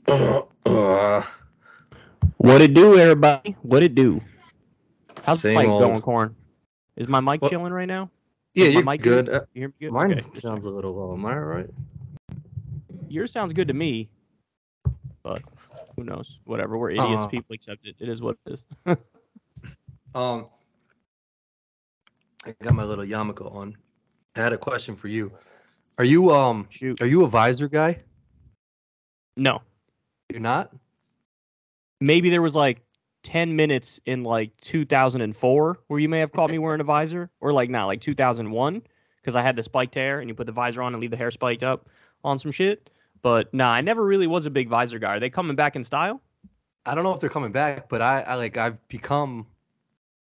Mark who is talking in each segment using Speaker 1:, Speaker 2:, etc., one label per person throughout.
Speaker 1: Uh,
Speaker 2: What it do, everybody? What it do? How's the
Speaker 1: Same
Speaker 2: mic going,
Speaker 1: old.
Speaker 2: Corin? Is my mic
Speaker 1: What?
Speaker 2: chilling right now?
Speaker 1: Yeah,
Speaker 2: Is my
Speaker 1: you're
Speaker 2: mic good?
Speaker 1: good.
Speaker 2: You hear me good? Okay,
Speaker 1: Mine
Speaker 2: just
Speaker 1: sounds a
Speaker 2: checking.
Speaker 1: little low. Am I right?
Speaker 2: Yours sounds good to me, but who knows? Whatever. We're idiots.
Speaker 1: Uh,
Speaker 2: People accept it. It is what it is.
Speaker 1: um, I got my little yarmulke on. I had a question for you. Are you
Speaker 2: Shoot.
Speaker 1: are you a visor guy?
Speaker 2: No.
Speaker 1: You're not?
Speaker 2: Maybe there was like 10 minutes in like 2004 where you may have caught me wearing a visor, or like not like 2001 because I had the spiked hair and you put the visor on and leave the hair spiked up on some shit. But nah, I never really was a big visor guy. Are they coming back in style?
Speaker 1: I don't know if they're coming back, but I've become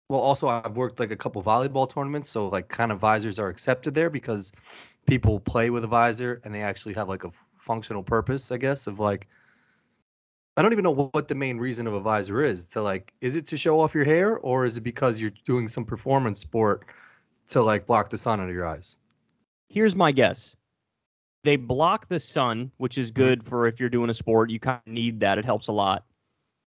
Speaker 1: well. Also, I've worked like a couple volleyball tournaments, so like kind of visors are accepted there because people play with a visor and they actually have like a functional purpose, I guess, of like I don't even know what the main reason of a visor is. To like, is it to show off your hair, or is it because you're doing some performance sport to like block the sun under your eyes?
Speaker 2: Here's my guess. They block the sun, which is
Speaker 1: Mhm.
Speaker 2: good for if you're doing a sport. You kind of need that. It helps a lot.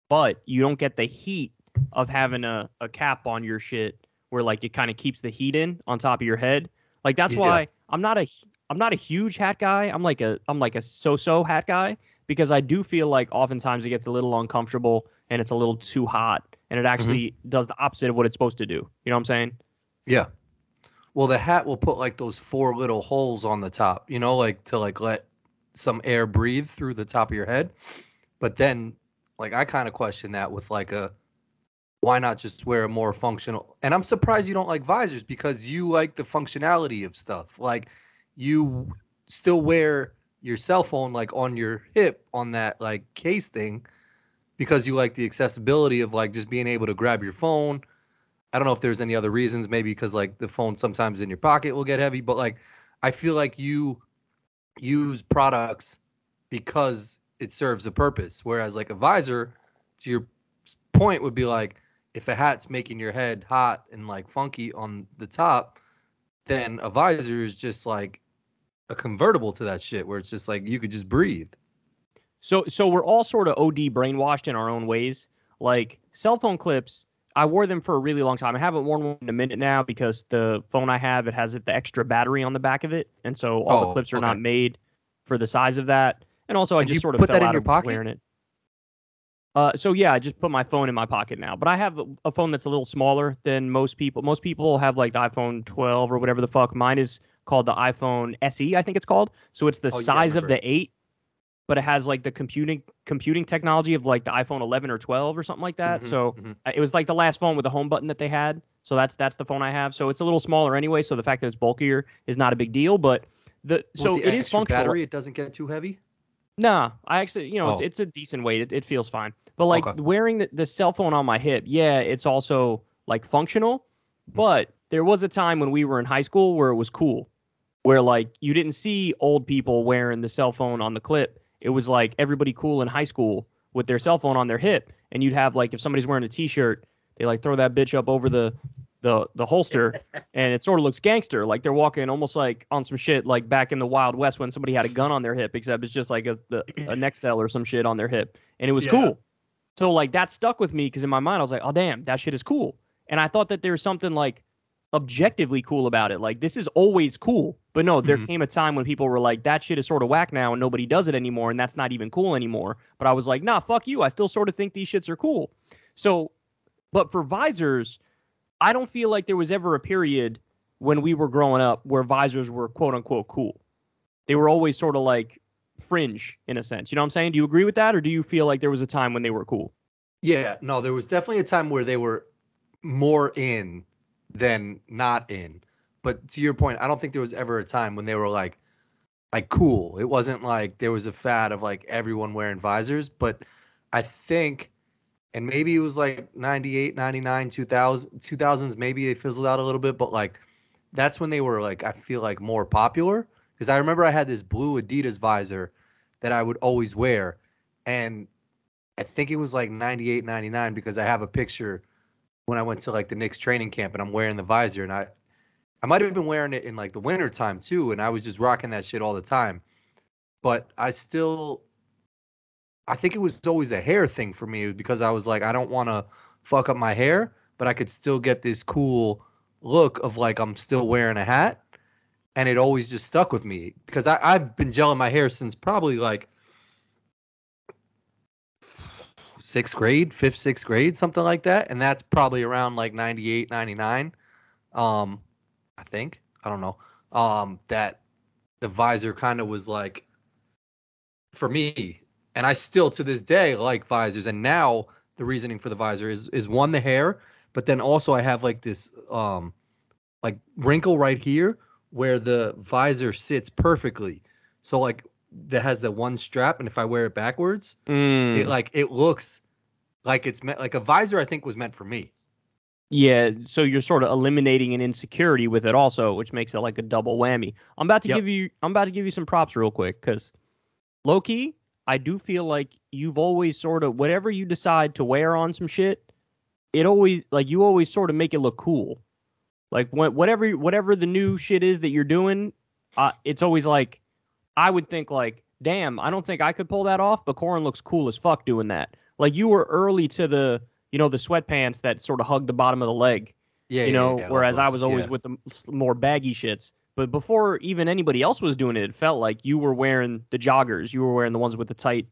Speaker 2: But you don't get the heat of having a cap on your shit where like it kind of keeps the heat in on top of your head. Like that's
Speaker 1: Yeah.
Speaker 2: why I'm not a huge hat guy. I'm like a so-so hat guy because I do feel like oftentimes it gets a little uncomfortable and it's a little too hot and it
Speaker 1: Hmm.
Speaker 2: actually does the opposite of what it's supposed to do. You know what I'm saying?
Speaker 1: Yeah. Well, the hat will put like those four little holes on the top, like to like let some air breathe through the top of your head. But then, like, I kind of question that with like why not just wear a more functional? And I'm surprised you don't like visors because you like the functionality of stuff. Like, you still wear your cell phone like on your hip on that like case thing because you like the accessibility of like just being able to grab your phone. I don't know if there's any other reasons, maybe because like the phone sometimes in your pocket will get heavy, but like I feel like you use products because it serves a purpose. Whereas like a visor, to your point, would be like if a hat's making your head hot and like funky on the top, then a visor is just like a convertible to that shit where it's just like you could just breathe.
Speaker 2: So we're all sort of OD brainwashed in our own ways. Like cell phone clips, I wore them for a really long time. I haven't worn one in a minute now because the phone I have it has the extra battery on the back of it, and so all the
Speaker 1: Oh,
Speaker 2: clips are
Speaker 1: okay.
Speaker 2: not made for the size of that. And also, I
Speaker 1: And you
Speaker 2: just sort of
Speaker 1: put that
Speaker 2: fell
Speaker 1: in
Speaker 2: out
Speaker 1: your
Speaker 2: of
Speaker 1: pocket?
Speaker 2: wearing it. So yeah, I just put my phone in my pocket now. But I have a phone that's a little smaller than most people. Most people have like the iPhone 12 or whatever the fuck. Mine is called the iPhone SE, I think it's called. So it's the
Speaker 1: Oh yeah, I
Speaker 2: size of
Speaker 1: remember.
Speaker 2: the 8, but it has like the computing technology of like the iPhone 11 or 12 or something like that.
Speaker 1: Hmm.
Speaker 2: So
Speaker 1: Hmm.
Speaker 2: it was like the last phone with the home button that they had. So that's the phone I have. So it's a little smaller anyway. So the fact that it's bulkier is not a big deal. But
Speaker 1: With
Speaker 2: so
Speaker 1: the
Speaker 2: it is
Speaker 1: extra
Speaker 2: functional.
Speaker 1: battery, it doesn't get too heavy.
Speaker 2: Nah, I actually, it's
Speaker 1: Oh,
Speaker 2: it's a decent weight. It feels fine. But like
Speaker 1: okay.
Speaker 2: wearing the cell phone on my hip, yeah, it's also like functional. But there was a time when we were in high school where it was cool, where like you didn't see old people wearing the cell phone on the clip. It was like everybody cool in high school with their cell phone on their hip, and you'd have like if somebody's wearing a t-shirt, they like throw that bitch up over the holster, and it sort of looks gangster, like they're walking almost like on some shit like back in the Wild West when somebody had a gun on their hip, except it's just like a Nextel or some shit on their hip, and it was
Speaker 1: Yeah.
Speaker 2: cool. So like that stuck with me because in my mind I was like, oh damn, that shit is cool, and I thought that there's something like objectively cool about it. Like this is always cool. But no, there
Speaker 1: Hmm.
Speaker 2: came a time when people were like, that shit is sort of whack now and nobody does it anymore and that's not even cool anymore. But I was like, nah, fuck you. I still sort of think these shits are cool. So, but for visors, I don't feel like there was ever a period when we were growing up where visors were quote unquote cool. They were always sort of like fringe in a sense. You know what I'm saying? Do you agree with that or do you feel like there was a time when they were cool?
Speaker 1: Yeah, no, there was definitely a time where they were more in than not in. But to your point, I don't think there was ever a time when they were like cool. It wasn't like there was a fad of like everyone wearing visors, but I think and maybe it was like 98, 99, 2000, 2000s maybe it fizzled out a little bit, but like that's when they were like I feel like more popular because I remember I had this blue Adidas visor that I would always wear and I think it was like 98, 99 because I have a picture when I went to like the Knicks training camp and I'm wearing the visor and I might have been wearing it in like the winter time too and I was just rocking that shit all the time. But I still I think it was always a hair thing for me because I was like, I don't want to fuck up my hair, but I could still get this cool look of like I'm still wearing a hat. And it always just stuck with me because I've been gelling my hair since probably like sixth grade, fifth, sixth grade, something like that. And that's probably around like 98, 99. I think, I don't know, that the visor kind of was like for me. And I still to this day like visors. And now the reasoning for the visor is one, the hair, but then also I have like this like wrinkle right here where the visor sits perfectly. So like that has the one strap, and if I wear it backwards, it looks like it's meant like a visor. I think was meant for me.
Speaker 2: Yeah, so you're sort of eliminating an insecurity with it also, which makes it like a double whammy.
Speaker 1: Yep.
Speaker 2: I'm about to give you some props real quick because low key, I do feel like you've always sort of whatever you decide to wear on some shit, it always like you always sort of make it look cool. Like whatever the new shit is that you're doing, it's always like I would think like, damn, I don't think I could pull that off, but Corin looks cool as fuck doing that. Like you were early to the the sweatpants that sort of hug the bottom of the leg,
Speaker 1: Yeah, yeah, yeah. I love
Speaker 2: whereas I
Speaker 1: those.
Speaker 2: was always
Speaker 1: Yeah.
Speaker 2: with the more baggy shits. But before even anybody else was doing it, it felt like you were wearing the joggers. You were wearing the ones with the tight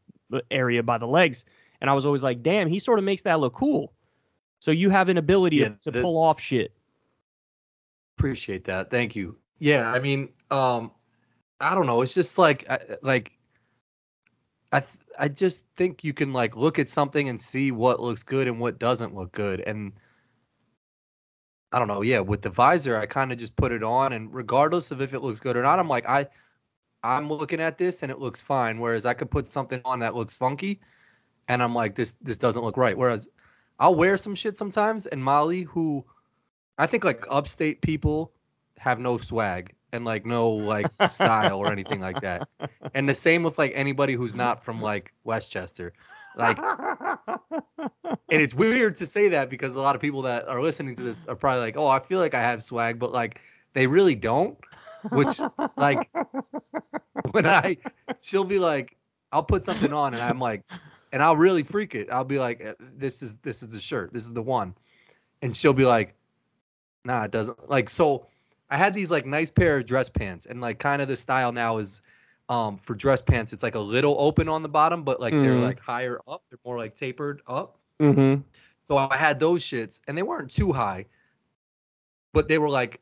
Speaker 2: area by the legs. And I was always like, damn, he sort of makes that look cool. So you have an ability
Speaker 1: Yeah.
Speaker 2: to pull off shit.
Speaker 1: Appreciate that. Thank you. Yeah. I mean, I don't know. It's just like, I just think you can like look at something and see what looks good and what doesn't look good. And I don't know. Yeah. With the visor, I kind of just put it on, and regardless of if it looks good or not, I'm like, I'm looking at this and it looks fine. Whereas I could put something on that looks funky and I'm like, this doesn't look right. Whereas I'll wear some shit sometimes, and Molly, who I think like upstate people have no swag and like no like style or anything like that. And the same with like anybody who's not from like Westchester. Like, and it's weird to say that because a lot of people that are listening to this are probably like, "Oh, I feel like I have swag," but like they really don't. Which like when she'll be like, I'll put something on and I'm like, and I'll really freak it. I'll be like, this is the shirt. This is the one. And she'll be like, nah, it doesn't. Like, so I had these like nice pair of dress pants, and like kind of the style now is for dress pants, it's like a little open on the bottom, but like they're like higher up. They're more like tapered up.
Speaker 2: Mm-hmm.
Speaker 1: So I had those shits, and they weren't too high, but they were like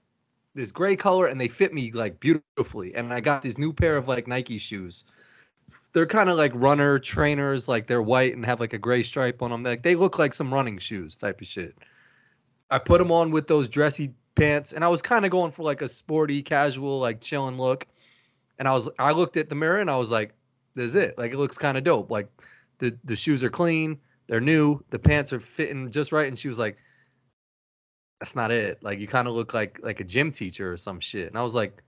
Speaker 1: this gray color, and they fit me like beautifully. And I got this new pair of like Nike shoes. They're kind of like runner trainers, like they're white and have like a gray stripe on them. Like they look like some running shoes type of shit. I put them on with those dressy pants, and I was kind of going for like a sporty, casual, like chilling look. And I looked at the mirror and I was like, "This is it. Like it looks kind of dope. Like the shoes are clean, they're new, the pants are fitting just right." And she was like, "That's not it. Like you kind of look like a gym teacher or some shit." And I was like,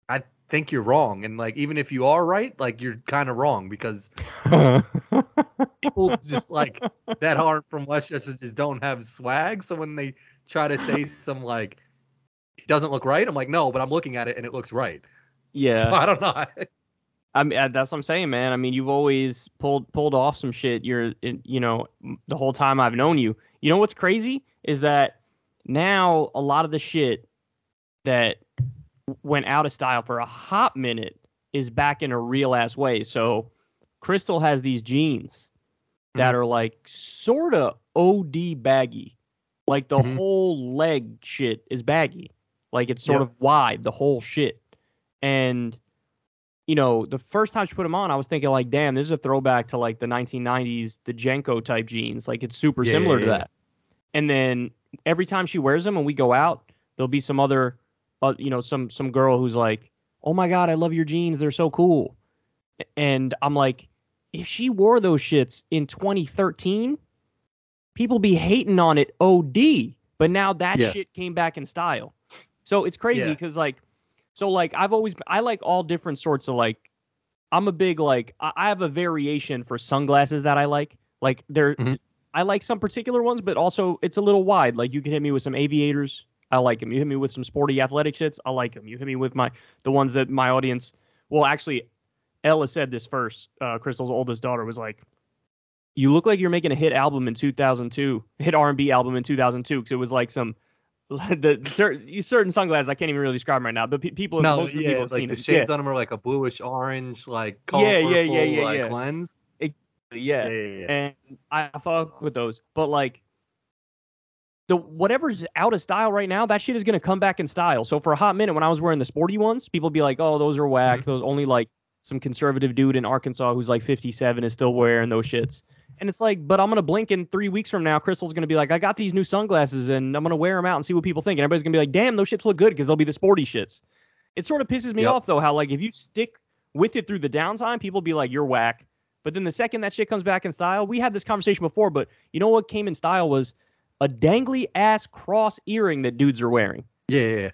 Speaker 1: "I think you're wrong. And like even if you are right, like you're kind of wrong because people just like that aren't from Westchester just don't have swag. So when they try to say some like it doesn't look right, I'm like, no, but I'm looking at it and it looks right. So
Speaker 2: Yeah.
Speaker 1: I don't know.
Speaker 2: I mean, that's what I'm saying, man. I mean, you've always pulled off some shit. The whole time I've known you. You know what's crazy is that now a lot of the shit that went out of style for a hot minute is back in a real ass way. So Crystal has these jeans that
Speaker 1: Mhm.
Speaker 2: are like sort of OD baggy. Like the
Speaker 1: Mhm.
Speaker 2: whole leg shit is baggy. Like it's sort
Speaker 1: Yep.
Speaker 2: of wide, the whole shit. And the first time she put them on, I was thinking like, damn, this is a throwback to like the 1990s, the Jenko type jeans. Like it's super
Speaker 1: Yeah, yeah,
Speaker 2: similar to
Speaker 1: yeah.
Speaker 2: that. And then every time she wears them and we go out, there'll be some other, some girl who's like, oh my God, I love your jeans. They're so cool. And I'm like, if she wore those shits in 2013, people be hating on it OD. But now that
Speaker 1: Yeah.
Speaker 2: shit came back in style. So it's crazy
Speaker 1: Yeah.
Speaker 2: because like I like all different sorts of like I'm a big like I have a variation for sunglasses that I like. Like
Speaker 1: Mhm.
Speaker 2: I like some particular ones, but also it's a little wide. Like you can hit me with some aviators, I like them. You hit me with some sporty athletic shits, I like them. You hit me with the ones that my audience, well, actually, Ella said this first. Crystal's oldest daughter was like, "You look like you're making a hit album in 2002, hit R&B album in 2002." Because it was like some certain sunglasses. I can't even really describe them right now, but people,
Speaker 1: No,
Speaker 2: most of the people have
Speaker 1: like
Speaker 2: seen
Speaker 1: the
Speaker 2: them.
Speaker 1: shades on them are like a bluish orange, like
Speaker 2: Yeah,
Speaker 1: colorful, like lens.
Speaker 2: Yeah.
Speaker 1: Yeah.
Speaker 2: And I fuck with those, but like the whatever's out of style right now, that shit is gonna come back in style. So for a hot minute, when I was wearing the sporty ones, people be like, "Oh, those are whack."
Speaker 1: Mm-hmm.
Speaker 2: Those only like some conservative dude in Arkansas who's like 57 is still wearing those shits. And it's like, but I'm gonna blink in 3 weeks from now. Crystal's gonna be like, "I got these new sunglasses and I'm gonna wear them out and see what people think." And everybody's gonna be like, "Damn, those shits look good," because they'll be the sporty shits. It sort of pisses me off though, how like if you stick with it through the downtime, people be like, "You're whack." But then the second that shit comes back in style, we had this conversation before, but you know what came in style was a dangly ass cross earring that dudes are wearing.
Speaker 1: Yeah.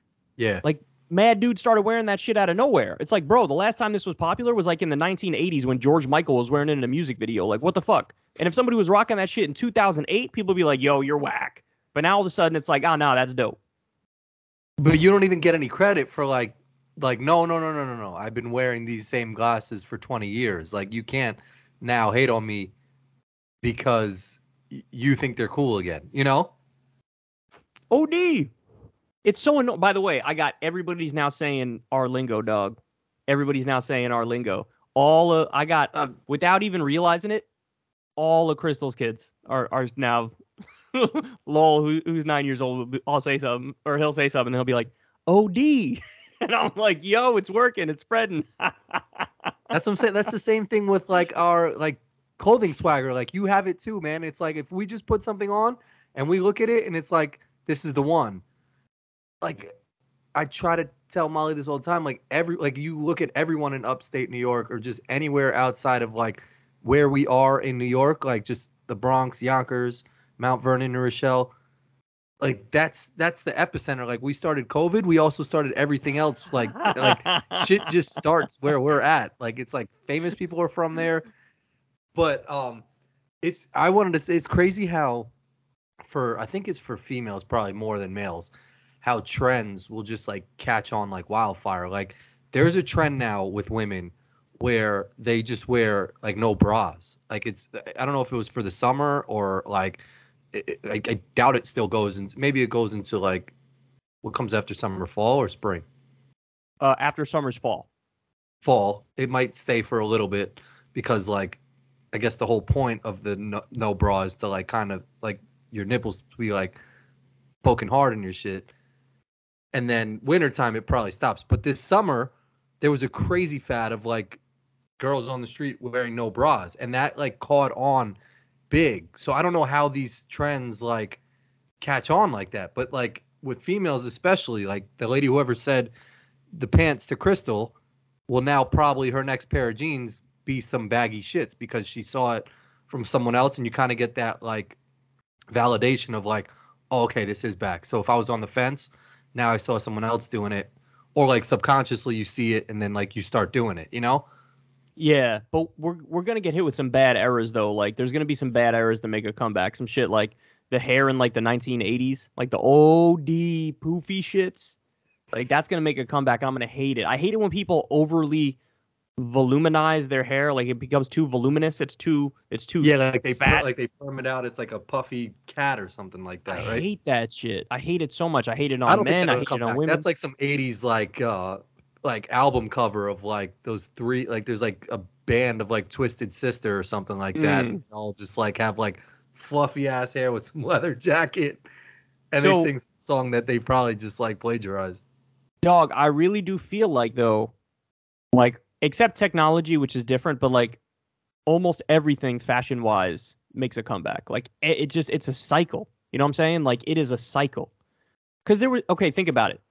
Speaker 2: Like mad dudes started wearing that shit out of nowhere. It's like, bro, the last time this was popular was like in the 1980s when George Michael was wearing it in a music video. Like, what the fuck? And if somebody was rocking that shit in 2008, people would be like, "Yo, you're whack." But now all of a sudden it's like, "Oh, no, that's dope."
Speaker 1: But you don't even get any credit for like no. I've been wearing these same glasses for 20 years. Like you can't now hate on me because you think they're cool again, you know?
Speaker 2: OD. It's so annoying. By the way, I got everybody's now saying our lingo, dog. Everybody's now saying our lingo. I got, without even realizing it, all of Crystal's kids are now, lol, who's 9 years old, I'll say something, or he'll say something, and he'll be like, OD. And I'm like, yo, it's working. It's spreading.
Speaker 1: That's what I'm saying. That's the same thing with like our like clothing swagger. Like you have it too, man. It's like if we just put something on and we look at it and it's like, this is the one. Like I try to tell Molly this all the time. Like you look at everyone in upstate New York or just anywhere outside of like where we are in New York, like just the Bronx, Yonkers, Mount Vernon, New Rochelle. Like that's the epicenter. Like we started COVID, we also started everything else. Like shit just starts where we're at. Like it's like famous people are from there. But I wanted to say it's crazy how I think it's for females probably more than males, how trends will just like catch on like wildfire. Like there's a trend now with women where they just wear like no bras. Like I don't know if it was for the summer or like I doubt it still goes into, maybe it goes into like what comes after summer, fall or spring?
Speaker 2: After summer's fall.
Speaker 1: Fall. It might stay for a little bit because like I guess the whole point of the no bra is to like kind of like your nipples to be like poking hard in your shit. And then wintertime it probably stops. But this summer there was a crazy fad of like girls on the street wearing no bras, and that like caught on big. So I don't know how these trends like catch on like that, but like with females especially, like the lady whoever said the pants to Crystal will now probably her next pair of jeans be some baggy shits because she saw it from someone else, and you kind of get that like validation of like, oh, okay, this is back. So if I was on the fence, now I saw someone else doing it, or like subconsciously you see it and then like you start doing it, you know?
Speaker 2: Yeah, but we're gonna get hit with some bad eras though. Like there's gonna be some bad eras that make a comeback. Some shit like the hair in like the 1980s, like the OD poofy shits. Like that's gonna make a comeback. I'm gonna hate it. I hate it when people overly voluminize their hair. Like it becomes too voluminous. It's too
Speaker 1: Yeah, like
Speaker 2: fat.
Speaker 1: they perm it out. It's like a puffy cat or something like that,
Speaker 2: I
Speaker 1: right?
Speaker 2: hate that shit. I hate it so much. I hate it
Speaker 1: I
Speaker 2: on
Speaker 1: don't think
Speaker 2: men. I
Speaker 1: that'll
Speaker 2: hate
Speaker 1: come
Speaker 2: it on
Speaker 1: back.
Speaker 2: women.
Speaker 1: That's like some 80s like album cover of like those three, like there's like a band of like Twisted Sister or something like that. And they all just like have like fluffy ass hair with some leather jacket, and they sing a song that they probably just like plagiarized.
Speaker 2: Dog, I really do feel like though, like except technology, which is different, but like almost everything fashion wise makes a comeback. Like it's a cycle. You know what I'm saying? Like it is a cycle. Because think about it.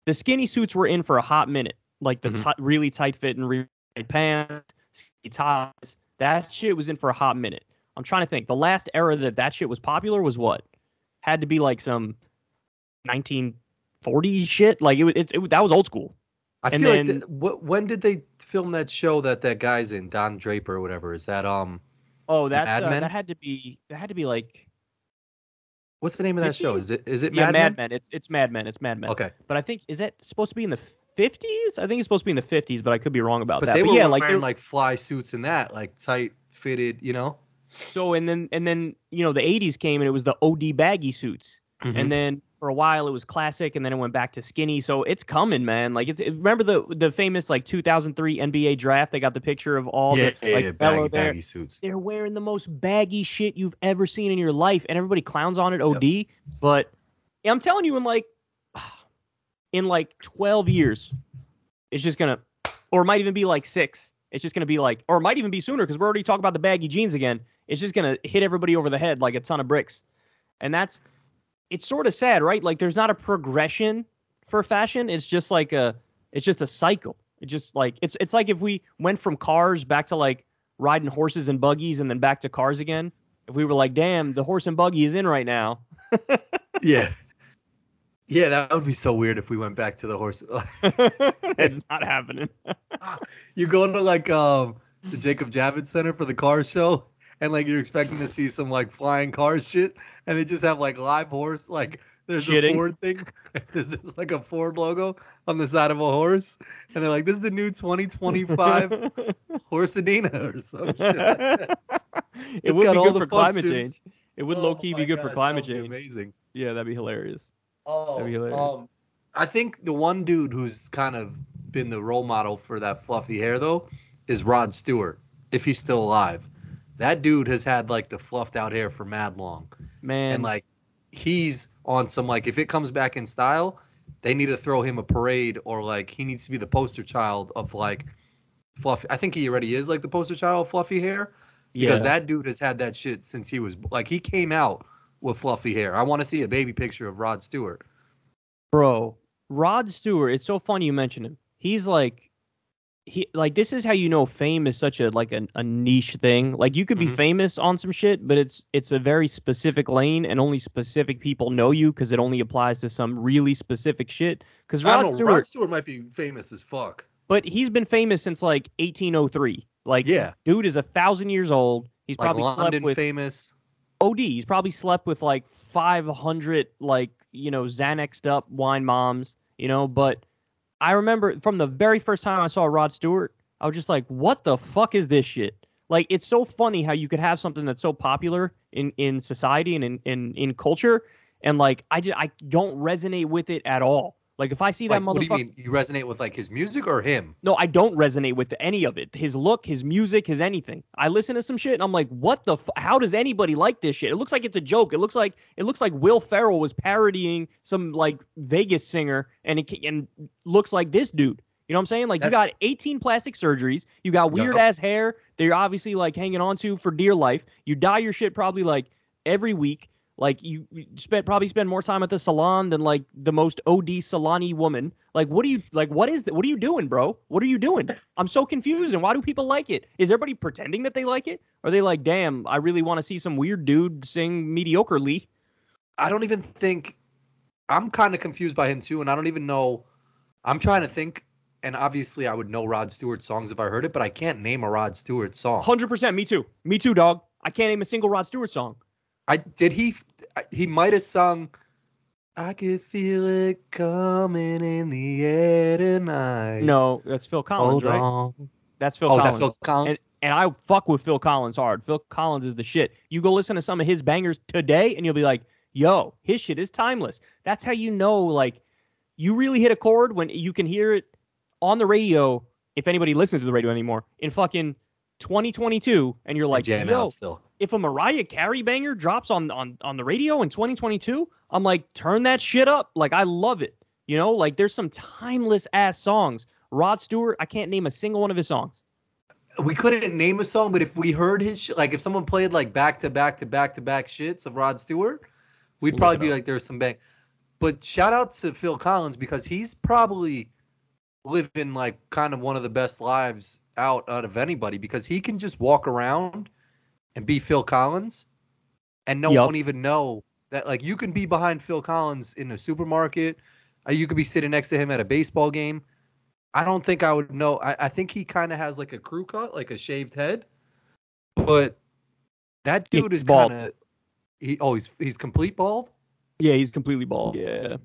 Speaker 2: The skinny suits were in for a hot minute, like the really tight fit and really tight pants, skinny ties. That shit was in for a hot minute. I'm trying to think. The last era that shit was popular was what? Had to be like some 1940s shit. Like that was old school.
Speaker 1: I feel like when did they film that show that guy's in, Don Draper or whatever? Is that
Speaker 2: Oh, that's
Speaker 1: Mad Men?
Speaker 2: that had to be like.
Speaker 1: What's the name of that show? Is it
Speaker 2: Yeah,
Speaker 1: Mad Men?
Speaker 2: Mad Men. It's Mad Men. It's Mad Men.
Speaker 1: Okay.
Speaker 2: But I think is that supposed to be in the 50s. I think it's supposed to be in the 50s, but I could be wrong about that.
Speaker 1: They
Speaker 2: But
Speaker 1: were
Speaker 2: yeah,
Speaker 1: wearing like fly suits and that, like tight fitted, you know.
Speaker 2: So and then the 80s came and it was the OD baggy suits. And then for a while it was classic and then it went back to skinny. So it's coming, man. Like remember the famous like 2003 NBA draft? They got the picture of all the
Speaker 1: baggy suits.
Speaker 2: They're wearing the most baggy shit you've ever seen in your life and everybody clowns on it OD, but I'm telling you in like 12 years it's just going to, or it might even be like 6. It's just going to be like, or it might even be sooner because we're already talking about the baggy jeans again. It's just going to hit everybody over the head like a ton of bricks. And it's sort of sad, right? Like there's not a progression for fashion. It's just like it's just a cycle. It's just like, it's like if we went from cars back to like riding horses and buggies and then back to cars again. If we were like, damn, the horse and buggy is in right now.
Speaker 1: Yeah. Yeah, that would be so weird if we went back to the horse.
Speaker 2: It's not happening.
Speaker 1: You go to like the Jacob Javits Center for the car show, and like you're expecting to see some like flying car shit, and they just have like live horse. Like there's a Ford thing. There's just like a Ford logo on the side of a horse, and they're like, "This is the new 2025 Horsadina or some shit."
Speaker 2: It would be good for climate change. It would low key be good for climate change.
Speaker 1: Amazing.
Speaker 2: Yeah, that'd be hilarious.
Speaker 1: I think the one dude who's kind of been the role model for that fluffy hair though is Rod Stewart, if he's still alive. That dude has had like the fluffed out hair for mad long,
Speaker 2: man.
Speaker 1: And like he's on some like if it comes back in style, they need to throw him a parade or like he needs to be the poster child of like fluffy. I think he already is like the poster child of fluffy hair because that dude has had that shit since he was like he came out with fluffy hair. I want to see a baby picture of Rod Stewart.
Speaker 2: Bro, Rod Stewart, it's so funny you mention him. He's like this is how you know fame is such a niche thing. Like you could be famous on some shit, but it's a very specific lane and only specific people know you because it only applies to some really specific shit. Because Rod
Speaker 1: Stewart might be famous as fuck.
Speaker 2: But he's been famous since like 1803. Like dude is 1,000 years old. He's
Speaker 1: like
Speaker 2: probably
Speaker 1: London
Speaker 2: slept with
Speaker 1: famous.
Speaker 2: OD. He's probably slept with like 500 like, Xanaxed up wine moms, but I remember from the very first time I saw Rod Stewart, I was just like, what the fuck is this shit? Like, it's so funny how you could have something that's so popular in society and in culture. And like, I don't resonate with it at all. Like if I see that motherfucker. What do you mean?
Speaker 1: You resonate with like his music or him?
Speaker 2: No, I don't resonate with any of it. His look, his music, his anything. I listen to some shit and I'm like, what the? How does anybody like this shit? It looks like it's a joke. It looks like Will Ferrell was parodying some like Vegas singer and looks like this dude. You know what I'm saying? Like you got 18 plastic surgeries. You got weird ass hair that you're obviously like hanging on to for dear life. You dye your shit probably like every week. Like you probably spend more time at the salon than like the most OD salon-y woman. Like what are you doing, bro? What are you doing? I'm so confused. And why do people like it? Is everybody pretending that they like it? Or are they like, damn, I really want to see some weird dude sing mediocrely?
Speaker 1: I don't even think I'm kind of confused by him too, and I don't even know. I'm trying to think, and obviously I would know Rod Stewart songs if I heard it, but I can't name a Rod Stewart song.
Speaker 2: 100%, me too. Me too, dog. I can't name a single Rod Stewart song.
Speaker 1: He might have sung I could feel it coming in the air tonight.
Speaker 2: No, that's Phil Collins, right?
Speaker 1: On.
Speaker 2: That's Phil Collins.
Speaker 1: Is that Phil Collins?
Speaker 2: And I fuck with Phil Collins hard. Phil Collins is the shit. You go listen to some of his bangers today and you'll be like, yo, his shit is timeless. That's how you know, like, you really hit a chord when you can hear it on the radio, if anybody listens to the radio anymore, in fucking 2022, and you're like, yo, if a Mariah Carey banger drops on the radio in 2022, I'm like, turn that shit up. Like, I love it. Like there's some timeless ass songs. Rod Stewart, I can't name a single one of his songs.
Speaker 1: We couldn't name a song, but if we heard his shit, like if someone played like back to back shits of Rod Stewart, we'd probably be like, there's some bang. But shout out to Phil Collins because he's probably living like kind of one of the best lives out of anybody because he can just walk around and be Phil Collins and no one even know that. Like you can be behind Phil Collins in a supermarket, you could be sitting next to him at a baseball game. I don't think I would know. I think he kind of has like a crew cut, like a shaved head, but that dude is kind of he's complete bald.
Speaker 2: Yeah, he's completely bald. Yeah,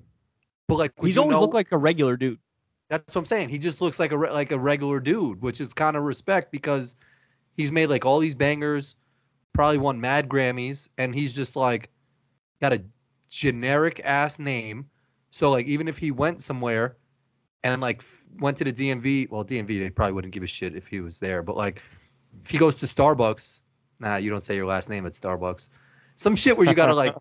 Speaker 1: but like
Speaker 2: he's always looked like a regular dude.
Speaker 1: That's what I'm saying. He just looks like a regular dude, which is kind of respect because he's made like all these bangers, probably won mad Grammys, and he's just like got a generic ass name. So like even if he went somewhere and like went to the DMV, well DMV they probably wouldn't give a shit if he was there, but like if he goes to Starbucks, nah, you don't say your last name at Starbucks. Some shit where you gotta like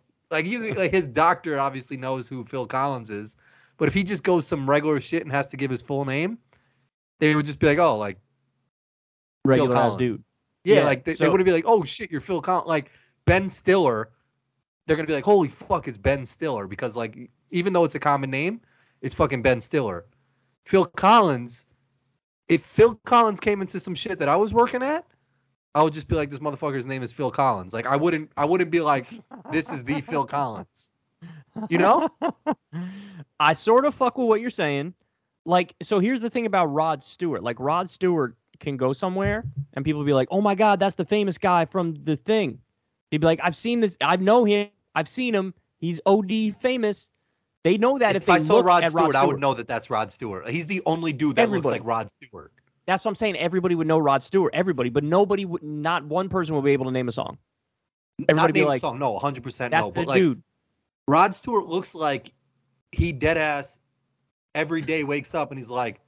Speaker 1: his doctor obviously knows who Phil Collins is, but if he just goes some regular shit and has to give his full name, they would just be like, oh, like
Speaker 2: regular ass dude.
Speaker 1: Yeah, like they wouldn't be like, oh shit, you're Phil Collins. Like Ben Stiller, they're gonna be like, holy fuck, it's Ben Stiller, because like even though it's a common name, it's fucking Ben Stiller. Phil Collins, if Phil Collins came into some shit that I was working at, I would just be like, this motherfucker's name is Phil Collins. Like I wouldn't be like, this is the Phil Collins. You know?
Speaker 2: I sort of fuck with what you're saying. Like, so here's the thing about Rod Stewart. Like Rod Stewart can go somewhere and people be like, oh my God, that's the famous guy from The Thing. He'd be like, I've seen this. I know him. I've seen him. He's OD famous. They know that if they
Speaker 1: I saw
Speaker 2: look
Speaker 1: Rod
Speaker 2: at
Speaker 1: Stewart,
Speaker 2: Rod Stewart,
Speaker 1: I would know that that's Rod Stewart. He's the only dude that looks like Rod Stewart.
Speaker 2: That's what I'm saying. Everybody would know Rod Stewart. Everybody, but nobody would. Not one person would be able to name a song. Everybody
Speaker 1: Not
Speaker 2: be
Speaker 1: name
Speaker 2: like,
Speaker 1: a song. No, 100%
Speaker 2: that's
Speaker 1: no.
Speaker 2: the
Speaker 1: But like,
Speaker 2: dude.
Speaker 1: Rod Stewart looks like he dead ass every day wakes up and he's like,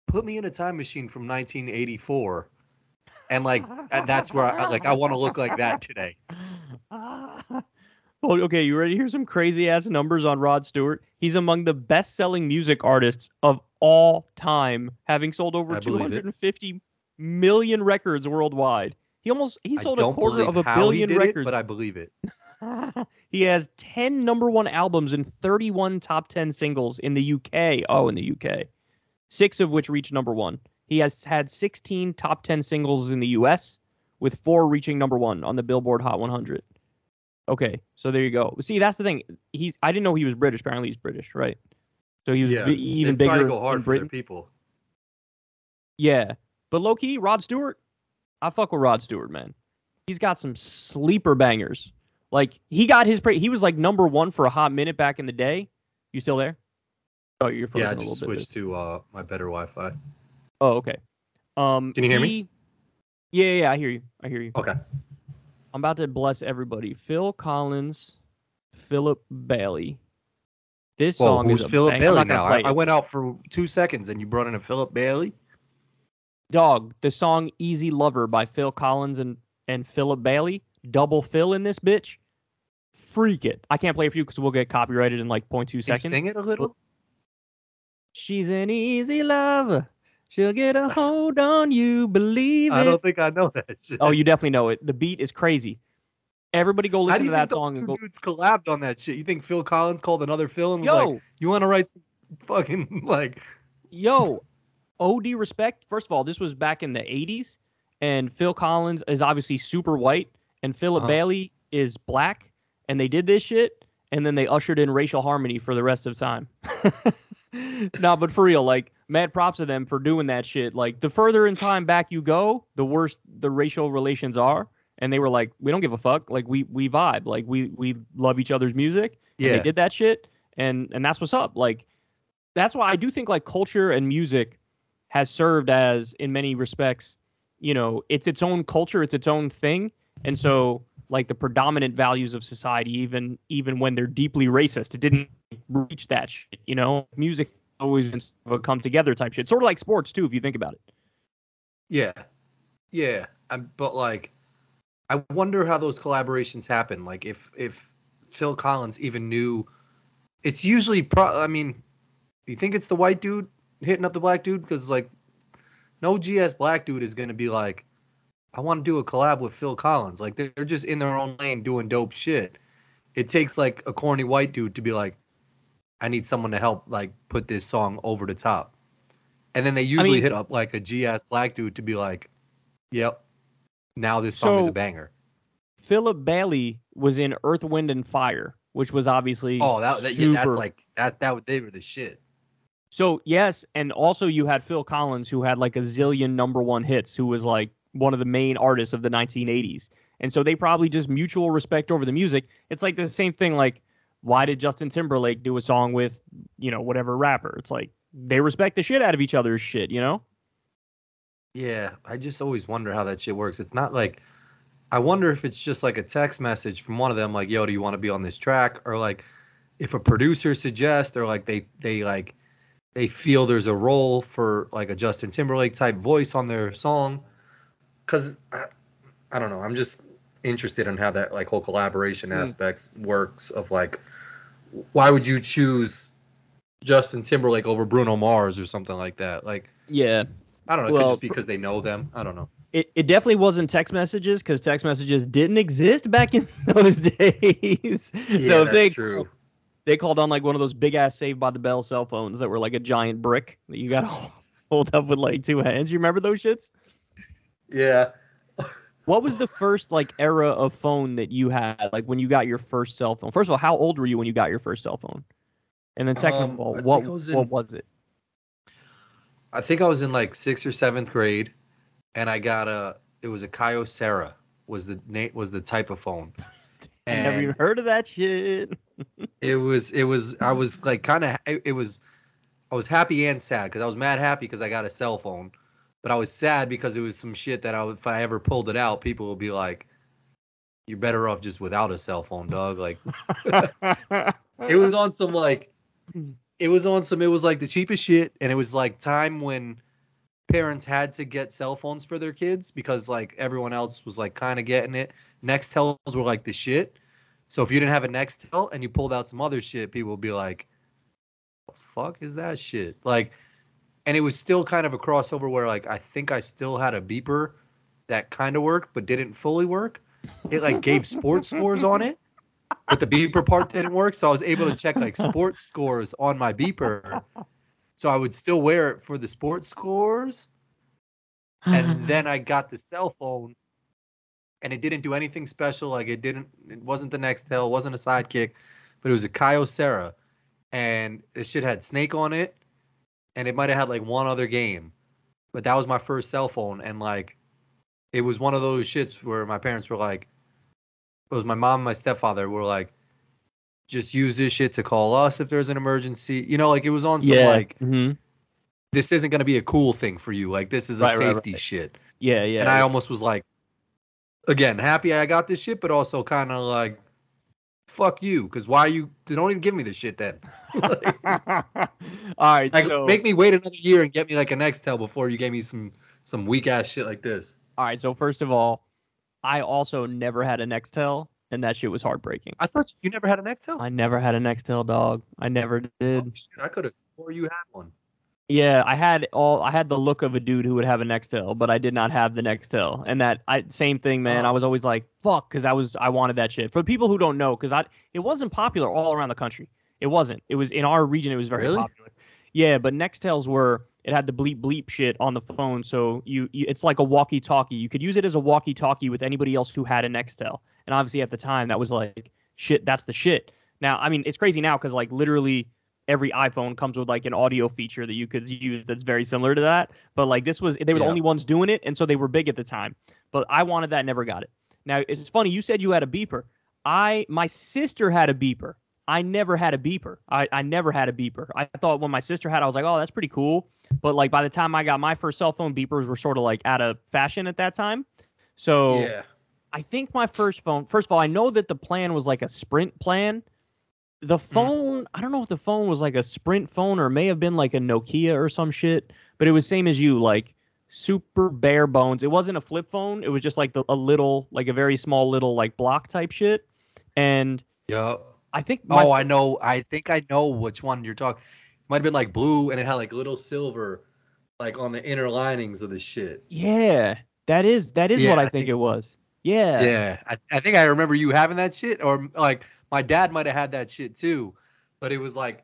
Speaker 1: put me in a time machine from 1984. And like, and that's where I want to look like that today.
Speaker 2: Oh, okay, you ready? Here's some crazy ass numbers on Rod Stewart. He's among the best-selling music artists of all time, having sold over 250 million records worldwide. He sold a quarter of a billion records.
Speaker 1: But I believe it.
Speaker 2: He has 10 number one albums and 31 top 10 singles in the UK. Oh, in the UK. 6 of which reached number one. He has had 16 top 10 singles in the US, with 4 reaching number one on the Billboard Hot 100. Okay, so there you go. See, that's the thing. I didn't know he was British. Apparently, he's British, right? So he was even bigger.
Speaker 1: Probably go hard for their people.
Speaker 2: Yeah, but low key, Rod Stewart. I fuck with Rod Stewart, man. He's got some sleeper bangers. Like he got his. He was like number one for a hot minute back in the day. You still there? Oh, you're frozen.
Speaker 1: Yeah, I just switched to my better Wi-Fi.
Speaker 2: Oh, okay.
Speaker 1: Can you hear me?
Speaker 2: Yeah, I hear you.
Speaker 1: Okay.
Speaker 2: I'm about to bless everybody. Phil Collins, Philip Bailey. This song is
Speaker 1: Philip Bailey now. I went out for 2 seconds and you brought in a Philip Bailey.
Speaker 2: Dog, the song "Easy Lover" by Phil Collins and Philip Bailey. Double Phil in this bitch. Freak it. I can't play it for you because we'll get copyrighted in like 0.2 seconds.
Speaker 1: Can you sing it a little?
Speaker 2: She's an easy lover. She'll get a hold on you, believe it.
Speaker 1: I don't think I know that shit.
Speaker 2: Oh, you definitely know it. The beat is crazy. Everybody go listen to that song.
Speaker 1: How do you think those two dudes collabed on that shit? You think Phil Collins called another Phil and was like, you want to write some fucking, like...
Speaker 2: Yo, OD respect. First of all, this was back in the 80s, and Phil Collins is obviously super white, and Philip Bailey is black, and they did this shit, and then they ushered in racial harmony for the rest of time. No, but for real, like, mad props to them for doing that shit. Like, the further in time back you go, the worse the racial relations are. And they were like, we don't give a fuck. Like, we vibe. Like, we love each other's music. And they did that shit. And that's what's up. Like, that's why I do think, like, culture and music has served as, in many respects, you know, it's its own culture. It's its own thing. And so, like, the predominant values of society, even when they're deeply racist, it didn't reach that shit, you know? Music always been sort of a come together type shit. Sort of like sports, too, if you think about it.
Speaker 1: Yeah. Yeah. But, like, I wonder how those collaborations happen. Like, if Phil Collins even knew... It's usually... I mean, you think it's the white dude hitting up the black dude? Because, like, no GS black dude is going to be like, I want to do a collab with Phil Collins. Like, they're just in their own lane doing dope shit. It takes, like, a corny white dude to be like, I need someone to help, like, put this song over the top. And then they usually hit up, like, a GS black dude to be like, yep, now this song is a banger.
Speaker 2: Philip Bailey was in Earth, Wind, and Fire, which was obviously
Speaker 1: they were the shit.
Speaker 2: So, yes, and also you had Phil Collins, who had, like, a zillion number one hits, who was, like, one of the main artists of the 1980s. And so they probably just mutual respect over the music. It's like the same thing, like, why did Justin Timberlake do a song with, you know, whatever rapper? It's like, they respect the shit out of each other's shit, you know?
Speaker 1: Yeah, I just always wonder how that shit works. It's not like I wonder if it's just like a text message from one of them, like, "Yo, do you want to be on this track?" Or like if a producer suggests, or like they feel there's a role for like a Justin Timberlake type voice on their song. Because I don't know, I'm just interested in how that like whole collaboration aspects works. Of like, why would you choose Justin Timberlake over Bruno Mars or something like that? Like,
Speaker 2: Yeah.
Speaker 1: I don't know. It could
Speaker 2: Well,
Speaker 1: just be because they know them. I don't know.
Speaker 2: it definitely wasn't text messages because text messages didn't exist back in those days.
Speaker 1: Yeah,
Speaker 2: So
Speaker 1: that's true.
Speaker 2: they called on like one of those big ass Saved by the Bell cell phones that were like a giant brick that you got to hold up with like two hands. You remember those shits?
Speaker 1: Yeah.
Speaker 2: What was the first like era of phone that you had, like when you got your first cell phone? First of all, how old were you when you got your first cell phone? And then second of all,
Speaker 1: I think
Speaker 2: what was it?
Speaker 1: I think I was in like 6th or 7th grade, and I got it was a Kyocera was the name, was the type of phone.
Speaker 2: I never even
Speaker 1: And
Speaker 2: heard of that shit.
Speaker 1: I was like kind of it was I was happy and sad because I was mad happy because I got a cell phone, but I was sad because it was some shit that if I ever pulled it out, people would be like, "You're better off just without a cell phone, dog." Like, it was on some like, it was on some, it was like the cheapest shit, and it was like time when parents had to get cell phones for their kids because like everyone else was like kind of getting it. Nextels were like the shit. So if you didn't have a Nextel and you pulled out some other shit, people would be like, "The fuck is that shit?" Like, and it was still kind of a crossover where like I think I still had a beeper that kind of worked but didn't fully work. It like gave sports scores on it, but the beeper part didn't work. So I was able to check like sports scores on my beeper. So I would still wear it for the sports scores. And then I got the cell phone, and it didn't do anything special. Like it wasn't the Nextel, it wasn't a Sidekick, but it was a Kyocera, and this shit had Snake on it, and it might have had like one other game, but that was my first cell phone, and like it was one of those shits where my parents were like, it was my mom and my stepfather were like, just use this shit to call us if there's an emergency, like it was on some
Speaker 2: Yeah.
Speaker 1: like, this isn't gonna be a cool thing for you, like this is a safety shit.
Speaker 2: Yeah, yeah.
Speaker 1: And I almost was like, again, happy I got this shit, but also kind of like, fuck you, because why don't even give me this shit then.
Speaker 2: All right,
Speaker 1: Like,
Speaker 2: so
Speaker 1: make me wait another year and get me like a Nextel before you gave me some weak ass shit like this.
Speaker 2: all right, so first of all, I also never had a Nextel, and that shit was heartbreaking.
Speaker 1: I thought you never had a Nextel.
Speaker 2: I never had a Nextel, dog. I never did.
Speaker 1: Oh, shit, I could have swore you had one.
Speaker 2: Yeah, I had the look of a dude who would have a Nextel, but I did not have the Nextel. And same thing, man. I was always like, fuck, because I wanted that shit. For people who don't know, because it wasn't popular all around the country. It wasn't. It was in our region. It was very popular. Yeah, but Nextels it had the bleep bleep shit on the phone, so it's like a walkie-talkie. You could use it as a walkie-talkie with anybody else who had a Nextel. And obviously at the time that was like shit. That's the shit. Now, I mean, it's crazy now because like literally every iPhone comes with like an audio feature that you could use that's very similar to that. But like they were the only ones doing it, and so they were big at the time. But I wanted that, never got it. Now it's funny, you said you had a beeper. My sister had a beeper. I never had a beeper. I never had a beeper. I thought when my sister had it, I was like, oh, that's pretty cool. But like by the time I got my first cell phone, beepers were sort of like out of fashion at that time. So yeah. I think my first phone, first of all, I know that the plan was like a Sprint plan. The phone, I don't know if the phone was like a Sprint phone or it may have been like a Nokia or some shit, but it was same as you, like super bare bones. It wasn't a flip phone. It was just like a little, like a very small little like block type shit. And I think
Speaker 1: I know. I think I know which one you're talking. Might have been like blue, and it had like little silver, like on the inner linings of the shit.
Speaker 2: Yeah, that is what I think it was. Yeah.
Speaker 1: Yeah, I think I remember you having that shit, or like my dad might have had that shit too, but it was like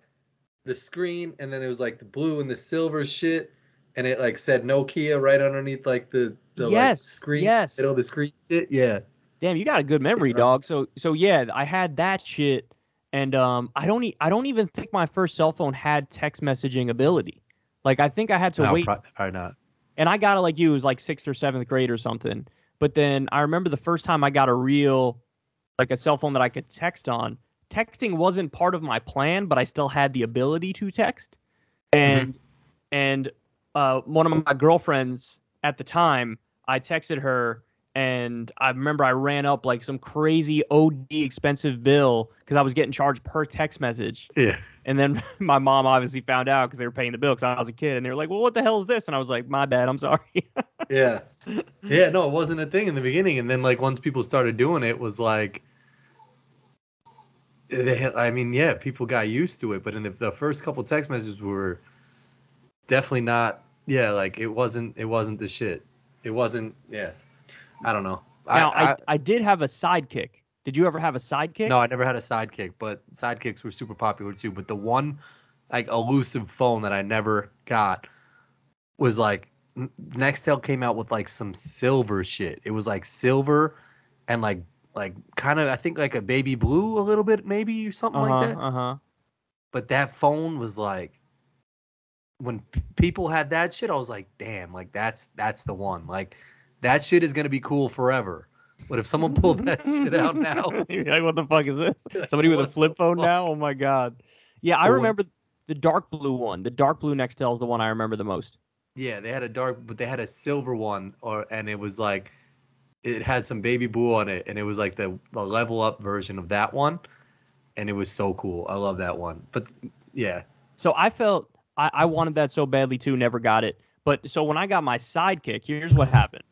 Speaker 1: the screen, and then it was like the blue and the silver shit, and it like said Nokia right underneath like the like screen, middle of the screen shit. Yeah.
Speaker 2: Damn, you got a good memory, dog. So yeah, I had that shit, and I don't even think my first cell phone had text messaging ability. Like I think I had to wait.
Speaker 1: Probably not.
Speaker 2: And I got it like you, it was like 6th or 7th grade or something. But then I remember the first time I got a cell phone that I could text on. Texting wasn't part of my plan, but I still had the ability to text. And one of my girlfriends at the time, I texted her, and I remember I ran up like some crazy OD expensive bill because I was getting charged per text message.
Speaker 1: Yeah.
Speaker 2: And then my mom obviously found out because they were paying the bill because I was a kid, and they were like, "Well, what the hell is this?" And I was like, "My bad, I'm sorry."
Speaker 1: Yeah. Yeah, no, it wasn't a thing in the beginning, and then like once people started doing it, was like, I mean, yeah, people got used to it, but in the first couple text messages were definitely not. Yeah, like it wasn't the shit. It wasn't. Yeah, I don't know.
Speaker 2: Now, I did have a sidekick. Did you ever have a sidekick?
Speaker 1: No, I never had a sidekick, but sidekicks were super popular too. But the one like elusive phone that I never got was like Nextel came out with like some silver shit. It was like silver and like kind of I think like a baby blue a little bit maybe or something like that. But that phone was like when people had that shit, I was like, damn, like that's the one. Like that shit is gonna be cool forever. But if someone pulled that shit out now,
Speaker 2: you're like, what the fuck is this? Somebody with a flip phone now? Oh my god. Yeah, I remember the dark blue one. The dark blue Nextel is the one I remember the most.
Speaker 1: Yeah, they had a dark, but they had a silver one, and it was like it had some baby blue on it, and it was like the level up version of that one, and it was so cool. I love that one. But yeah.
Speaker 2: So I felt I wanted that so badly too, never got it. But so when I got my sidekick, here's what happened.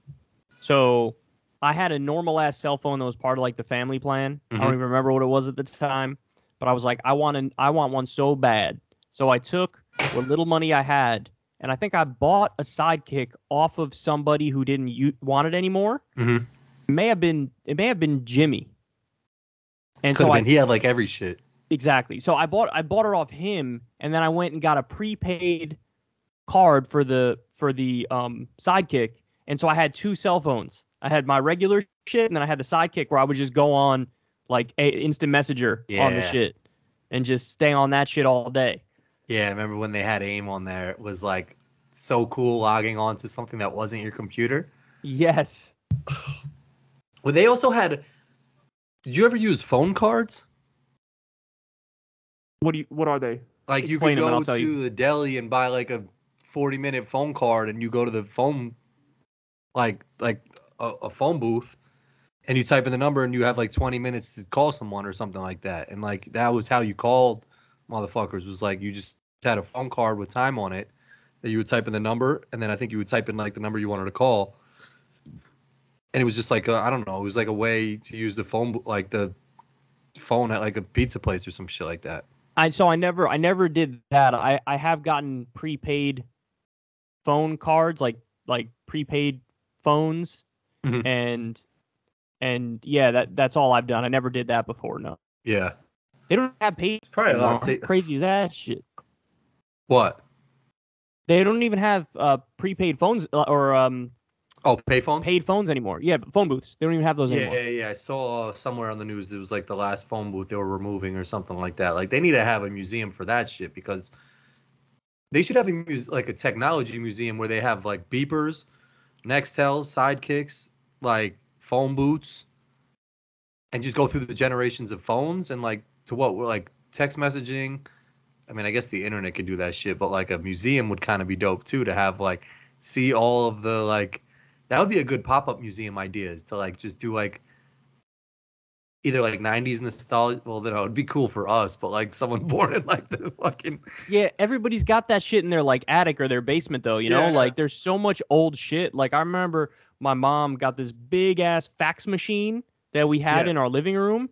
Speaker 2: So I had a normal ass cell phone that was part of like the family plan. I don't even remember what it was at the time, but I was like, I want one so bad. So I took what little money I had, and I think I bought a sidekick off of somebody who didn't want it anymore. It may have been Jimmy. And so
Speaker 1: he had like every shit.
Speaker 2: Exactly. So I bought her off him, and then I went and got a prepaid card for the sidekick, and so I had two cell phones. I had my regular shit, and then I had the sidekick where I would just go on like instant messenger on the shit and just stay on that shit all day.
Speaker 1: Yeah, I remember when they had AIM on there. It was like so cool logging on to something that wasn't your computer.
Speaker 2: Yes.
Speaker 1: Well, they also had. Did you ever use phone cards?
Speaker 2: What are they?
Speaker 1: Like
Speaker 2: Explain
Speaker 1: you could
Speaker 2: them
Speaker 1: go
Speaker 2: and I'll
Speaker 1: to the deli and buy like a 40-minute phone card, and you go to the phone, like a phone booth, and you type in the number, and you have like 20 minutes to call someone or something like that. And like that was how you called motherfuckers. Was like you just had a phone card with time on it that you would type in the number, and then I think you would type in like the number you wanted to call. And it was just like I don't know. It was like a way to use the phone, like the phone at like a pizza place or some shit like that.
Speaker 2: I never did that. I have gotten prepaid phone cards, like prepaid phones, and yeah, that's all I've done. I never did that before. No.
Speaker 1: Yeah.
Speaker 2: They don't have paid.
Speaker 1: Probably a lot.
Speaker 2: How crazy is that shit?
Speaker 1: What?
Speaker 2: They don't even have prepaid phones or
Speaker 1: pay phones?
Speaker 2: Paid phones anymore. Yeah, but phone booths. They don't even have those anymore.
Speaker 1: Yeah. I saw somewhere on the news it was like the last phone booth they were removing or something like that. Like they need to have a museum for that shit because they should have like a technology museum where they have like beepers, Nextels, sidekicks, like phone booths, and just go through the generations of phones and like to what we're like text messaging. I mean, I guess the internet could do that shit, but like a museum would kind of be dope too to have like see all of the like. That would be a good pop-up museum idea is to like just do like either like 90s nostalgia. Well, then it would be cool for us, but like someone born in like the fucking.
Speaker 2: Yeah, everybody's got that shit in their like attic or their basement though, you know? Like there's so much old shit. Like I remember my mom got this big ass fax machine that we had in our living room.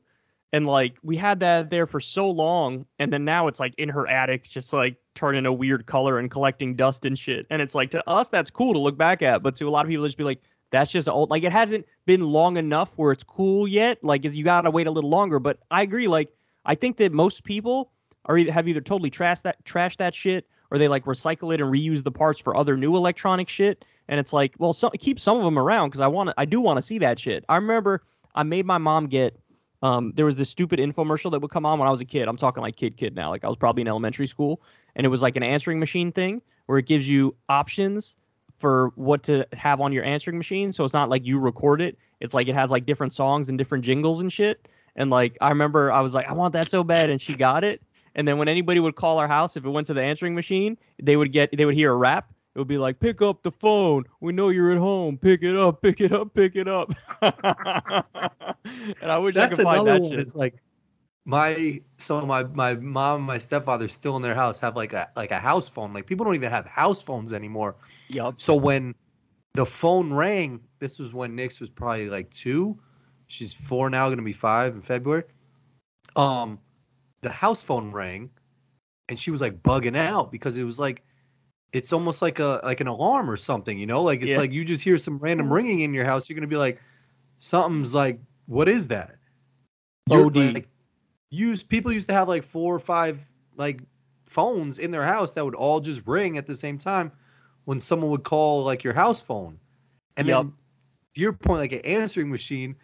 Speaker 2: And like we had that there for so long, and then now it's like in her attic, just like turning a weird color and collecting dust and shit. And it's like to us that's cool to look back at, but to a lot of people just be like, that's just old. Like it hasn't been long enough where it's cool yet. Like you gotta wait a little longer. But I agree. Like I think that most people have either totally trashed that shit, or they like recycle it and reuse the parts for other new electronic shit. And it's like, well, keep some of them around because I do want to see that shit. I remember I made my mom get. There was this stupid infomercial that would come on when I was a kid. I'm talking like kid now. Like I was probably in elementary school. And it was like an answering machine thing where it gives you options for what to have on your answering machine. So it's not like you record it. It's like it has like different songs and different jingles and shit. And like I remember I was like, I want that so bad. And she got it. And then when anybody would call our house, if it went to the answering machine, they would hear a rap. It would be like, pick up the phone. We know you're at home. Pick it up, pick it up, pick it up. And I wish I
Speaker 1: That's
Speaker 2: could find
Speaker 1: another
Speaker 2: that
Speaker 1: one.
Speaker 2: shit.
Speaker 1: It's like my mom and my stepfather still in their house have like a house phone. Like people don't even have house phones anymore.
Speaker 2: Yup.
Speaker 1: So when the phone rang, this was when Nix was probably like 2. She's 4 now, gonna be 5 in February. The house phone rang, and she was like bugging out because it was like it's almost like an alarm or something, you know? Like it's like you just hear some random ringing in your house, you're gonna be like, something's like, what is that? You're
Speaker 2: OD.
Speaker 1: like people used to have like 4 or 5 like phones in their house that would all just ring at the same time when someone would call like your house phone. And then to your point, like an answering machine,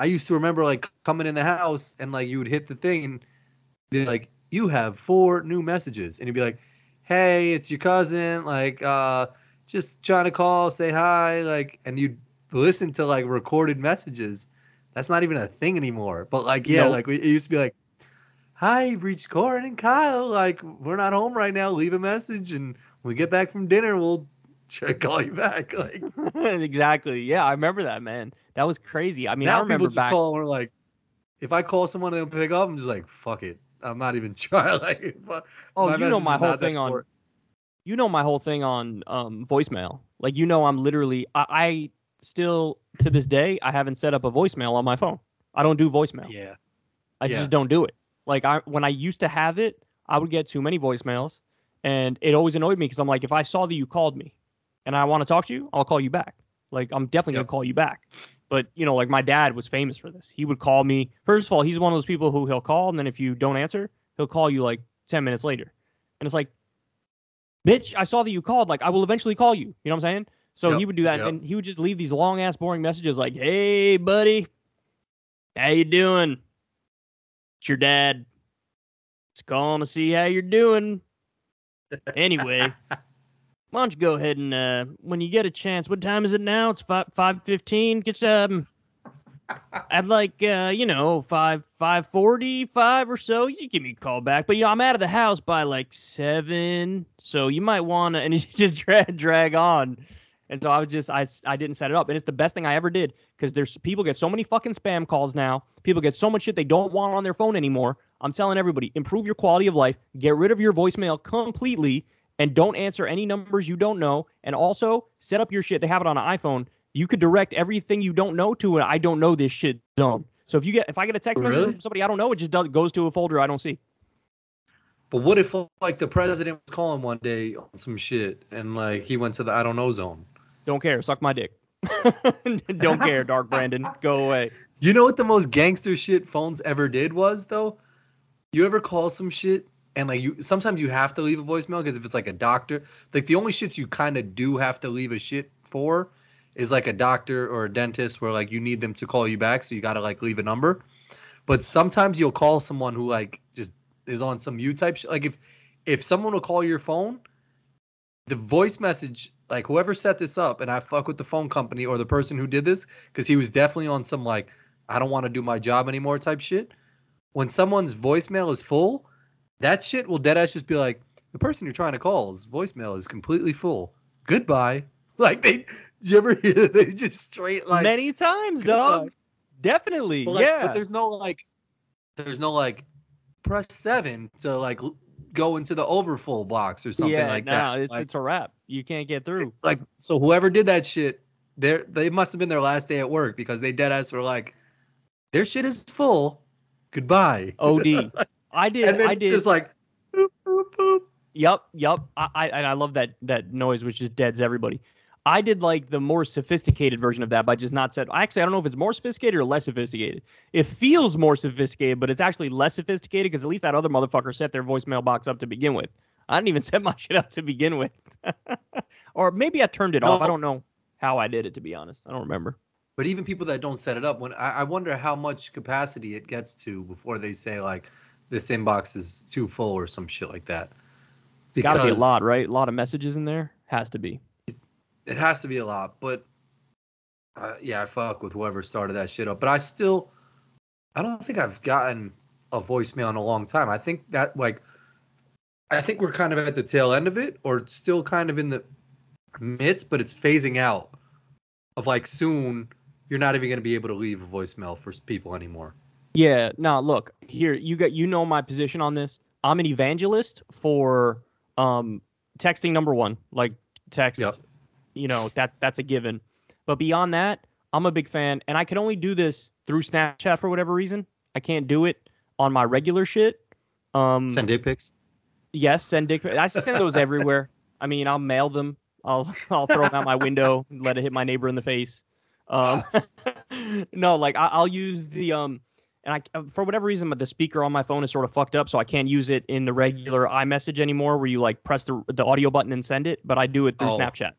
Speaker 1: I used to remember like coming in the house and like you would hit the thing and be like, you have 4 new messages, and you'd be like, hey, it's your cousin, like just trying to call, say hi, like, and you'd listen to like recorded messages. That's not even a thing anymore. But like, yeah, like it used to be like, hi, you've reached Corin and Kyle, like we're not home right now, leave a message, and when we get back from dinner we'll try to call you back. Like
Speaker 2: Exactly. Yeah, I remember that, man. That was crazy. I mean, I
Speaker 1: now
Speaker 2: remember
Speaker 1: people just
Speaker 2: back.
Speaker 1: call and we're like, if I call someone and they don't pick up, I'm just like, fuck it, I'm not even trying. Like
Speaker 2: Oh,
Speaker 1: my
Speaker 2: you know
Speaker 1: message
Speaker 2: my
Speaker 1: is
Speaker 2: whole
Speaker 1: not that
Speaker 2: thing on.
Speaker 1: important.
Speaker 2: You know my whole thing on voicemail. Like, you know, I'm literally. I still to this day I haven't set up a voicemail on my phone. I don't do voicemail.
Speaker 1: Yeah.
Speaker 2: I just don't do it. Like when I used to have it, I would get too many voicemails, and it always annoyed me because I'm like, if I saw that you called me, and I want to talk to you, I'll call you back. Like I'm definitely gonna call you back. But you know, like my dad was famous for this. He would call me. First of all, he's one of those people who he'll call, and then if you don't answer, he'll call you like 10 minutes later, and it's like, bitch, I saw that you called. Like I will eventually call you. You know what I'm saying? So he would do that, and he would just leave these long ass boring messages like, hey buddy, how you doing? It's your dad. Just calling to see how you're doing. Anyway, why don't you go ahead and when you get a chance, what time is it now? It's 5:15. Get I'd like 5:45 or so. You give me a call back. But I'm out of the house by like 7. So you might wanna, and you just drag on. And so I didn't set it up. And it's the best thing I ever did because there's people get so many fucking spam calls now. People get so much shit they don't want on their phone anymore. I'm telling everybody, improve your quality of life, get rid of your voicemail completely, and don't answer any numbers you don't know. And also set up your shit. They have it on an iPhone. You could direct everything you don't know to an I don't know this shit zone. So if I get a text message from somebody I don't know, it just goes to a folder I don't see.
Speaker 1: But what if like the president was calling one day on some shit and like he went to the I don't know zone?
Speaker 2: Don't care. Suck my dick. Don't care, Dark Brandon. Go away.
Speaker 1: You know what the most gangster shit phones ever did was though? You ever call some shit and like sometimes you have to leave a voicemail because if it's like a doctor, like the only shits you kind of do have to leave a shit for is like a doctor or a dentist where like you need them to call you back, so you got to like leave a number. But sometimes you'll call someone who like just is on some you type shit. Like if someone will call your phone, the voice message, like whoever set this up, and I fuck with the phone company or the person who did this because he was definitely on some like I don't want to do my job anymore type shit. When someone's voicemail is full, that shit will deadass just be like, the person you're trying to call's voicemail is completely full. Goodbye. Like did you ever hear that? They just straight like
Speaker 2: many times, dog. Definitely.
Speaker 1: But like,
Speaker 2: yeah.
Speaker 1: But there's no like press 7 to like go into the overfull box or something like that.
Speaker 2: It's a wrap. You can't get through.
Speaker 1: Like so whoever did that shit, they must have been their last day at work because they deadass were like, their shit is full. Goodbye.
Speaker 2: OD. I did.
Speaker 1: And then
Speaker 2: I did.
Speaker 1: It's just like boop, boop, boop.
Speaker 2: Yup. I love that noise, which just deads everybody. I did like the more sophisticated version of that by just not set. Actually, I don't know if it's more sophisticated or less sophisticated. It feels more sophisticated, but it's actually less sophisticated because at least that other motherfucker set their voicemail box up to begin with. I didn't even set my shit up to begin with. Or maybe I turned it off. I don't know how I did it, to be honest. I don't remember.
Speaker 1: But even people that don't set it up, when I wonder how much capacity it gets to before they say like this inbox is too full or some shit like that.
Speaker 2: It's got to be a lot, right? A lot of messages in there. Has to be.
Speaker 1: It has to be a lot, but yeah, I fuck with whoever started that shit up. But I don't think I've gotten a voicemail in a long time. I think that I think we're kind of at the tail end of it, or still kind of in the midst, but it's phasing out of like soon you're not even going to be able to leave a voicemail for people anymore.
Speaker 2: Yeah, no, look, here you know my position on this. I'm an evangelist for texting number one, like text,
Speaker 1: Yep.
Speaker 2: that's a given. But beyond that, I'm a big fan, and I can only do this through Snapchat for whatever reason. I can't do it on my regular shit.
Speaker 1: Send dick pics.
Speaker 2: Yes, send dick pics. I send those everywhere. I mean, I'll mail them. I'll throw them out my window, and let it hit my neighbor in the face. No, like I'll use the and for whatever reason, the speaker on my phone is sort of fucked up, so I can't use it in the regular iMessage anymore, where you like press the audio button and send it. But I do it through Snapchat.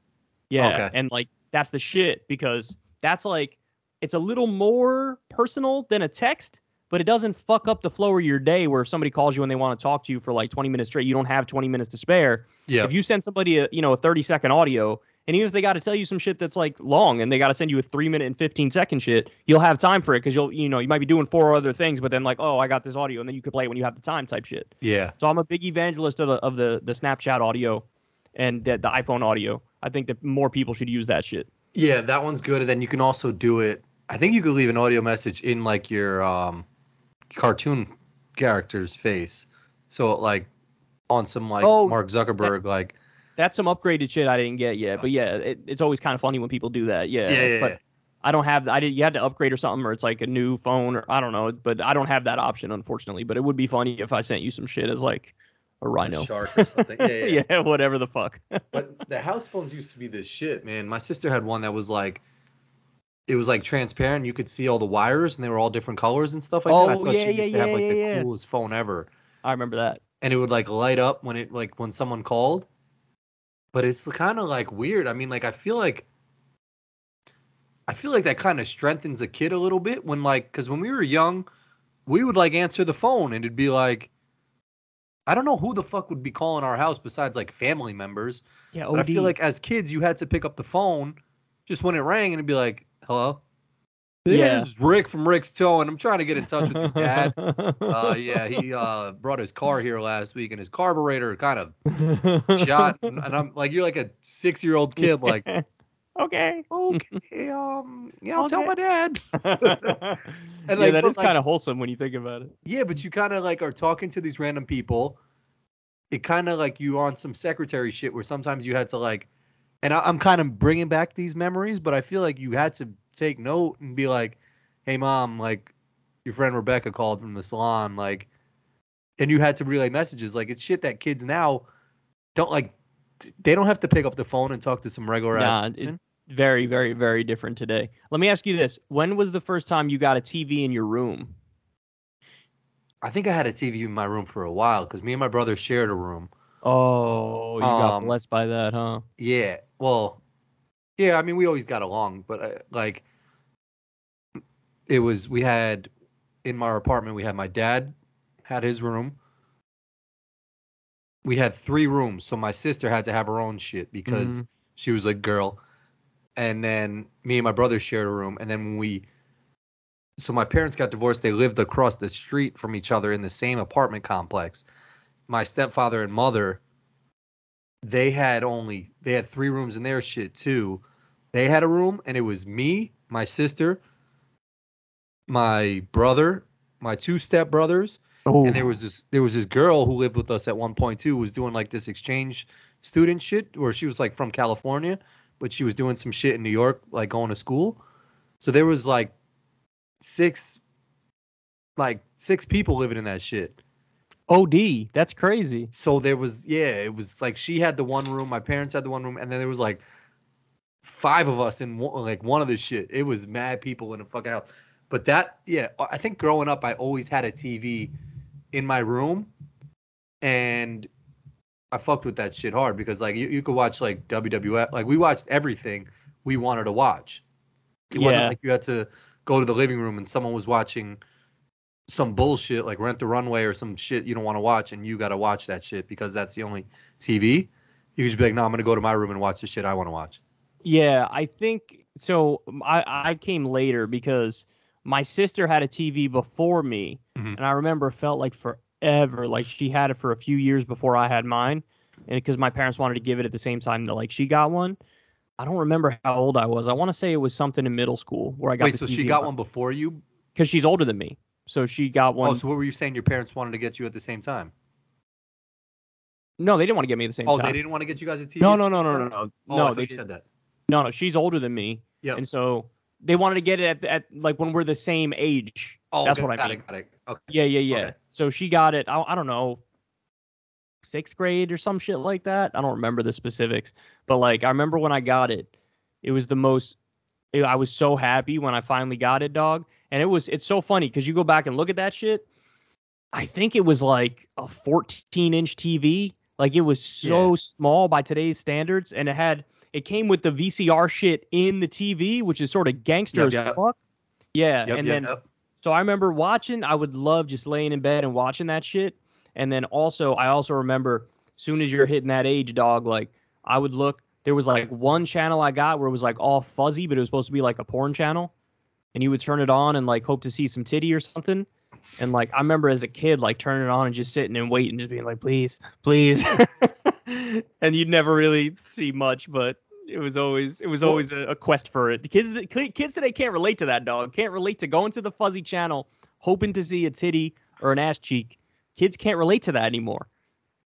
Speaker 2: Yeah, okay. And like that's the shit, because that's like it's a little more personal than a text, but it doesn't fuck up the flow of your day. Where if somebody calls you and they want to talk to you for like 20 minutes straight, you don't have 20 minutes to spare. Yeah. If you send somebody a 30-second audio, and even if they got to tell you some shit that's like long, and they got to send you a 3-minute and 15-second shit, you'll have time for it, because you might be doing 4 other things, but then like, oh, I got this audio, and then you can play it when you have the time type shit. Yeah. So I'm a big evangelist of the Snapchat audio and the iPhone audio. I think that more people should use that shit.
Speaker 1: Yeah, that one's good. And then you can also do it. I think you could leave an audio message in like your cartoon character's face. So like on some like Mark Zuckerberg
Speaker 2: that's some upgraded shit I didn't get yet. But yeah, it's always kind of funny when people do that. Yeah. But I don't have you had to upgrade or something, or it's like a new phone, or I don't know, but I don't have that option, unfortunately. But it would be funny if I sent you some shit as like a rhino, a shark or something. Yeah. Yeah, whatever the fuck.
Speaker 1: But the house phones used to be this shit, man. My sister had one that was like, it was like transparent. You could see all the wires, and they were all different colors and stuff like that. I thought she used to have like the coolest phone ever.
Speaker 2: I remember that.
Speaker 1: And it would like light up when someone called. But it's kind of like weird. I mean, like I feel like that kind of strengthens a kid a little bit because when we were young, we would like answer the phone and it'd be like, I don't know who the fuck would be calling our house besides like family members. Yeah, but I feel like as kids, you had to pick up the phone just when it rang and it'd be like, hello? Yeah. This is Rick from Rick's Towing. I'm trying to get in touch with your dad. Yeah, he brought his car here last week, and his carburetor kind of shot. And I'm like, you're like a 6-year-old kid, like,
Speaker 2: okay,
Speaker 1: yeah, I'll tell my dad.
Speaker 2: And like, that is kind of wholesome when you think about it.
Speaker 1: Yeah, but you kind of like are talking to these random people. It kind of like you on some secretary shit where sometimes you had to like, and I'm kind of bringing back these memories, but I feel like you had to take note and be like, hey mom, like your friend Rebecca called from the salon, like, and you had to relay messages. Like it's shit that kids now don't like. They don't have to pick up the phone and talk to some regular ass person.
Speaker 2: Very, very, very different today. Let me ask you this: when was the first time you got a TV in your room?
Speaker 1: I think I had a TV in my room for a while because me and my brother shared a room.
Speaker 2: Oh, you got blessed by that, huh?
Speaker 1: Yeah. Well, yeah. I mean, we always got along, but we had in my apartment. We had my dad had his room. We had 3 rooms, so my sister had to have her own shit because she was a girl. And then me and my brother shared a room. And then so my parents got divorced. They lived across the street from each other in the same apartment complex. My stepfather and mother, they had 3 rooms in their shit too. They had a room, and it was me, my sister, my brother, my 2 stepbrothers. Oh. And there was this girl who lived with us at one point too, who was doing like this exchange student shit, where she was like from California, but she was doing some shit in New York, like going to school. So there was like 6 people living in that shit.
Speaker 2: OD, that's crazy.
Speaker 1: So there was, it was like she had the one room, my parents had the one room, and then there was like 5 of us in one of the shit. It was mad people in a fucking house. But I think growing up, I always had a TV in my room, and I fucked with that shit hard because like you could watch like WWF, like we watched everything we wanted to watch. It wasn't like you had to go to the living room and someone was watching some bullshit like Rent the Runway or some shit you don't want to watch, and you got to watch that shit because that's the only TV. You could just be like, no, I'm gonna go to my room and watch the shit I want to watch.
Speaker 2: Yeah, I think so. I came later because My sister had a TV before me, and I remember it felt like forever. Like she had it for a few years before I had mine, and because my parents wanted to give it at the same time that like she got one. I don't remember how old I was. I want to say it was something in middle school where I got
Speaker 1: Wait,
Speaker 2: the
Speaker 1: so
Speaker 2: TV.
Speaker 1: she got one before you?
Speaker 2: Because she's older than me, so she got one.
Speaker 1: Oh, so what were you saying? Your parents wanted to get you at the same time?
Speaker 2: No, they didn't want to get me at the same
Speaker 1: Oh,
Speaker 2: time.
Speaker 1: they didn't want to get you guys a TV?
Speaker 2: No,
Speaker 1: at
Speaker 2: no,
Speaker 1: the
Speaker 2: no,
Speaker 1: same
Speaker 2: no,
Speaker 1: time?
Speaker 2: no, no.
Speaker 1: Oh,
Speaker 2: No,
Speaker 1: I thought
Speaker 2: they
Speaker 1: you
Speaker 2: didn't.
Speaker 1: said that.
Speaker 2: No, she's older than me.
Speaker 1: Yep.
Speaker 2: And so they wanted to get it at like when we're the same age.
Speaker 1: Oh,
Speaker 2: that's
Speaker 1: okay,
Speaker 2: what I mean.
Speaker 1: Got it. Okay.
Speaker 2: Yeah.
Speaker 1: Okay.
Speaker 2: So she got it, I don't know, 6th grade or some shit like that. I don't remember the specifics. But like I remember when I got it, it was the most I was so happy when I finally got it, dog. And it's so funny because you go back and look at that shit. I think it was like a 14-inch TV. Like it was so small by today's standards, and it came with the VCR shit in the TV, which is sort of gangster as fuck. Yeah, so I remember watching. I would love just laying in bed and watching that shit. And then I also remember, soon as you're hitting that age, dog, like I would look. There was like one channel I got where it was like all fuzzy, but it was supposed to be like a porn channel, and you would turn it on and like hope to see some titty or something. And like I remember as a kid, like turning it on and just sitting and waiting, just being like, please, please. And you'd never really see much, but it was always a quest for it. Kids today can't relate to that, dog. Can't relate to going to the fuzzy channel, hoping to see a titty or an ass cheek. Kids can't relate to that anymore.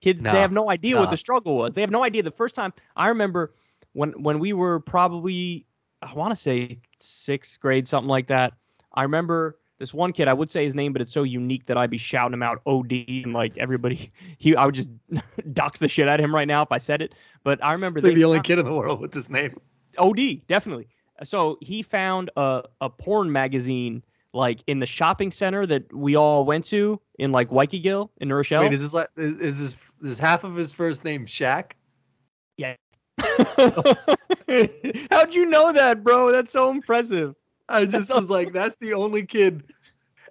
Speaker 2: Kids, they have no idea what the struggle was. They have no idea. The first time I remember when we were probably, I want to say 6th grade, something like that. I remember this one kid, I would say his name, but it's so unique that I'd be shouting him out OD and like everybody, I would just dox the shit out of him right now if I said it. But I remember
Speaker 1: the only kid in the world with this name.
Speaker 2: OD, definitely. So he found a porn magazine like in the shopping center that we all went to in like Waikiki in New Rochelle.
Speaker 1: Wait, is this half of his first name Shaq?
Speaker 2: Yeah. How'd you know that, bro? That's so impressive.
Speaker 1: I just was like, that's the only kid.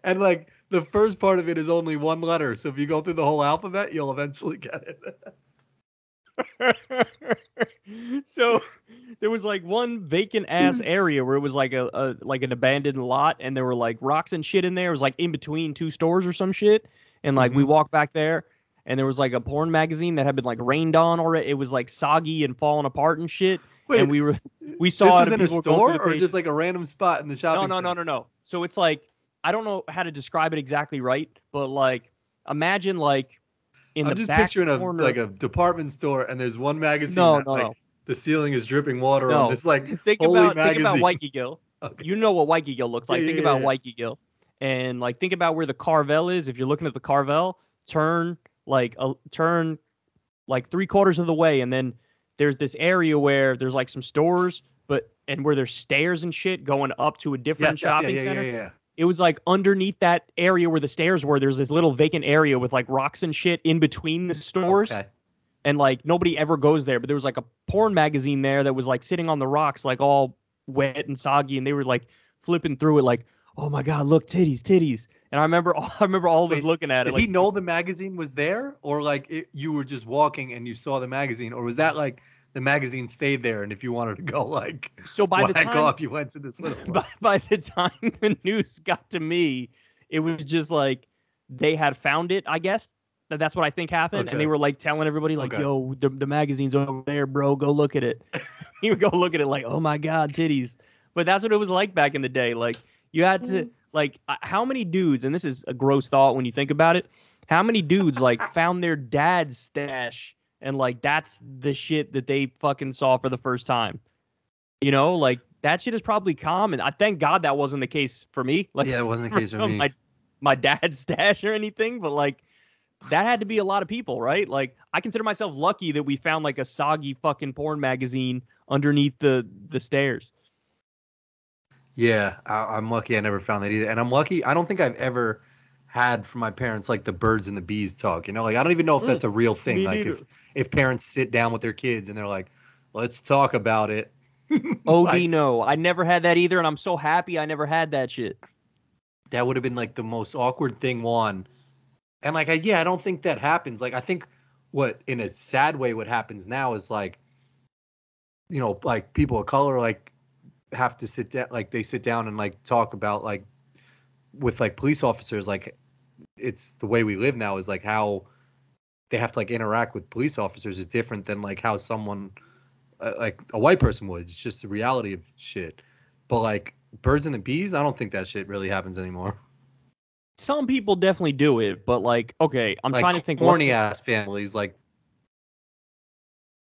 Speaker 1: And like the first part of it is only one letter. So if you go through the whole alphabet, you'll eventually get
Speaker 2: it. So there was like one vacant ass area where it was like like an abandoned lot, and there were like rocks and shit in there. It was like in between two stores or some shit. And like we walked back there, and there was like a porn magazine that had been like rained on already. It was like soggy and falling apart and shit.
Speaker 1: Wait,
Speaker 2: and we saw
Speaker 1: this
Speaker 2: it
Speaker 1: was in a store or just like a random spot in the shopping center?
Speaker 2: No. So it's like, I don't know how to describe it exactly right, but like imagine like in
Speaker 1: I'm
Speaker 2: the
Speaker 1: just
Speaker 2: back
Speaker 1: picturing
Speaker 2: corner,
Speaker 1: like a department store, and there's one magazine.
Speaker 2: No.
Speaker 1: The ceiling is dripping water on. It's like
Speaker 2: think about Waikiki. Okay. You know what Waikiki looks like. Think about Waikiki, and like think about where the Carvel is. If you're looking at the Carvel, turn like 3/4 of the way, and then there's this area where there's like some stores, and where there's stairs and shit going up to a different shopping center.
Speaker 1: Yeah.
Speaker 2: It was like underneath that area where the stairs were, there's this little vacant area with like rocks and shit in between the stores. Okay. And like nobody ever goes there, but there was like a porn magazine there that was like sitting on the rocks, like all wet and soggy, and they were like flipping through it like, oh my God, look, titties. And I remember all of us looking at it.
Speaker 1: Did he know the magazine was there, or like you were just walking and you saw the magazine, or was that like the magazine stayed there, and if you wanted to go like
Speaker 2: by the time
Speaker 1: off, you went to this little
Speaker 2: by the time the news got to me, it was just like they had found it, I guess. That's what I think happened. Okay. And they were like telling everybody like, yo, the magazine's over there, bro. Go look at it. You would go look at it like, oh my God, titties. But that's what it was like back in the day. Like you had to like, how many dudes, and this is a gross thought when you think about it, how many dudes like found their dad's stash and like that's the shit that they fucking saw for the first time. You know, like that shit is probably common. I thank God that wasn't the case for me. Like,
Speaker 1: yeah, it wasn't the case for me.
Speaker 2: My dad's stash or anything, but like that had to be a lot of people, right? Like I consider myself lucky that we found like a soggy fucking porn magazine underneath the stairs.
Speaker 1: Yeah, I'm lucky I never found that either. And I'm lucky, I don't think I've ever had from my parents like the birds and the bees talk, you know? Like I don't even know if that's a real thing.
Speaker 2: Me
Speaker 1: like
Speaker 2: neither.
Speaker 1: if parents sit down with their kids and they're like, let's talk about it.
Speaker 2: OD no. I never had that either, and I'm so happy I never had that shit.
Speaker 1: That would have been like the most awkward thing, one. And like I don't think that happens. Like I think what in a sad way what happens now is like, you know, like people of color like have to sit down, like they sit down and like talk about like with like police officers, like it's the way we live now is like how they have to like interact with police officers is different than like how someone like a white person would. It's just the reality of shit. But like birds and the bees, I don't think that shit really happens anymore.
Speaker 2: Some people definitely do it, but like, okay, I'm
Speaker 1: Like
Speaker 2: trying to think
Speaker 1: corny ass families, like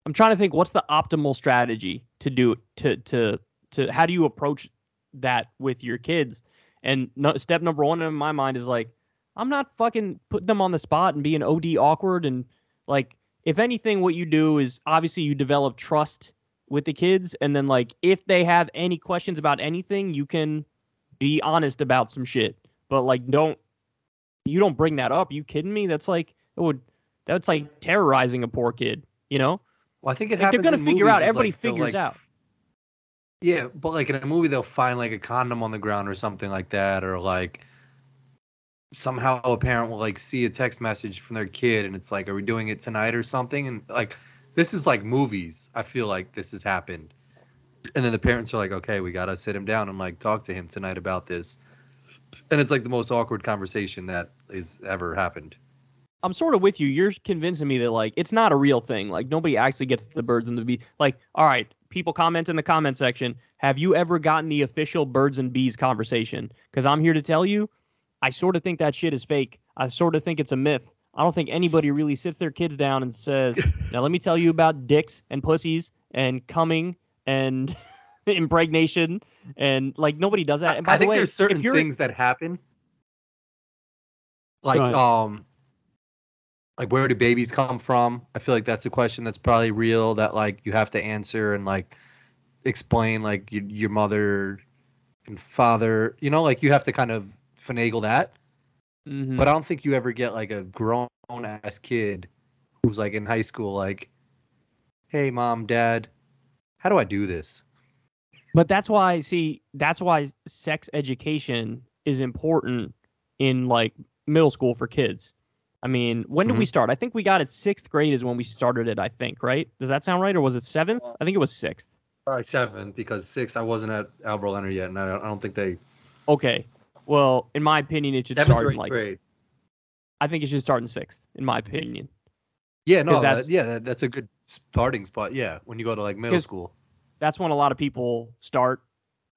Speaker 2: I'm trying to think what's the optimal strategy to do to how do you approach that with your kids? And no, step number one in my mind is like, I'm not fucking putting them on the spot and being OD awkward. And like, if anything, what you do is obviously you develop trust with the kids. And then like, if they have any questions about anything, you can be honest about some shit. But like, you don't bring that up. You kidding me? That's like terrorizing a poor kid, you know?
Speaker 1: well, I think it
Speaker 2: Like they're
Speaker 1: happens
Speaker 2: gonna
Speaker 1: in
Speaker 2: figure
Speaker 1: movies.
Speaker 2: out.
Speaker 1: Is
Speaker 2: Everybody
Speaker 1: like they'll
Speaker 2: figures
Speaker 1: like
Speaker 2: out.
Speaker 1: yeah, but like in a movie they'll find like a condom on the ground or something like that, or like somehow a parent will like see a text message from their kid and it's like, are we doing it tonight or something? And like this is like movies. I feel like this has happened. And then the parents are like, okay, we gotta sit him down and like talk to him tonight about this. And it's like the most awkward conversation that has ever happened.
Speaker 2: I'm sort of with you. You're convincing me that like it's not a real thing. Like nobody actually gets the birds and the bees. Like, all right, people comment in the comment section. Have you ever gotten the official birds and bees conversation? Because I'm here to tell you, I sort of think that shit is fake. I sort of think it's a myth. I don't think anybody really sits their kids down and says, "Now let me tell you about dicks and pussies and coming and impregnation," and like nobody does that. And by
Speaker 1: I
Speaker 2: the
Speaker 1: think
Speaker 2: way,
Speaker 1: there's certain
Speaker 2: if you're
Speaker 1: things that happen.
Speaker 2: go
Speaker 1: Like
Speaker 2: ahead.
Speaker 1: like where do babies come from? I feel like that's a question that's probably real that like you have to answer and like explain like your mother and father, like you have to kind of finagle that.
Speaker 2: Mm-hmm.
Speaker 1: But I don't think you ever get like a grown ass kid who's like in high school like, "Hey mom, dad, how do I do this?"
Speaker 2: But that's why sex education is important in like middle school for kids. I mean, when did we
Speaker 1: Mhm.
Speaker 2: start? I think we got it sixth grade is when we started it, I think, right? Does that sound right? Or was it seventh? I think it was sixth.
Speaker 1: Probably 7 because 6 I wasn't at Alvaro Leonard yet, and I don't think they
Speaker 2: Okay. Well, in my opinion, it should
Speaker 1: 7th
Speaker 2: start
Speaker 1: or
Speaker 2: in
Speaker 1: 8th
Speaker 2: like,
Speaker 1: grade.
Speaker 2: I think it should start in sixth, in my opinion.
Speaker 1: Yeah,
Speaker 2: Because
Speaker 1: no, that's a good starting spot. Yeah, when you go to like middle
Speaker 2: because
Speaker 1: school,
Speaker 2: that's when a lot of people start.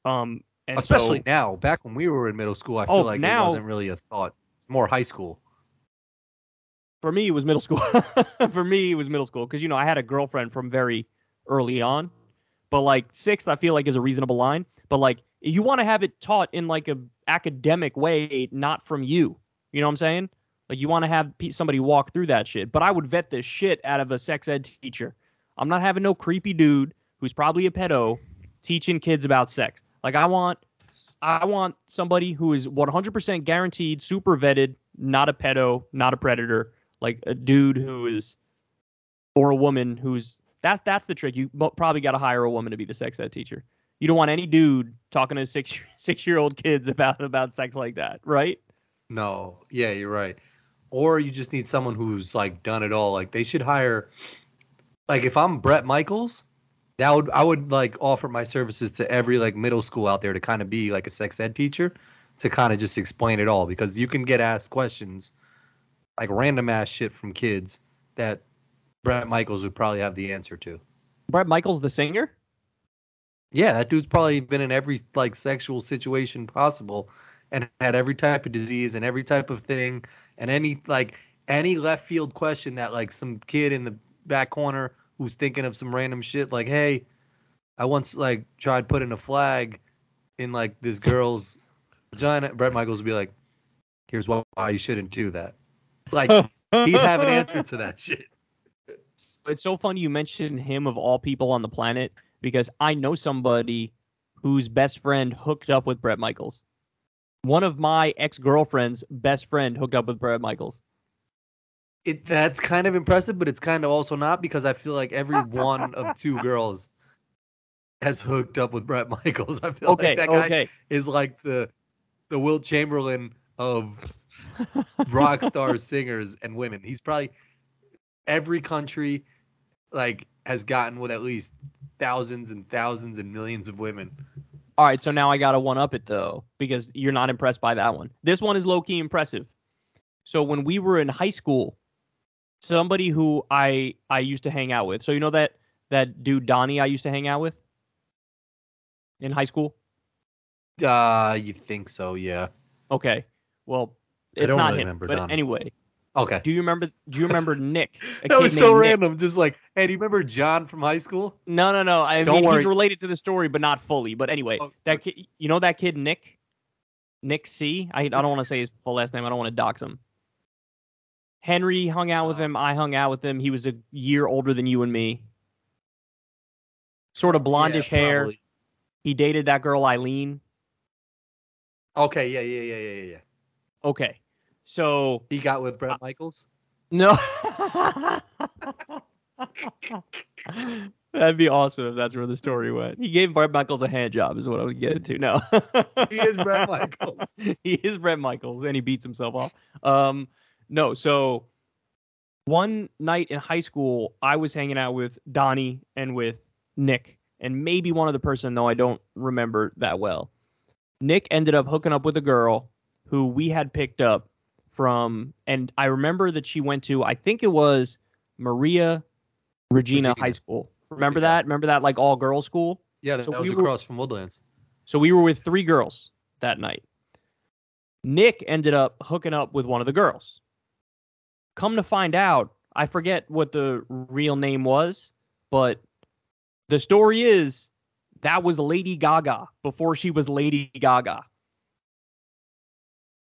Speaker 2: And
Speaker 1: especially
Speaker 2: so,
Speaker 1: now. Back when we were in middle school, I feel
Speaker 2: oh,
Speaker 1: like it
Speaker 2: now
Speaker 1: wasn't really a thought. More high school.
Speaker 2: for me, it was middle school. For me, it was middle school because, I had a girlfriend from very early on. But like sixth, I feel like is a reasonable line. But like you want to have it taught in like a academic way, not from you. You know what I'm saying? Like you want to have somebody walk through that shit. But I would vet the shit out of a sex ed teacher. I'm not having no creepy dude who's probably a pedo teaching kids about sex. Like I want somebody who is 100% guaranteed, super vetted, not a pedo, not a predator, like a dude who is or a woman who's that's the trick. You probably got to hire a woman to be the sex ed teacher. You don't want any dude talking to six-year-old kids about sex like that, right?
Speaker 1: No, yeah, you're right. Or you just need someone who's like done it all. Like they should hire. Like if I'm Brett Michaels, I would like offer my services to every like middle school out there to kind of be like a sex ed teacher to kind of just explain it all because you can get asked questions like random ass shit from kids that Brett Michaels would probably have the answer to.
Speaker 2: Brett Michaels, the singer.
Speaker 1: Yeah, that dude's probably been in every like sexual situation possible and had every type of disease and every type of thing and any left field question that like some kid in the back corner who's thinking of some random shit like, "Hey, I once like tried putting a flag in like this girl's vagina." Brett Michaels would be like, "Here's why you shouldn't do that." Like he'd have an answer to that shit.
Speaker 2: It's so funny you mentioned him of all people on the planet because I know somebody whose best friend hooked up with Brett Michaels. One of my ex-girlfriend's best friend hooked up with Brett Michaels.
Speaker 1: That's kind of impressive, but it's kind of also not because I feel like every one of 2 girls has hooked up with Brett Michaels. I feel like
Speaker 2: Okay,
Speaker 1: that guy
Speaker 2: okay.
Speaker 1: is like the Wilt Chamberlain of rock star singers and women. He's probably every country like has gotten with at least thousands and thousands and millions of women.
Speaker 2: All right, so now I gotta one up it though, because you're not impressed by that one. This one is low key impressive. So when we were in high school, somebody who I used to hang out with. So you know that dude Donnie I used to hang out with in high school?
Speaker 1: You think so? Yeah.
Speaker 2: Okay. Well,
Speaker 1: I
Speaker 2: it's
Speaker 1: don't
Speaker 2: not
Speaker 1: really
Speaker 2: him.
Speaker 1: remember
Speaker 2: But
Speaker 1: Donnie.
Speaker 2: anyway,
Speaker 1: Okay.
Speaker 2: do you remember Nick? A
Speaker 1: That
Speaker 2: kid
Speaker 1: was so
Speaker 2: named Nick.
Speaker 1: random. Just like, hey, do you remember John from high school?
Speaker 2: No. I
Speaker 1: Don't
Speaker 2: mean,
Speaker 1: worry.
Speaker 2: he's related to the story, but not fully. But anyway,
Speaker 1: Oh,
Speaker 2: that kid, you know that kid Nick? Nick C? I don't want to say his full last name. I don't want to dox him. Henry hung out with him. I hung out with him. He was a year older than you and me. Sort of blondish hair.
Speaker 1: Probably.
Speaker 2: He dated that girl Eileen.
Speaker 1: Okay, yeah.
Speaker 2: Okay. So
Speaker 1: He got with Brett Michaels?
Speaker 2: no. That'd be awesome if that's where the story went. He gave Brett Michaels a hand job, is what I was getting to. No.
Speaker 1: He is Brett Michaels.
Speaker 2: He is Brett Michaels, and he beats himself off. No, so one night in high school, I was hanging out with Donnie and with Nick, and maybe one other person, though I don't remember that well. Nick ended up hooking up with a girl who we had picked up from, and I remember that she went to, I think it was Maria Regina High School. Remember that? Remember that like all girls school?
Speaker 1: Yeah, that was across from Woodlands.
Speaker 2: So we were with 3 girls that night. Nick ended up hooking up with one of the girls. Come to find out, I forget what the real name was, but the story is that was Lady Gaga before she was Lady Gaga.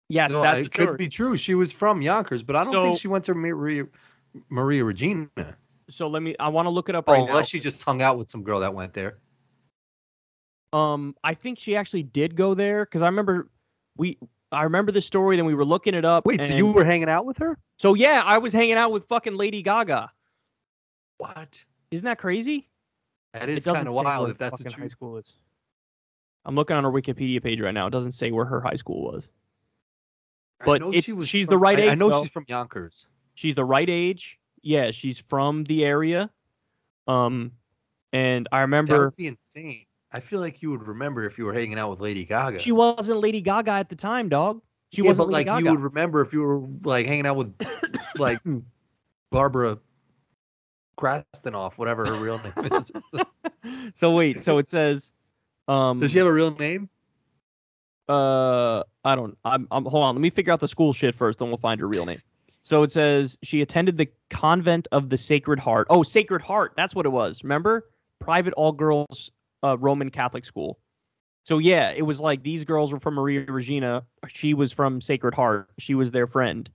Speaker 2: Yes,
Speaker 1: No,
Speaker 2: that's
Speaker 1: it
Speaker 2: the story.
Speaker 1: could be true. She was from Yonkers, but I don't think she went to Maria Regina.
Speaker 2: So I want to look it up right now.
Speaker 1: Unless she just hung out with some girl that went there.
Speaker 2: I think she actually did go there because I remember the story. Then we were looking it up.
Speaker 1: Wait, so you were hanging out with her?
Speaker 2: So yeah, I was hanging out with fucking Lady Gaga.
Speaker 1: What?
Speaker 2: Isn't that crazy?
Speaker 1: That is kind of wild if that's
Speaker 2: what
Speaker 1: high
Speaker 2: school is. I'm looking on her Wikipedia page right now. It doesn't say where her high school was. But she's the right age.
Speaker 1: I know she's from Yonkers.
Speaker 2: She's the right age. Yeah, she's from the area. And I remember
Speaker 1: that would be insane. I feel like you would remember if you were hanging out with Lady Gaga.
Speaker 2: She wasn't Lady Gaga at the time, dog. She wasn't Lady Gaga.
Speaker 1: You would remember if you were like hanging out with like Barbara Krastanoff, whatever her real name is.
Speaker 2: So wait, so it says
Speaker 1: does she have a real name?
Speaker 2: I don't. I'm hold on, let me figure out the school shit first, then we'll find her real name. So it says she attended the Convent of the Sacred Heart. Oh, Sacred Heart, that's what it was. Remember? Private all-girls Roman Catholic school. So yeah, it was like these girls were from Maria Regina. She was from Sacred Heart. She was their friend,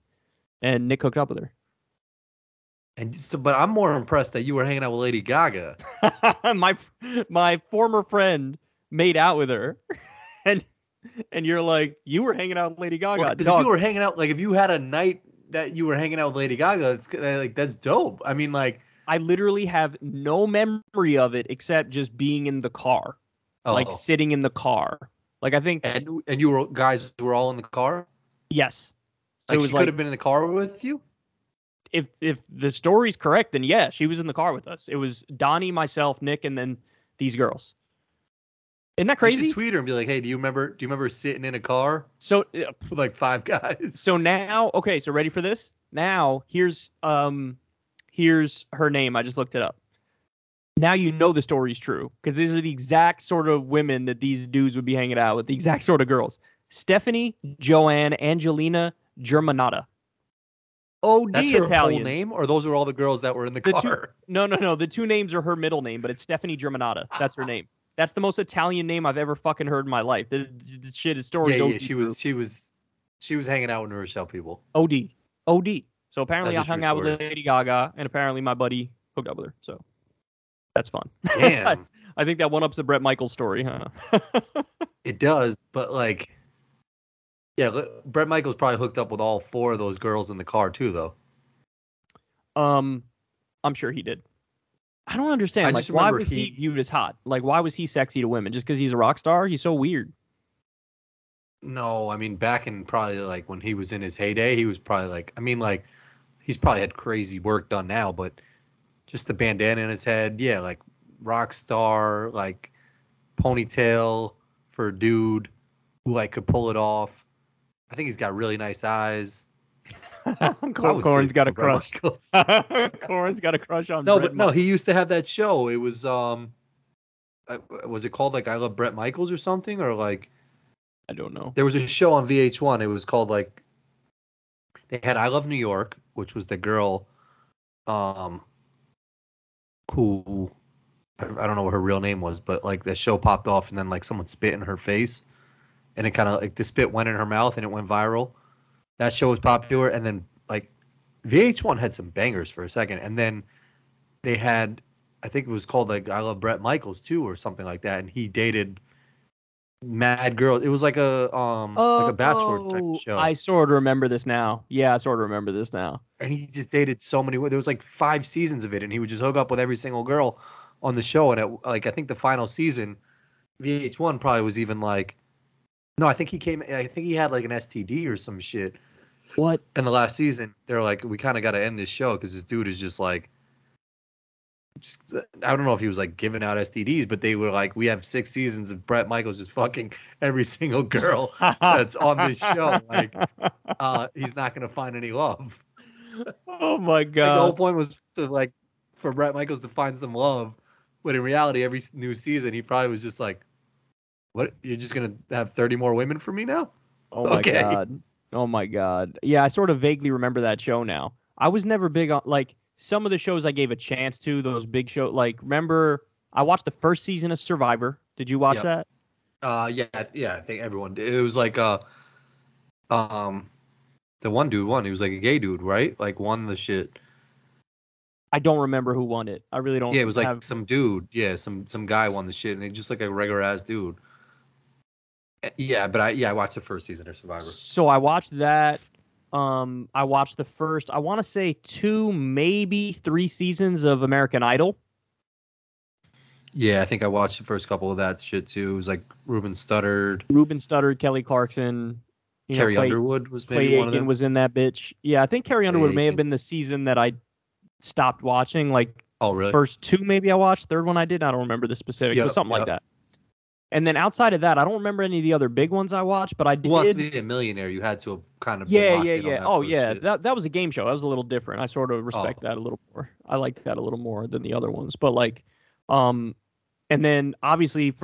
Speaker 2: and Nick hooked up with her.
Speaker 1: And so, but I'm more impressed that you were hanging out with Lady Gaga.
Speaker 2: my former friend made out with her, and you're like, you were hanging out with Lady Gaga.
Speaker 1: Because if you were hanging out, like if you had a night that you were hanging out with Lady Gaga, it's like that's dope. I mean, like
Speaker 2: I literally have no memory of it except just being in the car, like sitting in the car. Like I think,
Speaker 1: and you were guys were all in the car.
Speaker 2: Yes,
Speaker 1: so like she could have been in the car with you.
Speaker 2: If the story's correct, then yeah, she was in the car with us. It was Donnie, myself, Nick, and then these girls. Isn't that crazy?
Speaker 1: You should tweet her and be like, "Hey, do you remember sitting in a car?"
Speaker 2: So
Speaker 1: with like 5 guys.
Speaker 2: So now, okay, so ready for this? Now here's her name. I just looked it up. Now you know the story's true because these are the exact sort of women that these dudes would be hanging out with. The exact sort of girls: Stephanie, Joanne, Angelina, Germanata. OD
Speaker 1: That's her
Speaker 2: Italian.
Speaker 1: Whole name, or those are all the girls that were in the car?
Speaker 2: No. The 2 names are her middle name, but it's Stephanie Germanata. That's her name. That's the most Italian name I've ever fucking heard in my life. This shit is story.
Speaker 1: Yeah, she was hanging out with New Rochelle people.
Speaker 2: OD. So apparently I hung out with Lady Gaga, and apparently my buddy hooked up with her. So that's fun.
Speaker 1: Damn.
Speaker 2: I think that one-ups the Brett Michaels story, huh?
Speaker 1: It does, but like, yeah, Brett Michaels probably hooked up with all 4 of those girls in the car too, though.
Speaker 2: I'm sure he did. I don't understand. Like, why was he viewed as hot? Like, why was he sexy to women? Just because he's a rock star? He's so weird.
Speaker 1: No, I mean, back in probably like when he was in his heyday, he was probably like, I mean, like, he's probably had crazy work done now, but just the bandana in his head, yeah, like rock star, like ponytail, for a dude who like could pull it off. I think he's got really nice eyes.
Speaker 2: Corin's got a crush.
Speaker 1: Michaels.
Speaker 2: Corin's got a crush on
Speaker 1: No,
Speaker 2: Bret
Speaker 1: but no, he used to have that show. It was it called like I Love Bret Michaels or something, or like
Speaker 2: I don't know.
Speaker 1: There was a show on VH1. It was called like they had I Love New York, which was the girl who I don't know what her real name was, but like the show popped off and then like someone spit in her face and it kind of like the spit went in her mouth and it went viral. That show was popular, and then like VH1 had some bangers for a second, and then they had I think it was called like I Love Bret Michaels too or something like that, and he dated mad girls. It was like a bachelor type show.
Speaker 2: I sort of remember this now. Yeah, I sort of remember this now.
Speaker 1: And he just dated so many. There was like 5 seasons of it, and he would just hook up with every single girl on the show. And I think the final season, VH1 probably was even like, no, I think he had like an STD or some shit.
Speaker 2: What?
Speaker 1: In the last season, they're like, we kind of got to end this show because this dude is just like, I don't know if he was like giving out STDs, but they were like, we have 6 seasons of Bret Michaels just fucking every single girl that's on this show. Like, he's not gonna find any love.
Speaker 2: Oh my god!
Speaker 1: Like, the whole point was to like for Bret Michaels to find some love, but in reality, every new season, he probably was just like, "What? You're just gonna have 30 more women for me now?"
Speaker 2: Oh my god! Oh my god! Yeah, I sort of vaguely remember that show now. I was never big on like. Some of the shows I gave a chance to, those big shows, like, remember, I watched the first season of Survivor. Did you watch that?
Speaker 1: Yeah, I think everyone did. It was like, the one dude won. He was like a gay dude, right? Like, won the shit.
Speaker 2: I don't remember who won it. I really don't.
Speaker 1: Yeah, it was like some dude. Yeah, some guy won the shit, and he just like a regular ass dude. Yeah, but I watched the first season of Survivor.
Speaker 2: So I watched that. I watched the first, I want to say 2, maybe 3 seasons of American Idol.
Speaker 1: Yeah, I think I watched the first couple of that shit too. It was like Ruben Studdard, Kelly
Speaker 2: Clarkson,
Speaker 1: Carrie Underwood was maybe
Speaker 2: Clay
Speaker 1: one of them.
Speaker 2: Aiken was in that bitch. Yeah, I think Carrie Underwood may have been the season that I stopped watching. Like,
Speaker 1: oh really?
Speaker 2: First 2 maybe I watched. Third one I did. I don't remember the specifics, but something like that. And then outside of that, I don't remember any of the other big ones I watched, but I did.
Speaker 1: Who Wants to Be a Millionaire? You had to have kind of
Speaker 2: yeah. Oh yeah, that was a game show. That was a little different. I sort of respect that a little more. I liked that a little more than the other ones. But like, and then obviously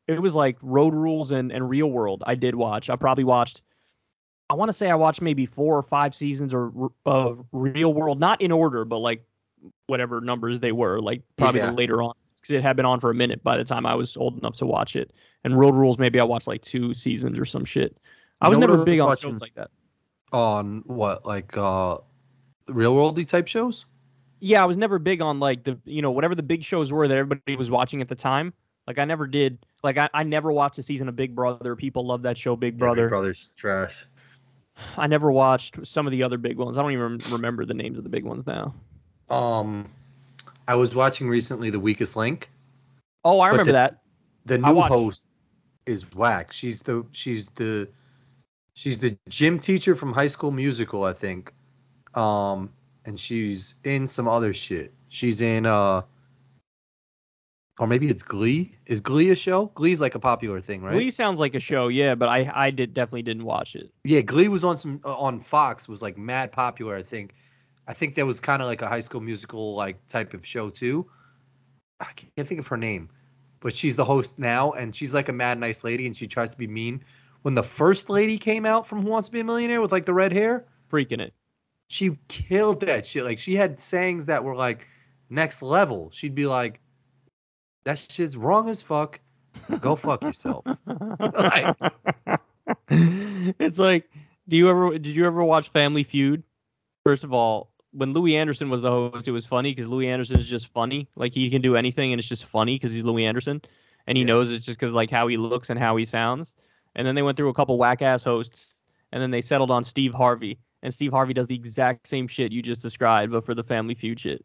Speaker 2: it was like Road Rules and Real World. I did watch. I probably watched. I want to say I watched maybe 4 or 5 seasons of Real World, not in order, but like whatever numbers they were, like probably later on. It had been on for a minute by the time I was old enough to watch it. And Road Rules, maybe I watched like 2 seasons or some shit. I was never big on shows like that.
Speaker 1: On what, like real worldy type shows?
Speaker 2: Yeah, I was never big on like the whatever the big shows were that everybody was watching at the time. Like I never did. Like I never watched a season of Big Brother. People love that show, Big Brother.
Speaker 1: Big Brother's trash.
Speaker 2: I never watched some of the other big ones. I don't even remember the names of the big ones now.
Speaker 1: I was watching recently The Weakest Link.
Speaker 2: Oh, I remember that.
Speaker 1: The new host is whack. She's the gym teacher from High School Musical, I think. And she's in some other shit. She's in or maybe it's Glee. Is Glee a show? Glee's like a popular thing, right?
Speaker 2: Glee sounds like a show, yeah, but I definitely didn't watch it.
Speaker 1: Yeah, Glee was on Fox, was like mad popular, I think. I think that was kind of like a High School Musical like type of show too. I can't think of her name, but she's the host now, and she's like a mad nice lady, and she tries to be mean. When the first lady came out from Who Wants to Be a Millionaire with like the red hair,
Speaker 2: freaking it,
Speaker 1: she killed that shit. Like she had sayings that were like next level. She'd be like, "That shit's wrong as fuck. Go fuck yourself." Like,
Speaker 2: it's like, did you ever watch Family Feud? First of all, when Louis Anderson was the host, it was funny because Louis Anderson is just funny. Like he can do anything, and it's just funny because he's Louis Anderson, and he knows it's just because like how he looks and how he sounds. And then they went through a couple whack ass hosts, and then they settled on Steve Harvey. And Steve Harvey does the exact same shit you just described, but for the Family Feud shit.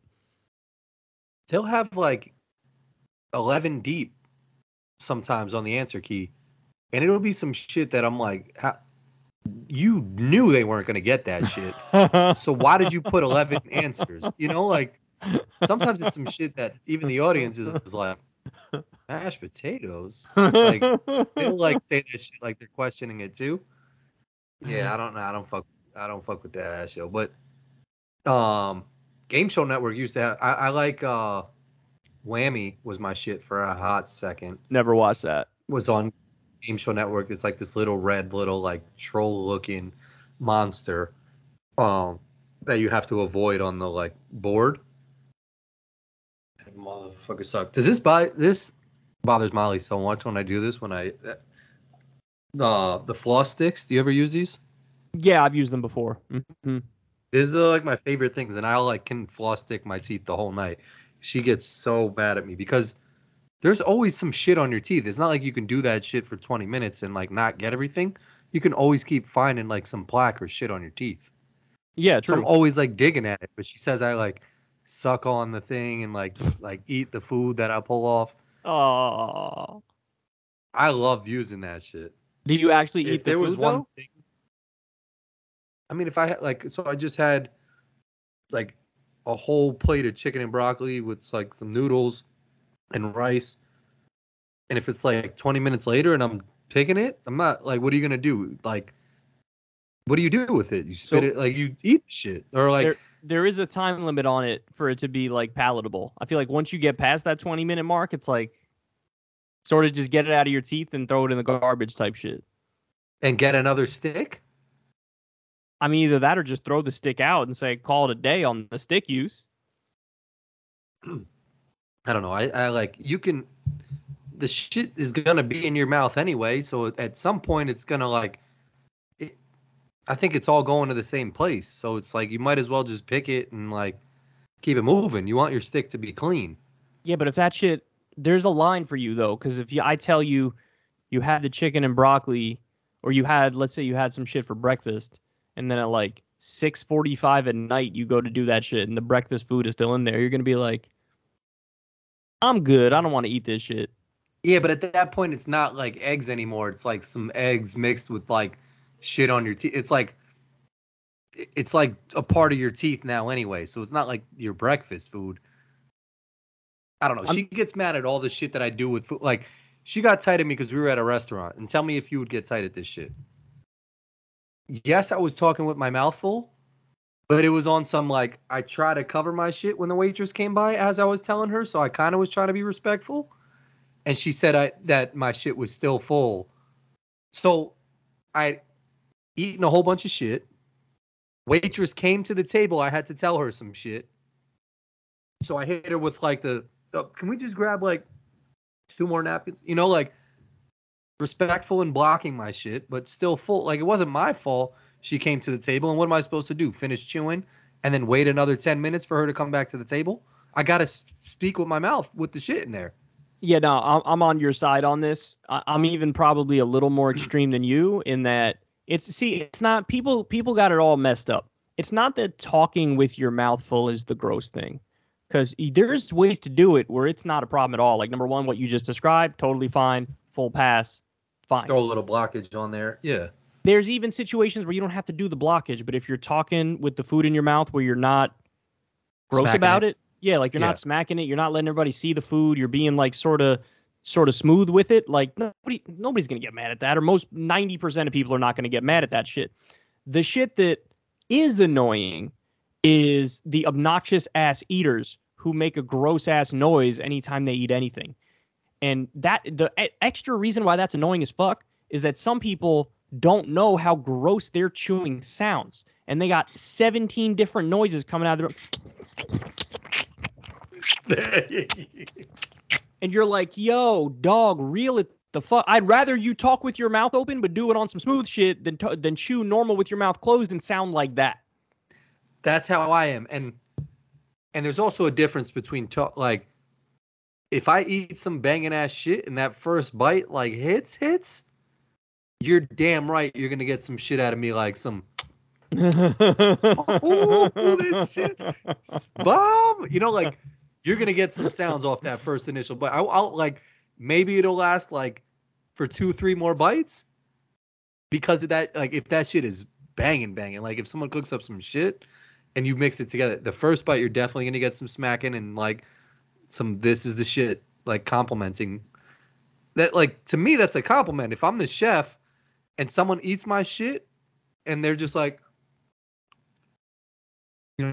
Speaker 1: They'll have like 11 deep sometimes on the answer key, and it'll be some shit that I'm like, you knew they weren't going to get that shit. So why did you put 11 answers? Like sometimes it's some shit that even the audience is like, Mashed potatoes. Like they'll like say that shit like they're questioning it too. Yeah, I don't know. I don't fuck with that ass show. But Game Show Network used to have I like Whammy was my shit for a hot second.
Speaker 2: Never watched that.
Speaker 1: Was on Game Show Network. It's like this little red little like troll looking monster that you have to avoid on the like board. That motherfucker suck. Does this bothers Molly so much when I do this when I the floss sticks? Do you ever use these?
Speaker 2: Yeah, I've used them before. Mm-hmm.
Speaker 1: These are like my favorite things, and I like can floss stick my teeth the whole night. She gets so mad at me because there's always some shit on your teeth. It's not like you can do that shit for 20 minutes and like not get everything. You can always keep finding like some plaque or shit on your teeth.
Speaker 2: Yeah,
Speaker 1: So
Speaker 2: true.
Speaker 1: I'm always like digging at it, but she says I like suck on the thing and like eat the food that I pull off.
Speaker 2: Oh.
Speaker 1: I love using that shit.
Speaker 2: Do you actually eat
Speaker 1: If
Speaker 2: the
Speaker 1: there was
Speaker 2: food
Speaker 1: one
Speaker 2: though?
Speaker 1: thing, I mean, if I had like, so I just had like a whole plate of chicken and broccoli with like some noodles and rice. And if it's like 20 minutes later and I'm picking it, I'm not like, what are you gonna do? Like, what do you do with it? You spit it, like you eat shit, or like
Speaker 2: There is a time limit on it for it to be like palatable. I feel like once you get past that 20-minute mark, it's like sort of just get it out of your teeth and throw it in the garbage type shit.
Speaker 1: and get another stick.
Speaker 2: I mean, either that or just throw the stick out and say call it a day on the stick use.
Speaker 1: I don't know. I like you can. The shit is gonna be in your mouth anyway, so at some point it's gonna like. I think it's all going to the same place, so it's like you might as well just pick it and like keep it moving. You want your stick to be clean.
Speaker 2: Yeah, but if that shit, there's a line for you though, because if I tell you you had the chicken and broccoli, or you had, let's say you had some shit for breakfast, and then at like 6:45 at night you go to do that shit, and the breakfast food is still in there, you're gonna be like, I'm good. I don't want to eat this shit.
Speaker 1: Yeah, but at that point it's not like eggs anymore. It's like some eggs mixed with like shit on your teeth. It's like a part of your teeth now anyway. So it's not like your breakfast food. I don't know. She gets mad at all the shit that I do with food. Like she got tight at me because we were at a restaurant. And tell me if you would get tight at this shit. Yes, I was talking with my mouth full, but it was on some like I try to cover my shit when the waitress came by as I was telling her. So I kind of was trying to be respectful. And she said that my shit was still full. So I eaten a whole bunch of shit. Waitress came to the table. I had to tell her some shit. So I hit her with like can we just grab like 2 more napkins? You know, like respectful and blocking my shit, but still full. Like it wasn't my fault. She came to the table, and what am I supposed to do? Finish chewing and then wait another 10 minutes for her to come back to the table? I got to speak with my mouth with the shit in there.
Speaker 2: Yeah, no, I'm on your side on this. I'm even probably a little more extreme than you in that it's not people got it all messed up. It's not that talking with your mouth full is the gross thing, because there's ways to do it where it's not a problem at all. Like number one, what you just described, totally fine, full pass, fine.
Speaker 1: Throw a little blockage on there. Yeah.
Speaker 2: There's even situations where you don't have to do the blockage, but if you're talking with the food in your mouth where you're not gross
Speaker 1: Smacking
Speaker 2: about it. Yeah, like you're not smacking it, you're not letting everybody see the food, you're being like sort of smooth with it. Like nobody's gonna get mad at that, or most 90% of people are not gonna get mad at that shit. The shit that is annoying is the obnoxious ass eaters who make a gross ass noise anytime they eat anything. And that the extra reason why that's annoying as fuck is that some people don't know how gross their chewing sounds, and they got 17 different noises coming out of their. And you're like, yo, dog, reel it the fuck. I'd rather you talk with your mouth open, but do it on some smooth shit than chew normal with your mouth closed and sound like that.
Speaker 1: That's how I am. And there's also a difference between like if I eat some banging ass shit and that first bite like hits, you're damn right you're gonna get some shit out of me like some oh, this shit bomb. You know, like you're gonna get some sounds off that first initial bite. I'll like maybe it'll last like for 2-3 more bites because of that. Like if that shit is banging, like if someone cooks up some shit and you mix it together, the first bite you're definitely gonna get some smacking and like some this is the shit. like complimenting that. Like to me, that's a compliment. If I'm the chef and someone eats my shit and they're just like,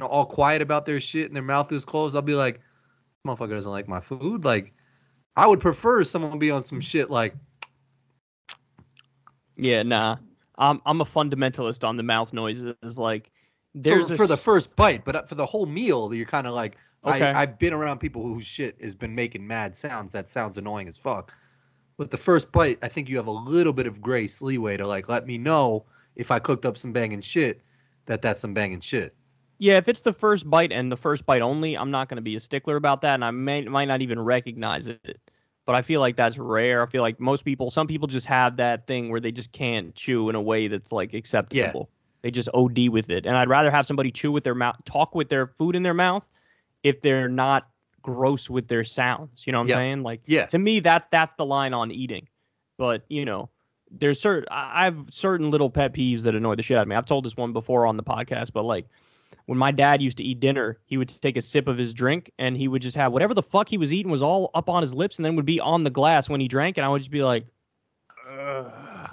Speaker 1: all quiet about their shit and their mouth is closed, I'll be like, motherfucker doesn't like my food. Like, I would prefer someone be on some shit like,
Speaker 2: Yeah, nah. I'm a fundamentalist on the mouth noises. Like, there's
Speaker 1: for the first bite, but for the whole meal, you're kind of like,
Speaker 2: okay.
Speaker 1: I've been around people whose shit has been making mad sounds. That sounds annoying as fuck. But the first bite, I think you have a little bit of grace leeway to like let me know if I cooked up some banging shit, that's some banging shit.
Speaker 2: Yeah, if it's the first bite and the first bite only, I'm not going to be a stickler about that, and I might not even recognize it. But I feel like that's rare. I feel like some people just have that thing where they just can't chew in a way that's like acceptable. Yeah. They just OD with it. And I'd rather have somebody chew with their mouth, talk with their food in their mouth, if they're not gross with their sounds. You know what I'm saying? Like, to me, that's the line on eating. But there's I have certain little pet peeves that annoy the shit out of me. I've told this one before on the podcast, but like, when my dad used to eat dinner, he would take a sip of his drink and he would just have whatever the fuck he was eating was all up on his lips and then would be on the glass when he drank. And I would just be like, ugh.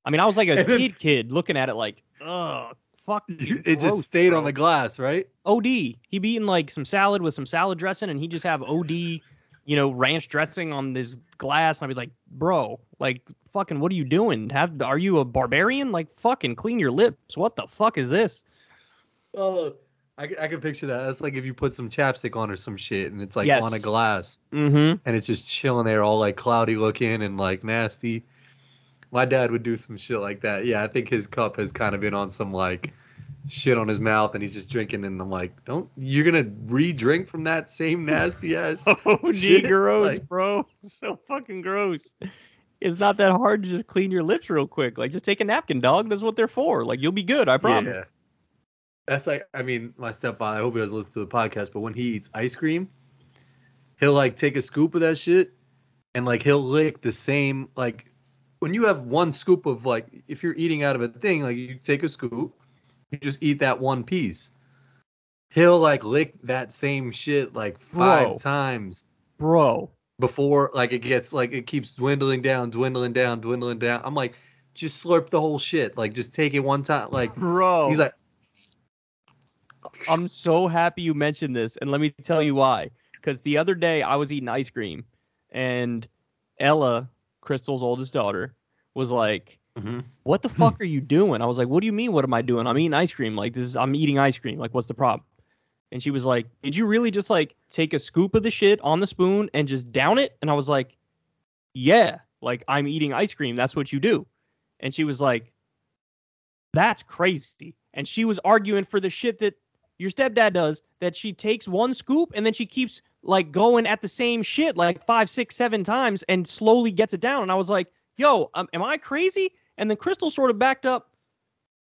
Speaker 2: I mean, I was like a kid looking at it like, ugh, fuck.
Speaker 1: It just stayed on the glass, right?
Speaker 2: OD. He'd be eating like some salad with some salad dressing and he'd just have OD, ranch dressing on this glass. And I'd be like, bro, like, fucking, what are you doing? Are you a barbarian? Like, fucking clean your lips. What the fuck is this?
Speaker 1: Oh, I can picture that. That's like if you put some chapstick on or some shit, and it's like on a glass, and it's just chilling there, all like cloudy looking and like nasty. My dad would do some shit like that. Yeah, I think his cup has kind of been on some like shit on his mouth, and he's just drinking. And I'm like, you're gonna re-drink from that same nasty ass?
Speaker 2: shit? Gross, like, bro. So fucking gross. It's not that hard to just clean your lips real quick. Like, just take a napkin, dog. That's what they're for. Like, you'll be good. I promise.
Speaker 1: Yeah. That's like, I mean, my stepfather, I hope he doesn't listen to the podcast, but when he eats ice cream, he'll like take a scoop of that shit and like he'll lick the same, like when you have one scoop of like, if you're eating out of a thing, like you take a scoop, you just eat that one piece. He'll like lick that same shit like 5 times.
Speaker 2: Bro.
Speaker 1: Before like it gets like, it keeps dwindling down. I'm like, just slurp the whole shit. Like just take it one time. Like,
Speaker 2: bro.
Speaker 1: He's like,
Speaker 2: I'm so happy you mentioned this, and let me tell you why. Because the other day I was eating ice cream, and Ella, Crystal's oldest daughter, was like, what the fuck are you doing? I was like, what do you mean, what am I doing? I'm eating ice cream. Like, I'm eating ice cream. Like, what's the problem? And she was like, did you really just, like, take a scoop of the shit on the spoon and just down it? And I was like, yeah. Like, I'm eating ice cream. That's what you do. And she was like, that's crazy. And she was arguing for the shit that your stepdad does, that she takes one scoop and then she keeps like going at the same shit like 5, 6, 7 times and slowly gets it down. And I was like, yo, am I crazy? And then Crystal sort of backed up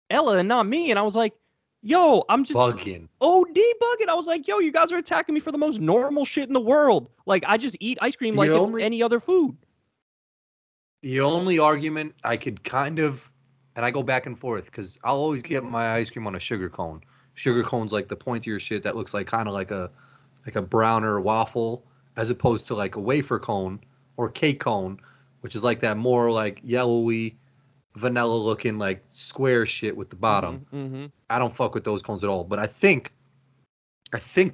Speaker 2: Ella and not me. And I was like, yo, I'm just
Speaker 1: bugging.
Speaker 2: OD bugging. I was like, yo, you guys are attacking me for the most normal shit in the world. Like, I just eat ice cream like it's any other food.
Speaker 1: The only argument I could kind of, and I go back and forth because I'll always get my ice cream on a sugar cone. Sugar cone's like the pointier shit that looks like kind of like a browner waffle, as opposed to like a wafer cone or cake cone, which is like that more like yellowy, vanilla looking like square shit with the bottom. I don't fuck with those cones at all. But I think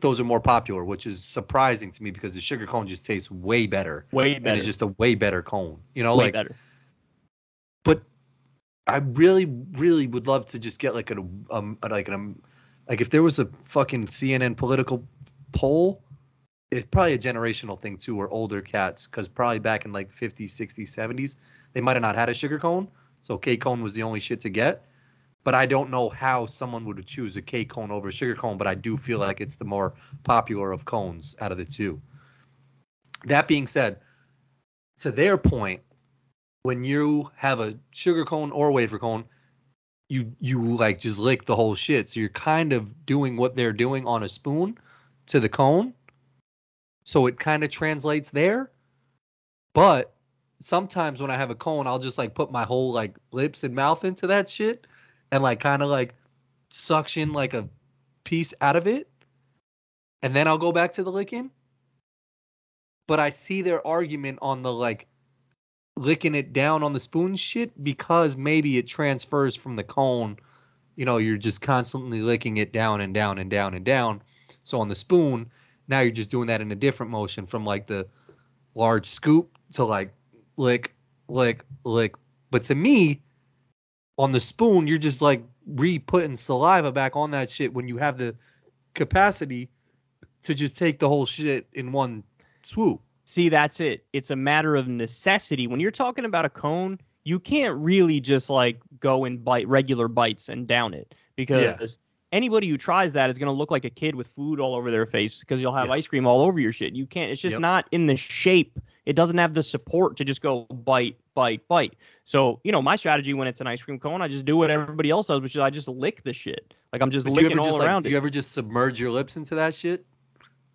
Speaker 1: those are more popular, which is surprising to me because the sugar cone just tastes way better. And it's just a way better cone. Way better. But I really, really would love to just get like like if there was a fucking CNN political poll, it's probably a generational thing too, where older cats, because probably back in like the 50s, 60s, 70s, they might have not had a sugar cone, so cake cone was the only shit to get. But I don't know how someone would choose a cake cone over a sugar cone, but I do feel like it's the more popular of cones out of the two. That being said, to their point, when you have a sugar cone or wafer cone, you like just lick the whole shit. So you're kind of doing what they're doing on a spoon to the cone. So it kind of translates there. But sometimes when I have a cone, I'll just like put my whole like lips and mouth into that shit and like kind of like suction like a piece out of it. And then I'll go back to the licking. but I see their argument on the like licking it down on the spoon shit because maybe it transfers from the cone. You know, you're just constantly licking it down and down and down and down. So on the spoon, now you're just doing that in a different motion from like the large scoop to like lick, lick, lick. But to me, on the spoon, you're just like re-putting saliva back on that shit when you have the capacity to just take the whole shit in one swoop.
Speaker 2: See, that's it. It's a matter of necessity. When you're talking about a cone, you can't really just like go and bite regular bites and down it because anybody who tries that is going to look like a kid with food all over their face because you'll have ice cream all over your shit. You can't, it's just not in the shape. It doesn't have the support to just go bite, bite, bite. So, you know, my strategy when it's an ice cream cone, I just do what everybody else does, which is I just lick the shit. Like I'm just licking all around it.
Speaker 1: You ever just submerge your lips into that shit?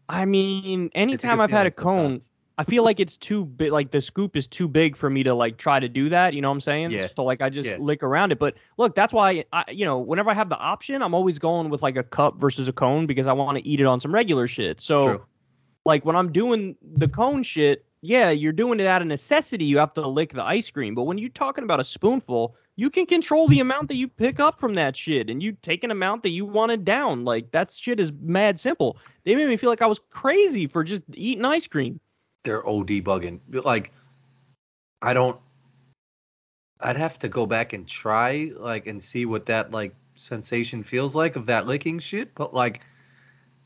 Speaker 2: I mean, anytime I've had a cone, I feel like it's too big. Like the scoop is too big for me to like try to do that. You know what I'm saying?
Speaker 1: Yeah.
Speaker 2: So like I just lick around it. But look, that's why you know, whenever I have the option, I'm always going with like a cup versus a cone because I want to eat it on some regular shit. So like when I'm doing the cone shit, yeah, you're doing it out of necessity. You have to lick the ice cream. But when you're talking about a spoonful, you can control the amount that you pick up from that shit, and you take an amount that you wanted down. Like that shit is mad simple. They made me feel like I was crazy for just eating ice cream.
Speaker 1: They're OD bugging. Like, I'd have to go back and try, like, and see what that, like, sensation feels like of that licking shit. But, like,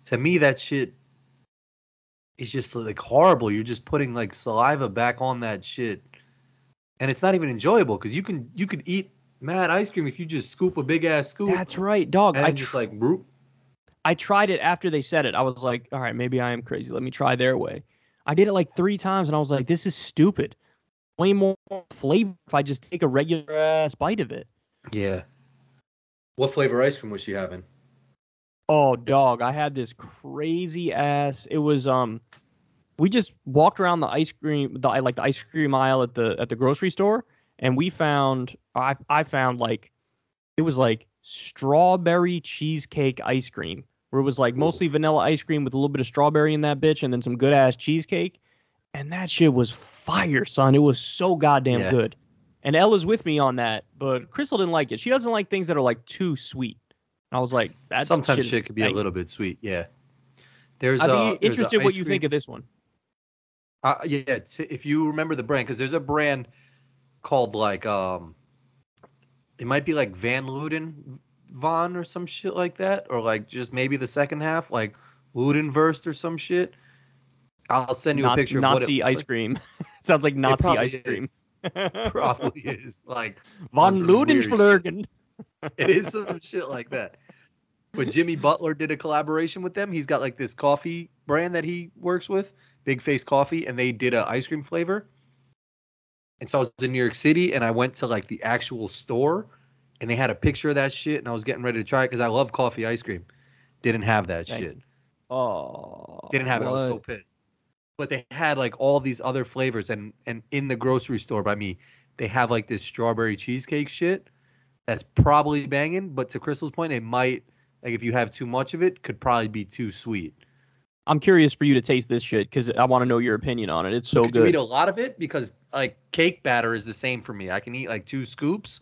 Speaker 1: to me, that shit is just, like, horrible. You're just putting, like, saliva back on that shit. And it's not even enjoyable because you could eat mad ice cream if you just scoop a big-ass scoop.
Speaker 2: That's right, dog.
Speaker 1: And just, like, broop.
Speaker 2: I tried it after they said it. I was like, all right, maybe I am crazy. Let me try their way. I did it like 3 times, and I was like, this is stupid. Way more flavor if I just take a regular ass bite of it.
Speaker 1: Yeah. What flavor ice cream was she having?
Speaker 2: Oh, dog. I had this crazy ass. It was we just walked around the ice cream the ice cream aisle at the grocery store, and we found I found like it was like strawberry cheesecake ice cream. Where it was like mostly vanilla ice cream with a little bit of strawberry in that bitch and then some good ass cheesecake. And that shit was fire, son. It was so goddamn good. And Ella's with me on that, but Crystal didn't like it. She doesn't like things that are like too sweet. And I was like, that
Speaker 1: sometimes shit could be a little bit sweet, yeah.
Speaker 2: I'd be interested what you think of this one.
Speaker 1: If you remember the brand, because there's a brand called like it might be like Van Luden Von or some shit like that, or like just maybe the second half, like Ludenverst or some shit. I'll send you a picture of what it
Speaker 2: Nazi ice cream. Sounds like Nazi ice cream.
Speaker 1: Probably is like
Speaker 2: Von Ludenschlagen.
Speaker 1: It is some shit like that. But Jimmy Butler did a collaboration with them. He's got like this coffee brand that he works with, Big Face Coffee, and they did an ice cream flavor. And so I was in New York City, and I went to like the actual store. And they had a picture of that shit, and I was getting ready to try it because I love coffee ice cream. Didn't have that shit.
Speaker 2: Oh.
Speaker 1: Didn't have it. I was so pissed. But they had like all these other flavors, and in the grocery store by me, they have like this strawberry cheesecake shit that's probably banging. But to Crystal's point, it might, like if you have too much of it, could probably be too sweet.
Speaker 2: I'm curious for you to taste this shit because I want to know your opinion on it. It's so good.
Speaker 1: You eat a lot of it because like cake batter is the same for me. I can eat like 2 scoops.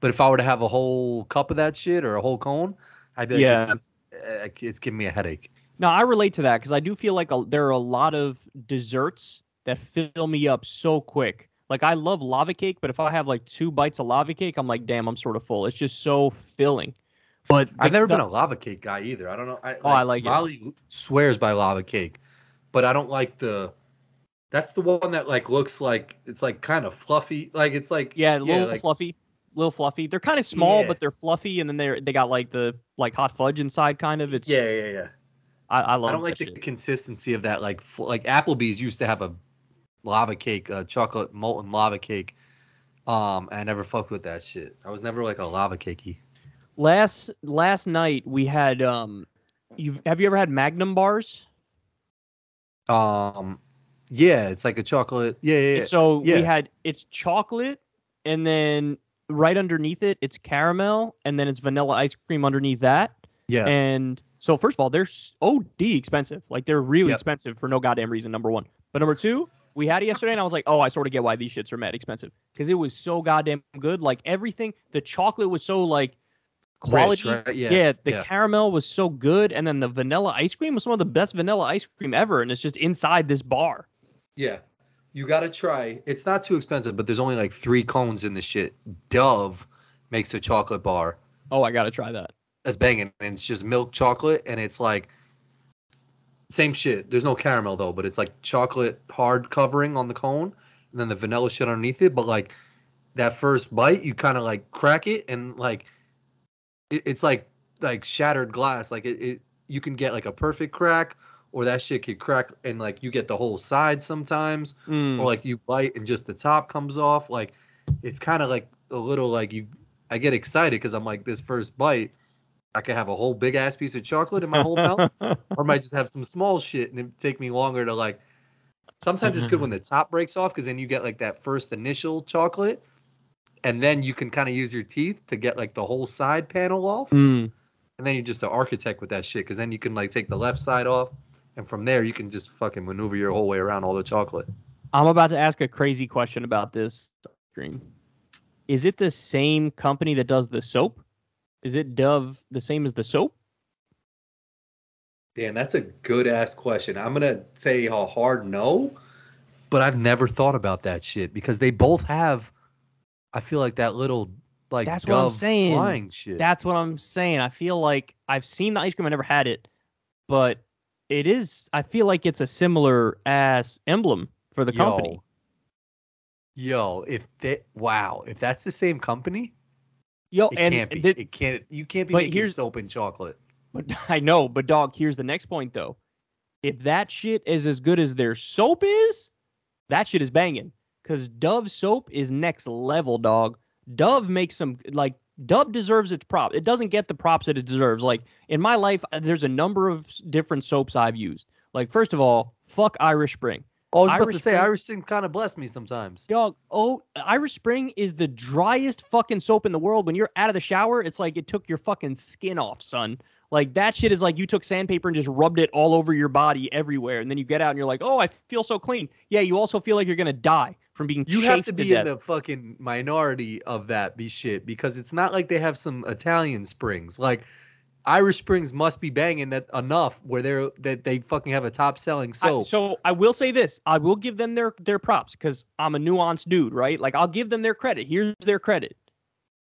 Speaker 1: But if I were to have a whole cup of that shit or a whole cone, I'd be like, it's giving me a headache.
Speaker 2: No, I relate to that because I do feel like there are a lot of desserts that fill me up so quick. Like I love lava cake, but if I have like 2 bites of lava cake, I'm like, damn, I'm sort of full. It's just so filling. But
Speaker 1: I've never been a lava cake guy either. I don't know.
Speaker 2: I like
Speaker 1: Molly
Speaker 2: it.
Speaker 1: Swears by lava cake, but I don't like that's the one that like looks like it's like kind of fluffy. Like it's like
Speaker 2: fluffy. Little fluffy. They're kind of small, but they're fluffy, and then they got like the hot fudge inside, kind of. It's I love.
Speaker 1: I don't like the consistency of that. Like Applebee's used to have a lava cake, chocolate molten lava cake. I never fucked with that shit. I was never like a lava cakey.
Speaker 2: Last night we had have you ever had Magnum bars?
Speaker 1: Yeah, it's like a chocolate. Yeah.
Speaker 2: So we had it's chocolate, and then right underneath it, it's caramel, and then it's vanilla ice cream underneath that.
Speaker 1: Yeah.
Speaker 2: And so first of all, they're OD expensive. Like they're really expensive for no goddamn reason, number one. But number two, we had it yesterday, and I was like, oh, I sort of get why these shits are mad expensive because it was so goddamn good. Like everything, the chocolate was so like
Speaker 1: Rich,
Speaker 2: quality.
Speaker 1: right? Yeah.
Speaker 2: Yeah, the
Speaker 1: Yeah.
Speaker 2: caramel was so good, and then the vanilla ice cream was some of the best vanilla ice cream ever, and it's just inside this bar.
Speaker 1: Yeah. You got to try. It's not too expensive, but there's only like 3 cones in the shit. Dove makes a chocolate bar.
Speaker 2: Oh, I gotta try that.
Speaker 1: That's banging. And it's just milk chocolate, and it's like same shit. There's no caramel though, but it's like chocolate hard covering on the cone, and then the vanilla shit underneath it. But like that first bite, you kind of like crack it, and like it's like shattered glass. Like you can get like a perfect crack, or that shit could crack, and like you get the whole side sometimes, or like you bite and just the top comes off. Like it's kind of like a little like you. I get excited because I'm like, this first bite, I could have a whole big ass piece of chocolate in my whole mouth, or I might just have some small shit, and it take me longer to like. Sometimes it's good when the top breaks off because then you get like that first initial chocolate, and then you can kind of use your teeth to get like the whole side panel off, and then you're just an architect with that shit because then you can like take the left side off, and from there you can just fucking maneuver your whole way around all the chocolate.
Speaker 2: I'm about to ask a crazy question about this cream. Is it the same company that does the soap? Is it Dove the same as the soap?
Speaker 1: Damn, that's a good ass question. I'm gonna say a hard no, but I've never thought about that shit because they both have. I feel like that little like
Speaker 2: That's what I'm
Speaker 1: Dove
Speaker 2: saying.
Speaker 1: flying shit.
Speaker 2: That's what I'm saying. I feel like I've seen the ice cream. I never had it, but it is. I feel like it's a similar ass emblem for the company.
Speaker 1: Yo, if that's the same company,
Speaker 2: yo,
Speaker 1: it
Speaker 2: and
Speaker 1: can't be. It can't. You can't be making soap and chocolate.
Speaker 2: But I know, but dog, here's the next point though. If that shit is as good as their soap is, that shit is banging. Cause Dove soap is next level, dog. Dove makes some like Dove deserves its prop. It doesn't get the props that it deserves. Like in my life, there's a number of different soaps I've used. Like first of all, fuck Irish Spring.
Speaker 1: I was about to say, Irish Spring kind of bless me sometimes.
Speaker 2: Dog, Irish Spring is the driest fucking soap in the world. When you're out of the shower, it's like it took your fucking skin off, son. Like that shit is like you took sandpaper and just rubbed it all over your body everywhere. And then you get out and you're like, oh, I feel so clean. Yeah, you also feel like you're going to die from being chafed to death. You have to be in the
Speaker 1: fucking minority of that shit because it's not like they have some Italian springs. Like Irish Springs must be banging that enough where they fucking have a top selling soap.
Speaker 2: So I will say this. I will give them their props because I'm a nuanced dude, right? Like I'll give them their credit. Here's their credit.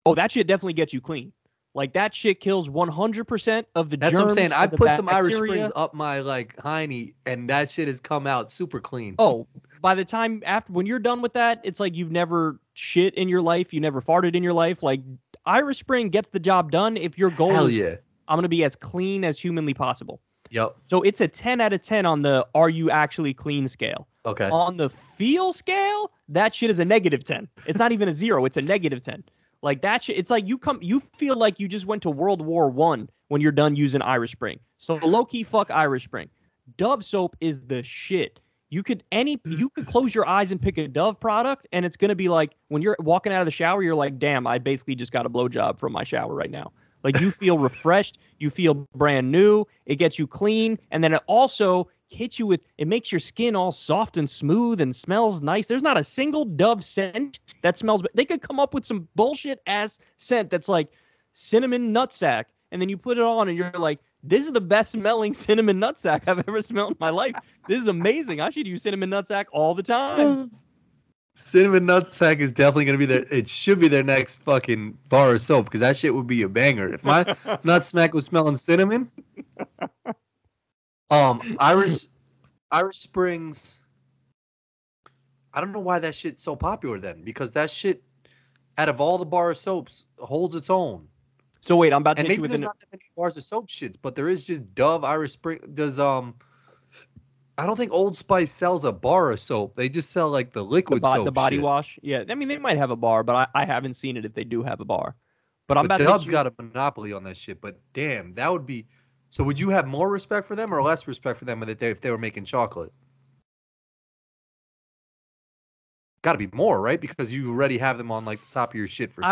Speaker 2: Oh, that shit definitely gets you clean. Like that shit kills 100% of the germs.
Speaker 1: That's what I'm saying. I put some Irish
Speaker 2: bacteria.
Speaker 1: Springs up my like hiney, and that shit has come out super clean.
Speaker 2: Oh, by the time when you're done with that, it's like you've never shit in your life, you never farted in your life. Like Irish Spring gets the job done. If your goal is I'm gonna be as clean as humanly possible.
Speaker 1: Yep.
Speaker 2: So it's a 10 out of 10 on the are you actually clean scale.
Speaker 1: Okay.
Speaker 2: On the feel scale, that shit is a negative 10. It's not even a 0. It's a negative 10. Like that shit, it's like you feel like you just went to World War I when you're done using Irish Spring. So low key fuck Irish Spring. Dove soap is the shit. You could close your eyes and pick a Dove product, and it's gonna be like when you're walking out of the shower, you're like, damn, I basically just got a blowjob from my shower right now. Like you feel refreshed, you feel brand new, it gets you clean, and then it also hits you with, it makes your skin all soft and smooth and smells nice. There's not a single Dove scent that smells, but they could come up with some bullshit ass scent that's like cinnamon nutsack, and then you put it on and you're like, this is the best smelling cinnamon nutsack I've ever smelled in my life. This is amazing. I should use cinnamon nutsack all the time.
Speaker 1: Cinnamon nutsack is definitely going to be it should be their next fucking bar of soap because that shit would be a banger. If my nutsack was smelling cinnamon. Irish Springs. I don't know why that shit's so popular then because that shit, out of all the bar of soaps, holds its own.
Speaker 2: So wait, I'm about to hit
Speaker 1: maybe
Speaker 2: you with
Speaker 1: there's not that many bars of soap shits, but there is just Dove, Irish Spring. Does I don't think Old Spice sells a bar of soap. They just sell like the liquid soap.
Speaker 2: The body
Speaker 1: shit.
Speaker 2: wash. Yeah, I mean they might have a bar, but I haven't seen it if they do have a bar. But I'm about
Speaker 1: Dove's
Speaker 2: to
Speaker 1: got a monopoly on that shit. But damn, that would be. So would you have more respect for them or less respect for them if they were making chocolate? Got to be more, right? Because you already have them on like the top of your shit for soap.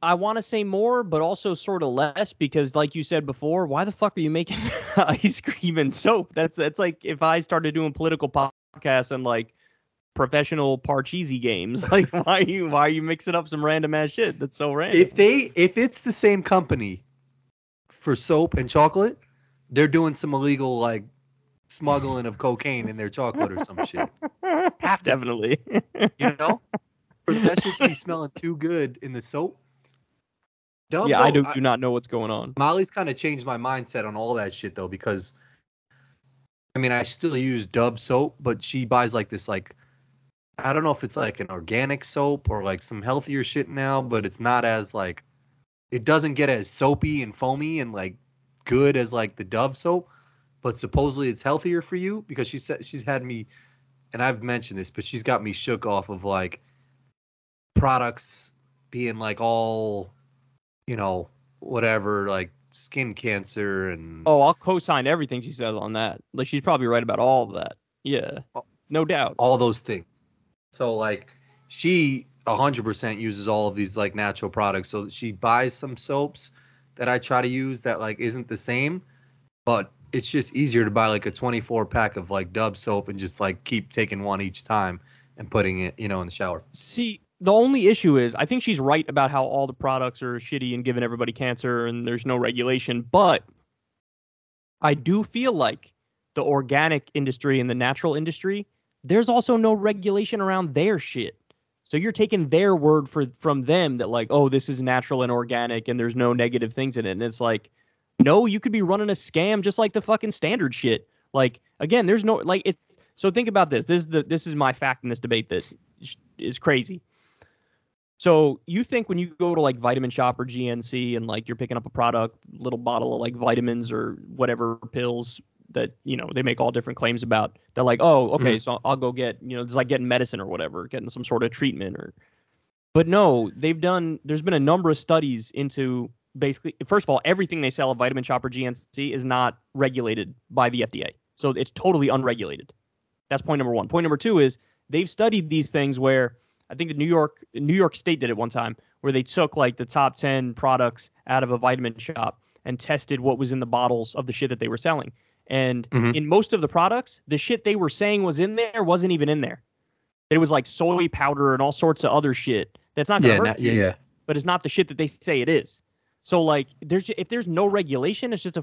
Speaker 2: I want to say more, but also sort of less because, like you said before, why the fuck are you making ice cream and soap? That's like if I started doing political podcast and like professional Parcheesi games. Like, why are you mixing up some random ass shit that's so random?
Speaker 1: If it's the same company for soap and chocolate, they're doing some illegal like smuggling of cocaine in their chocolate or some shit. Have to,
Speaker 2: definitely.
Speaker 1: you know, for that shit to be smelling too good in the soap. Dove,
Speaker 2: Yeah,
Speaker 1: though,
Speaker 2: I do not know what's going on.
Speaker 1: Molly's kind of changed my mindset on all that shit though, because I mean I still use Dove soap, but she buys like this like I don't know if it's like an organic soap or like some healthier shit now, but it's not as like it doesn't get as soapy and foamy and like good as like the Dove soap, but supposedly it's healthier for you because she said she's had me, and I've mentioned this, but she's got me shook off of like products being like all, you know, whatever, like skin cancer and
Speaker 2: Oh, I'll co-sign everything she says on that. Like, she's probably right about all of that. Yeah, no doubt.
Speaker 1: all those things. So like she 100% uses all of these like natural products. So she buys some soaps that I try to use that like isn't the same, but it's just easier to buy like a 24 pack of like Dove soap and just like keep taking one each time and putting it, you know, in the shower.
Speaker 2: See, the only issue is I think she's right about how all the products are shitty and giving everybody cancer and there's no regulation, but I do feel like the organic industry and the natural industry, there's also no regulation around their shit. So you're taking their word from them that like, oh, this is natural and organic and there's no negative things in it. And it's like, no, you could be running a scam just like the fucking standard shit. Like, again, there's no like it. So think about this. This is my fact in this debate that is crazy. So you think when you go to like Vitamin Shop or GNC and like you're picking up a product, little bottle of like vitamins or whatever pills that, you know, they make all different claims about, they're like, oh, okay, so I'll go get, you know, it's like getting medicine or whatever, getting some sort of treatment but no, there's been a number of studies into basically, first of all, everything they sell at Vitamin Shop or GNC is not regulated by the FDA. So it's totally unregulated. That's point number one. Point number two is they've studied these things where I think the New York State did it one time where they took like the top 10 products out of a vitamin shop and tested what was in the bottles of the shit that they were selling. And in most of the products, the shit they were saying was in there wasn't even in there. It was like soy powder and all sorts of other shit that's not going to hurt you, but it's not the shit that they say it is. So like if there's no regulation, it's just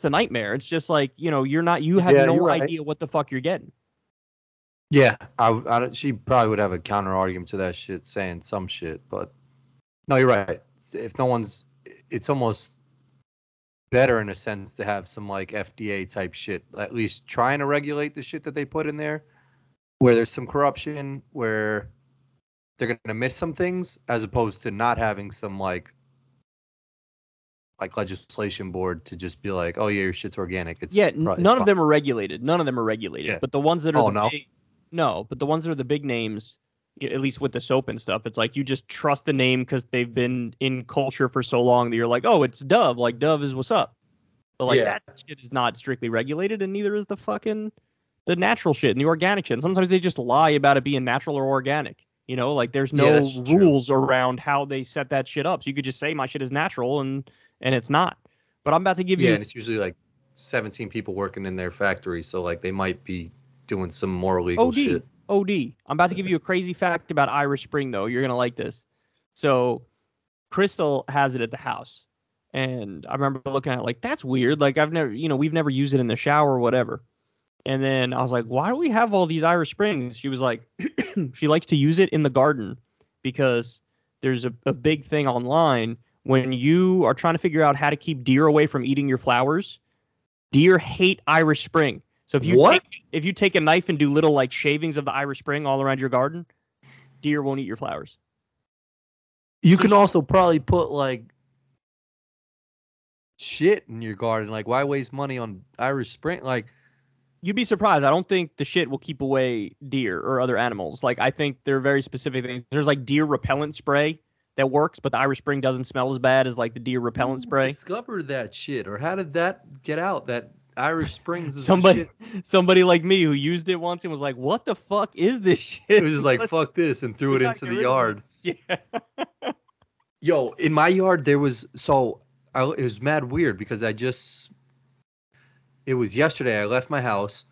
Speaker 2: a nightmare. It's just like, you know, you have no idea what the fuck you're getting.
Speaker 1: Yeah, she probably would have a counter argument to that shit, saying some shit, but no, you're right. If no one's, it's almost better in a sense to have some like FDA type shit, at least trying to regulate the shit that they put in there, where there's some corruption, where they're gonna miss some things, as opposed to not having some like legislation board to just be like, oh yeah, your shit's organic. It's
Speaker 2: none of them are regulated.
Speaker 1: Yeah.
Speaker 2: But the ones that are but the ones that are the big names, at least with the soap and stuff, it's like you just trust the name because they've been in culture for so long that you're like, oh, it's Dove. Like Dove is what's up. But like that shit is not strictly regulated, and neither is the natural shit and the organic shit. And sometimes they just lie about it being natural or organic. You know, like there's no rules around how they set that shit up. So you could just say my shit is natural and it's not. But I'm about to give you.
Speaker 1: Yeah, and it's usually like 17 people working in their factory, so like they might be doing some more illegal shit.
Speaker 2: OD. I'm about to give you a crazy fact about Irish Spring, though. You're gonna like this. So Crystal has it at the house, and I remember looking at it like, that's weird. Like we've never used it in the shower or whatever. And then I was like, why do we have all these Irish Springs? She was like, she likes to use it in the garden because there's a big thing online when you are trying to figure out how to keep deer away from eating your flowers. Deer hate Irish Spring. So if you take a knife and do little like shavings of the Irish Spring all around your garden, deer won't eat your flowers.
Speaker 1: You can also probably put like shit in your garden. Like, why waste money on Irish Spring? Like,
Speaker 2: you'd be surprised. I don't think the shit will keep away deer or other animals. Like, I think there are very specific things. There's like deer repellent spray that works, but the Irish Spring doesn't smell as bad as like the deer repellent spray.
Speaker 1: Discovered that shit, or how did that get out? That Irish Springs is
Speaker 2: somebody like me who used it once and was like, what the fuck is this shit?
Speaker 1: It was just like, fuck this, and threw it into the yard.
Speaker 2: Yeah.
Speaker 1: Yo, in my yard there was it was mad weird because it was yesterday. I left my house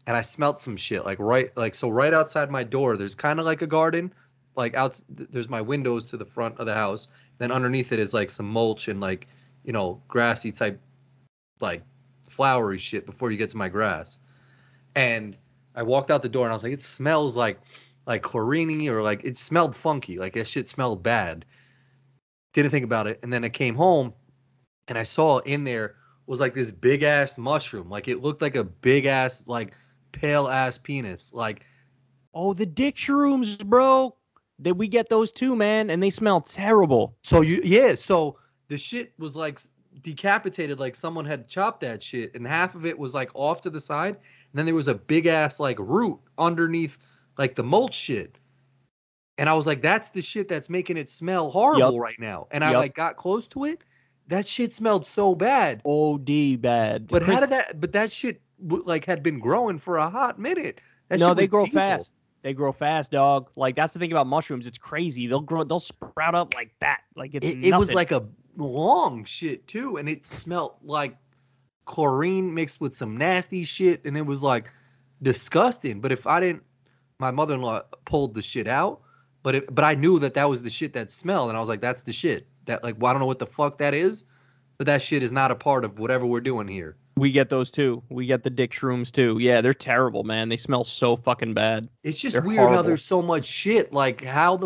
Speaker 1: and I smelt some shit right outside my door. There's kind of like a garden, like there's my windows to the front of the house. Then underneath it is like some mulch and like, grassy type, like flowery shit before you get to my grass. And I walked out the door and I was like, it smells like chlorini, or like it smelled funky. Like that shit smelled bad. Didn't think about it. And then I came home and I saw in there was like this big ass mushroom. Like it looked like a big ass, like pale ass penis. Like,
Speaker 2: Oh, the dick shrooms, bro. That we get those too, man, and they smell terrible.
Speaker 1: so the shit was like decapitated, like someone had chopped that shit, and half of it was like off to the side, and then there was a big ass like root underneath like the mulch shit. And I was like, that's the shit that's making it smell horrible right now. And I like got close to it. That shit smelled so bad.
Speaker 2: OD bad.
Speaker 1: But but that shit like had been growing for a hot minute.
Speaker 2: No, they grow fast. They grow fast, dog. Like that's the thing about mushrooms. It's crazy. They'll sprout up like that. Like it
Speaker 1: was like a long shit too. And it smelled like chlorine mixed with some nasty shit. And it was like disgusting. But if I didn't, my mother-in-law pulled the shit out. But I knew that was the shit that smelled, and I was like, that's the shit. That like, well, I don't know what the fuck that is, but that shit is not a part of whatever we're doing here.
Speaker 2: We get those too. We get the dick shrooms too. Yeah, they're terrible, man. They smell so fucking bad.
Speaker 1: It's just weird how there's so much shit. Like, how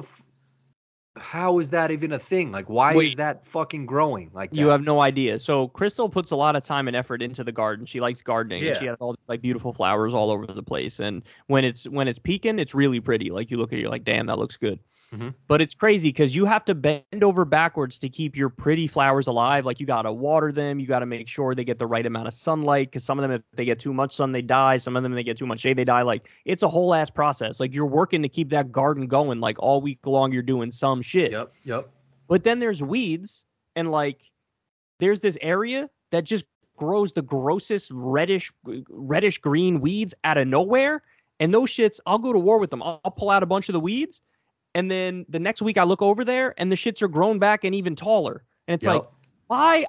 Speaker 1: is that even a thing? Like, why is that fucking growing like that?
Speaker 2: You have no idea. So Crystal puts a lot of time and effort into the garden. She likes gardening.
Speaker 1: Yeah.
Speaker 2: And she has all like beautiful flowers all over the place. And when it's peaking, it's really pretty. Like you look at it, you're like, damn, that looks good.
Speaker 1: Mm-hmm.
Speaker 2: But it's crazy because you have to bend over backwards to keep your pretty flowers alive. Like you got to water them. You got to make sure they get the right amount of sunlight, because some of them, if they get too much sun, they die. Some of them, if they get too much shade, they die. Like it's a whole ass process. Like you're working to keep that garden going. Like all week long, you're doing some shit.
Speaker 1: Yep.
Speaker 2: But then there's weeds, and like there's this area that just grows the grossest reddish green weeds out of nowhere. And those shits, I'll go to war with them. I'll pull out a bunch of the weeds. And then the next week I look over there and the shits are grown back and even taller. And it's like, why?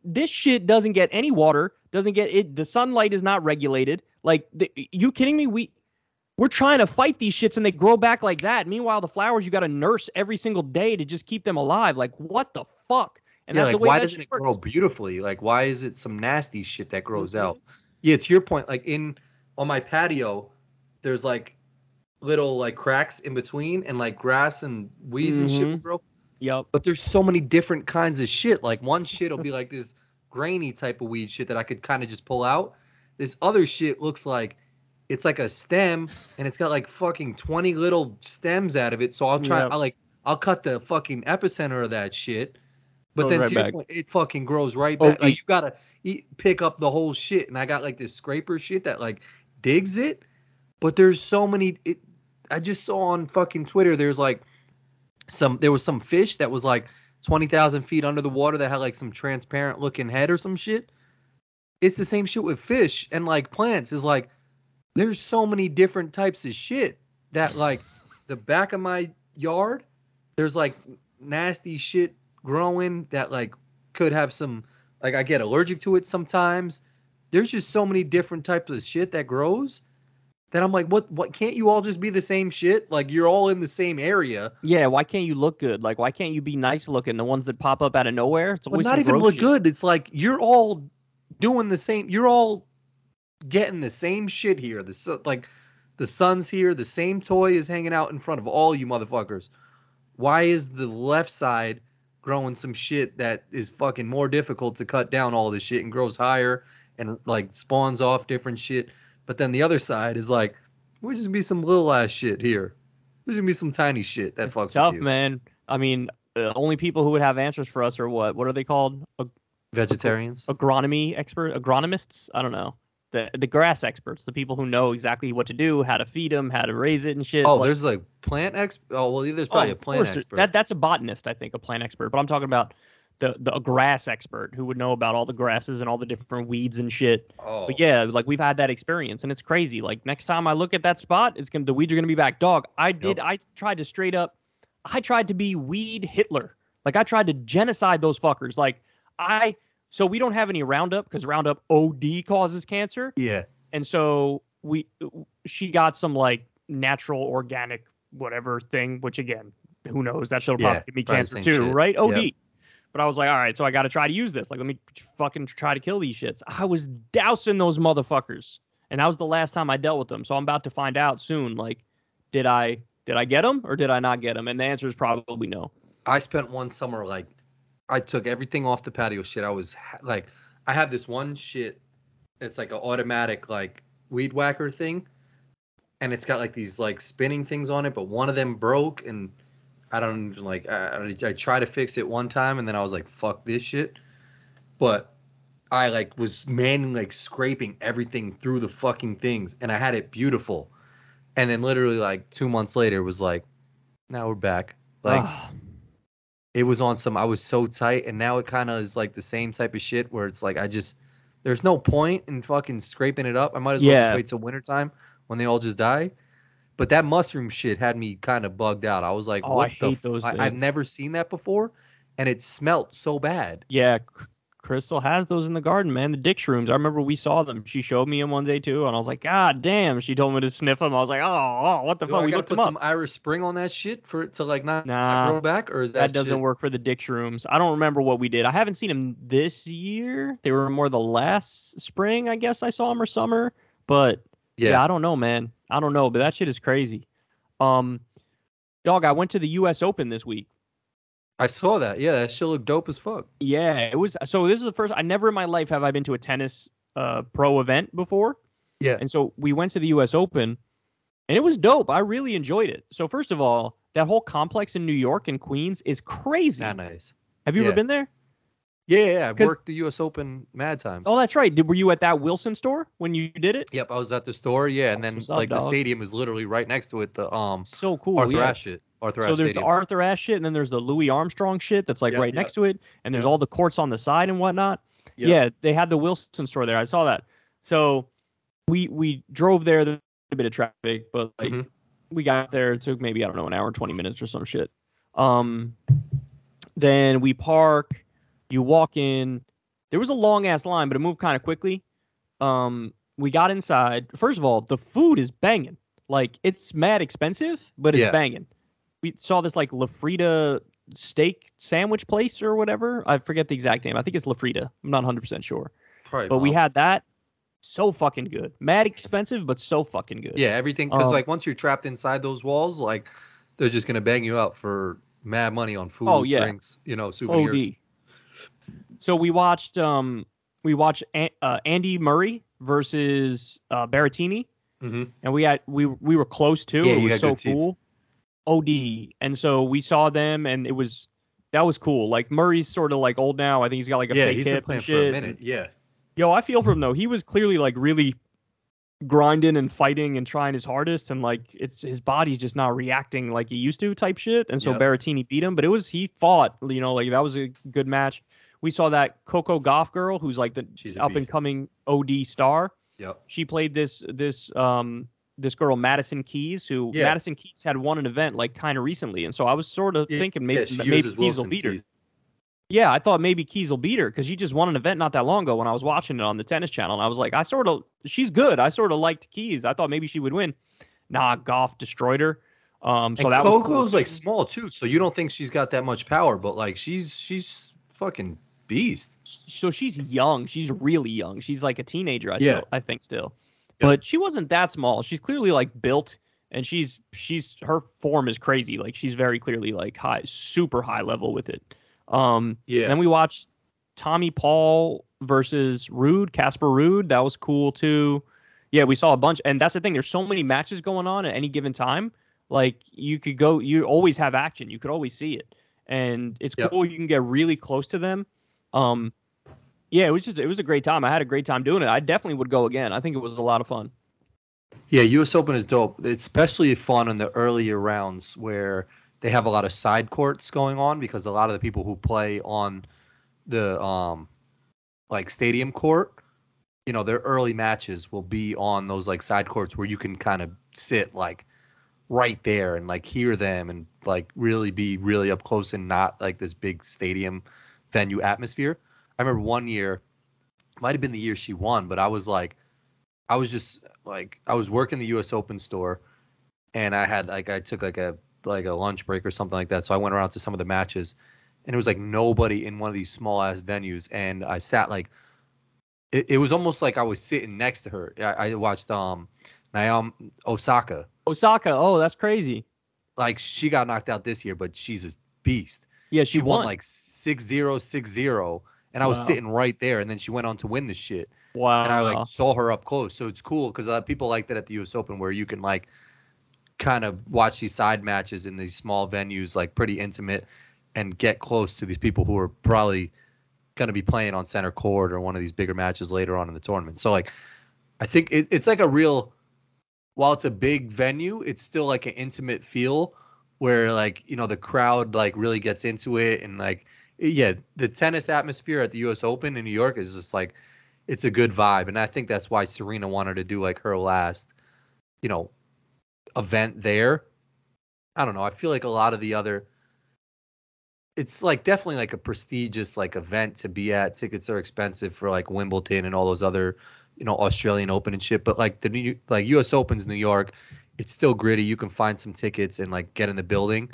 Speaker 2: This shit doesn't get any water, doesn't get it. The sunlight is not regulated. Like, you kidding me? We're trying to fight these shits and they grow back like that. Meanwhile, the flowers, you got to nurse every single day to just keep them alive. Like, what the fuck? And that's
Speaker 1: like,
Speaker 2: the way
Speaker 1: why
Speaker 2: that
Speaker 1: doesn't it grow beautifully? Like, why is it some nasty shit that grows out? Yeah, to your point, like on my patio, there's like little like cracks in between, and like grass and weeds and shit will grow.
Speaker 2: Yep.
Speaker 1: But there's so many different kinds of shit. Like one shit will be like this grainy type of weed shit that I could kind of just pull out. This other shit looks like it's like a stem, and it's got like fucking 20 little stems out of it. So I'll cut the fucking epicenter of that shit. But then to your point, it fucking grows right back. Like you gotta pick up the whole shit, and I got like this scraper shit that like digs it. But there's so many. I just saw on fucking Twitter, there was some fish that was like 20,000 feet under the water that had like some transparent looking head or some shit. It's the same shit with fish and like plants. Is like there's so many different types of shit that like the back of my yard, there's like nasty shit growing that like could have some, like I get allergic to it sometimes. There's just so many different types of shit that grows. Then I'm like, what can't you all just be the same shit? Like you're all in the same area.
Speaker 2: Yeah, why can't you look good? Like why can't you be nice looking? The ones that pop up out of nowhere, it's always
Speaker 1: not even look good. It's like you're all doing the same. You're all getting the same shit here. The sun's here. The same toy is hanging out in front of all you motherfuckers. Why is the left side growing some shit that is fucking more difficult to cut down all this shit and grows higher and like spawns off different shit? But then the other side is like, we're just gonna be some little ass shit here. There's gonna be some tiny shit that fucks
Speaker 2: tough,
Speaker 1: with you.
Speaker 2: Man. I mean, the only people who would have answers for us are what? What are they called?
Speaker 1: Vegetarians?
Speaker 2: Agronomists? I don't know. The grass experts, the people who know exactly what to do, how to feed them, how to raise it and shit.
Speaker 1: Oh, there's like plant expert. Oh, well, there's probably a plant expert.
Speaker 2: That's a botanist, I think, a plant expert. But I'm talking about the grass expert who would know about all the grasses and all the different weeds and shit.
Speaker 1: Oh.
Speaker 2: But yeah, like we've had that experience and it's crazy. Like next time I look at that spot, the weeds are gonna be back. Dog, I tried to be weed Hitler. Like I tried to genocide those fuckers. So we don't have any Roundup because Roundup OD causes cancer.
Speaker 1: Yeah.
Speaker 2: And so she got some like natural organic whatever thing, which again, who knows? That shit'll
Speaker 1: Yeah,
Speaker 2: probably give me
Speaker 1: probably the
Speaker 2: cancer
Speaker 1: same
Speaker 2: too,
Speaker 1: shit.
Speaker 2: right?
Speaker 1: Yep.
Speaker 2: OD. But I was like, all right, so I got to try to use this. Like, let me fucking try to kill these shits. I was dousing those motherfuckers, and that was the last time I dealt with them. So I'm about to find out soon. Like, did I get them or did I not get them? And the answer is probably no.
Speaker 1: I spent one summer like I took everything off the patio shit. I was like, I have this one shit. It's like an automatic like weed whacker thing, and it's got like these like spinning things on it. But one of them broke, and I don't even like. I tried to fix it one time, and then I was like, "Fuck this shit." But I like was manually like scraping everything through the fucking things, and I had it beautiful. And then literally like 2 months later, it was like, now we're back. Like it was on some. I was so tight, and now it kind of is like the same type of shit where it's like there's no point in fucking scraping it up. I might as well just wait till wintertime when they all just die. But that mushroom shit had me kind of bugged out. I was like,
Speaker 2: I
Speaker 1: what the
Speaker 2: hate those things.
Speaker 1: I've never seen that before, and it smelt so bad.
Speaker 2: Yeah, Crystal has those in the garden, man. The dick shrooms. I remember we saw them. She showed me them one day too, and I was like, God damn. She told me to sniff them. I was like, oh, what the fuck?
Speaker 1: I
Speaker 2: We
Speaker 1: gotta
Speaker 2: looked them
Speaker 1: put
Speaker 2: up.
Speaker 1: some Irish Spring on that shit for it to like not
Speaker 2: Nah,
Speaker 1: grow back, or is
Speaker 2: that doesn't
Speaker 1: shit...
Speaker 2: work for the dick shrooms. I don't remember what we did. I haven't seen them this year. They were more the last spring, I guess I saw them, or summer. But yeah, I don't know, man. I don't know, but that shit is crazy. Dog, I went to the U.S. Open this week.
Speaker 1: I saw that. Yeah, that shit looked dope as fuck.
Speaker 2: Yeah, it was. So this is the first. I never in my life have I been to a tennis pro event before.
Speaker 1: Yeah.
Speaker 2: And so we went to the U.S. Open, and it was dope. I really enjoyed it. So first of all, that whole complex in New York and Queens is crazy.
Speaker 1: Not nice.
Speaker 2: Have you ever been there?
Speaker 1: Yeah. I worked the U.S. Open mad times.
Speaker 2: Oh, that's right. Were you at that Wilson store when you did it?
Speaker 1: Yep, I was at the store. Yeah, and then the stadium is literally right next to it. The
Speaker 2: so cool.
Speaker 1: Arthur Ashe shit.
Speaker 2: So there's the Arthur Ashe shit, and then there's the Louis Armstrong shit that's like right next to it, and there's all the courts on the side and whatnot. Yep. Yeah, they had the Wilson store there. I saw that. So we drove there. There's a bit of traffic, but like we got there. It took maybe, I don't know, an hour and 20 minutes or some shit. Then we park. You walk in. There was a long ass line, but it moved kind of quickly. We got inside. First of all, the food is banging. Like, it's mad expensive, but it's banging. We saw this like La Frida steak sandwich place or whatever. I forget the exact name. I think it's La Frida. I'm not 100% sure.
Speaker 1: Probably
Speaker 2: but we had that. So fucking good. Mad expensive, but so fucking good.
Speaker 1: Yeah, everything. Because like once you're trapped inside those walls, like they're just gonna bang you out for mad money on food, drinks, souvenirs.
Speaker 2: OD. So we watched Andy Murray versus Berrettini, and we were close too.
Speaker 1: Yeah,
Speaker 2: it was so cool. OD. And so we saw them, and that was cool. Like, Murray's sort of like old now. I think he's got like a fake
Speaker 1: he's
Speaker 2: hip
Speaker 1: been playing
Speaker 2: and shit.
Speaker 1: for a minute. Yeah.
Speaker 2: Yo, I feel for him though. He was clearly like really grinding and fighting and trying his hardest, and like his body's just not reacting like he used to type shit. And so Berrettini beat him, but he fought. Like that was a good match. We saw that Coco Gauff girl, who's like she's up and coming OD star.
Speaker 1: Yep.
Speaker 2: She played this girl Madison Keys, who Madison Keys had won an event like kind of recently, and so I was sort of thinking maybe Keys will beat her. Yeah, I thought maybe Keys will beat her because she just won an event not that long ago when I was watching it on the Tennis Channel, and I was like, she's good. I sort of liked Keys. I thought maybe she would win. Nah, Gauff destroyed her. So that
Speaker 1: Coco's
Speaker 2: was cool.
Speaker 1: like small too, so you don't think she's got that much power, but like she's fucking beast.
Speaker 2: So she's young. She's really young. She's like a teenager. I think still, but she wasn't that small. She's clearly like built, and her form is crazy. Like, she's very clearly like super high level with it. Then we watched Tommy Paul versus Casper Ruud. That was cool too. Yeah, we saw a bunch, and that's the thing. There's so many matches going on at any given time. Like, you always have action. You could always see it, and it's cool. You can get really close to them. It was a great time. I had a great time doing it. I definitely would go again. I think it was a lot of fun.
Speaker 1: Yeah, U.S. Open is dope. It's especially fun in the earlier rounds where they have a lot of side courts going on, because a lot of the people who play on the like stadium court, their early matches will be on those like side courts where you can kind of sit like right there and like hear them and like really be really up close and not like this big stadium venue atmosphere. I remember one year, might have been the year she won, but I was like, I was just like I was working the U.S. Open store, and I took like a lunch break or something like that. So I went around to some of the matches, and it was like nobody in one of these small ass venues, and I sat like it was almost like I was sitting next to her. I watched Naomi Osaka.
Speaker 2: Osaka. Oh, that's crazy.
Speaker 1: Like she got knocked out this year, but she's a beast.
Speaker 2: Yeah, she
Speaker 1: She won
Speaker 2: won.
Speaker 1: like 6-0, 6-0, and I was
Speaker 2: Wow.
Speaker 1: sitting right there, and then she went on to win the shit. And I like
Speaker 2: Wow.
Speaker 1: saw her up close, so it's cool because people like that at the U.S. Open where you can like kind of watch these side matches in these small venues, like pretty intimate, and get close to these people who are probably going to be playing on center court or one of these bigger matches later on in the tournament. So like, I think it's like a real, while it's a big venue, it's still like an intimate feel where like, you know, the crowd like really gets into it. And like, yeah, the tennis atmosphere at the US Open in New York is just like, it's a good vibe. And I think that's why Serena wanted to do like her last, you know, event there. I don't know. I feel like a lot of the other, it's like definitely like a prestigious like event to be at. Tickets are expensive for like Wimbledon and all those other, you know, Australian Open and shit. But like the new like U.S. Open's New York, it's still gritty. You can find some tickets and like get in the building.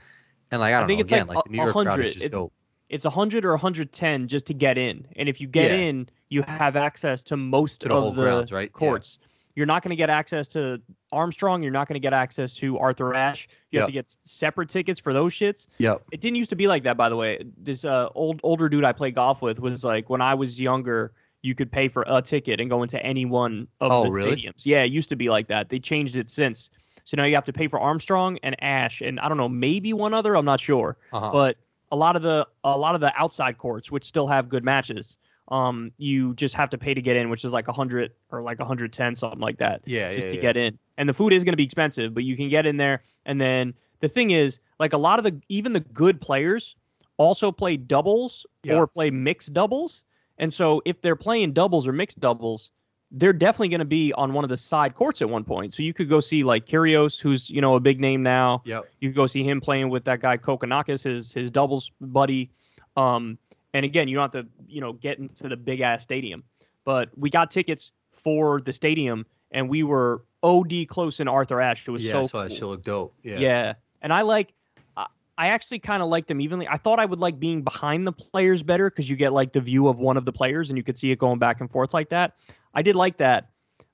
Speaker 1: And like I
Speaker 2: I
Speaker 1: don't
Speaker 2: think
Speaker 1: know,
Speaker 2: it's like
Speaker 1: again, like the New
Speaker 2: a
Speaker 1: York crowd is
Speaker 2: hundred.
Speaker 1: just dope.
Speaker 2: It's 100 or 110 just to get in. And if you get
Speaker 1: Yeah,
Speaker 2: in, you have access to most
Speaker 1: to the whole
Speaker 2: of the
Speaker 1: grounds, right? Yeah.
Speaker 2: courts. You're not going to get access to Armstrong. You're not going to get access to Arthur Ashe. You have to
Speaker 1: Yep.
Speaker 2: get separate tickets for those shits.
Speaker 1: Yep.
Speaker 2: It didn't used to be like that, by the way. This older dude I play golf with was like, when I was younger, you could pay for a ticket and go into any one of
Speaker 1: Oh,
Speaker 2: the
Speaker 1: really?
Speaker 2: stadiums. Yeah, it used to be like that. They changed it since. So now you have to pay for Armstrong and Ashe, and I don't know, maybe one other. I'm not sure,
Speaker 1: Uh-huh.
Speaker 2: but a lot of the outside courts, which still have good matches, you just have to pay to get in, which is like 100 or like 110, something like that,
Speaker 1: Yeah,
Speaker 2: just
Speaker 1: yeah,
Speaker 2: to
Speaker 1: yeah.
Speaker 2: get in. And the food is going to be expensive, but you can get in there. And then the thing is, like a lot of even the good players also play doubles
Speaker 1: Yeah.
Speaker 2: or play mixed doubles. And so if they're playing doubles or mixed doubles, they're definitely going to be on one of the side courts at one point. So you could go see like Kyrgios, who's, you know, a big name now.
Speaker 1: Yep.
Speaker 2: You could go see him playing with that guy Kokonakis, his doubles buddy. And again, you don't have to, you know, get into the big ass stadium. But we got tickets for the stadium, and we were OD close in Arthur Ashe. It was
Speaker 1: Yeah,
Speaker 2: so
Speaker 1: so that
Speaker 2: cool.
Speaker 1: shit look dope. Yeah.
Speaker 2: Yeah. And I actually kind of like them evenly. I thought I would like being behind the players better because you get like the view of one of the players and you could see it going back and forth like that. I did like that,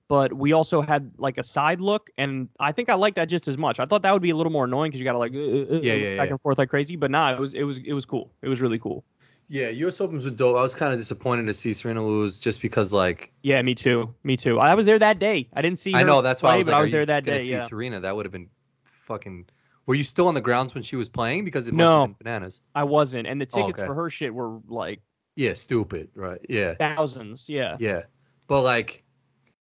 Speaker 2: but we also had like a side look, and I think I liked that just as much. I thought that would be a little more annoying because you got to like back and forth like crazy. But nah, it was cool. It was really cool.
Speaker 1: Yeah, U.S. Opens was dope. I was kind of disappointed to see Serena lose just because like
Speaker 2: Yeah, me too. Me too. I was there that day. I didn't see her
Speaker 1: I know that's why
Speaker 2: play,
Speaker 1: I was
Speaker 2: but
Speaker 1: like,
Speaker 2: I
Speaker 1: are
Speaker 2: was
Speaker 1: you
Speaker 2: there that
Speaker 1: gonna
Speaker 2: day.
Speaker 1: see
Speaker 2: Yeah.
Speaker 1: Serena? That would have been fucking. Were you still on the grounds when she was playing? Because it must have
Speaker 2: No,
Speaker 1: been bananas.
Speaker 2: I wasn't. And the
Speaker 1: Oh,
Speaker 2: tickets
Speaker 1: okay.
Speaker 2: for her shit were like
Speaker 1: Yeah, stupid, right? Yeah,
Speaker 2: thousands. Yeah.
Speaker 1: yeah. But like,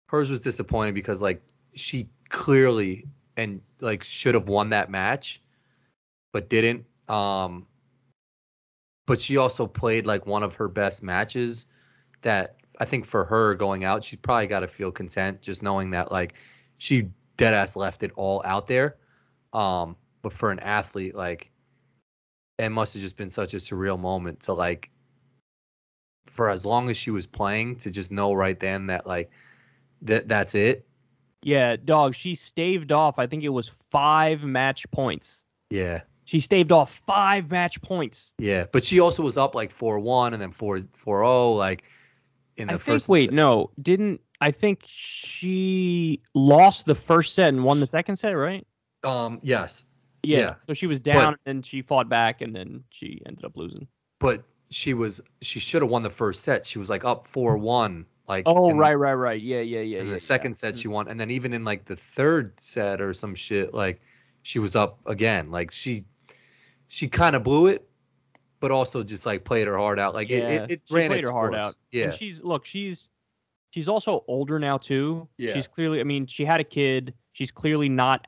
Speaker 1: hers was disappointing because like she clearly and like should have won that match, but didn't. But she also played like one of her best matches. That I think for her going out, she probably got to feel content just knowing that like she dead ass left it all out there. But for an athlete, like it must have just been such a surreal moment to like for as long as she was playing to just know right then that like that's it.
Speaker 2: Yeah, dog, she staved off, I think it was 5 match points.
Speaker 1: Yeah.
Speaker 2: She staved off 5 match points.
Speaker 1: Yeah. But she also was up like 4-1 and then 4-0 like in the
Speaker 2: I think,
Speaker 1: first
Speaker 2: wait, no, didn't, I think she lost the first set and won the second set, right?
Speaker 1: yes.
Speaker 2: Yeah.
Speaker 1: Yeah.
Speaker 2: So she was down and she fought back and then she ended up losing.
Speaker 1: But she should have won the first set. She was like up 4-1 like
Speaker 2: Oh, right. Yeah.
Speaker 1: in the second set she won, and then even in like the third set or some shit, like she was up again. Like she kind of blew it, but also just like played her heart out. Like it
Speaker 2: she
Speaker 1: ran
Speaker 2: played
Speaker 1: its
Speaker 2: her heart
Speaker 1: course.
Speaker 2: out.
Speaker 1: Yeah,
Speaker 2: And she's also older now too.
Speaker 1: Yeah.
Speaker 2: She's clearly, I mean, she had a kid. She's clearly not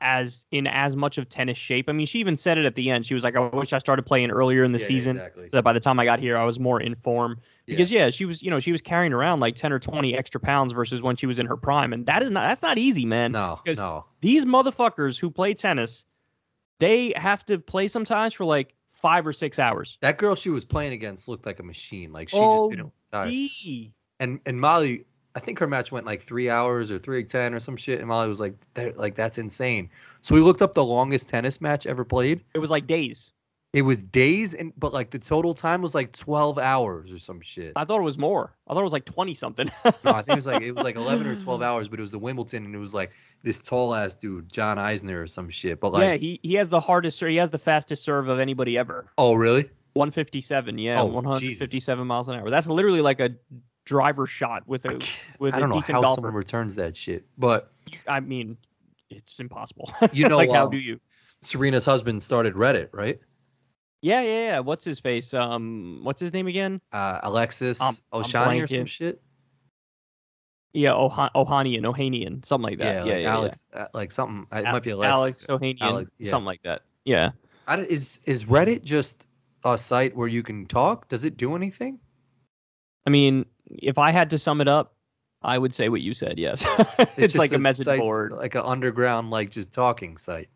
Speaker 2: in as much of tennis shape. I mean, she even said it at the end. She was like, I wish I started playing earlier in the season.
Speaker 1: exactly.
Speaker 2: So that by the time I got here, I was more in form. Because she was, you know, she was carrying around like 10 or 20 extra pounds versus when she was in her prime. And that's not easy, man.
Speaker 1: No,
Speaker 2: Because
Speaker 1: no.
Speaker 2: these motherfuckers who play tennis, they have to play sometimes for like 5 or 6 hours.
Speaker 1: That girl she was playing against looked like a machine. Like she just didn't retire. And Molly, I think her match went like 3 hours or 3:10 or some shit, and Molly was like, that's insane. So we looked up the longest tennis match ever played.
Speaker 2: It was like days.
Speaker 1: It was days, but like the total time was like 12 hours or some shit.
Speaker 2: I thought it was more. I thought it was like 20 something.
Speaker 1: No, I think it was like 11 or 12 hours, but it was the Wimbledon, and it was like this tall ass dude, John Eisner or some shit. But like,
Speaker 2: yeah, he has the hardest, he has the fastest serve of anybody ever.
Speaker 1: Oh, really?
Speaker 2: 157, yeah,
Speaker 1: Oh,
Speaker 2: 157
Speaker 1: Jesus.
Speaker 2: miles an hour. That's literally like a driver shot with a
Speaker 1: I don't know
Speaker 2: decent
Speaker 1: how
Speaker 2: golfer.
Speaker 1: someone returns that shit, but
Speaker 2: I mean, it's impossible.
Speaker 1: you know,
Speaker 2: like how do you?
Speaker 1: Serena's husband started Reddit, right?
Speaker 2: Yeah. What's his face? What's his name again?
Speaker 1: Alexis Oshani or some shit.
Speaker 2: Yeah, Ohanian, something like that.
Speaker 1: Yeah, like Alex, like something. It might be
Speaker 2: Alex Ohanian, something like that. Yeah.
Speaker 1: Is Reddit just a site where you can talk? Does it do anything?
Speaker 2: I mean, if I had to sum it up, I would say what you said. Yes, it's like a message board,
Speaker 1: like an underground, like just talking site.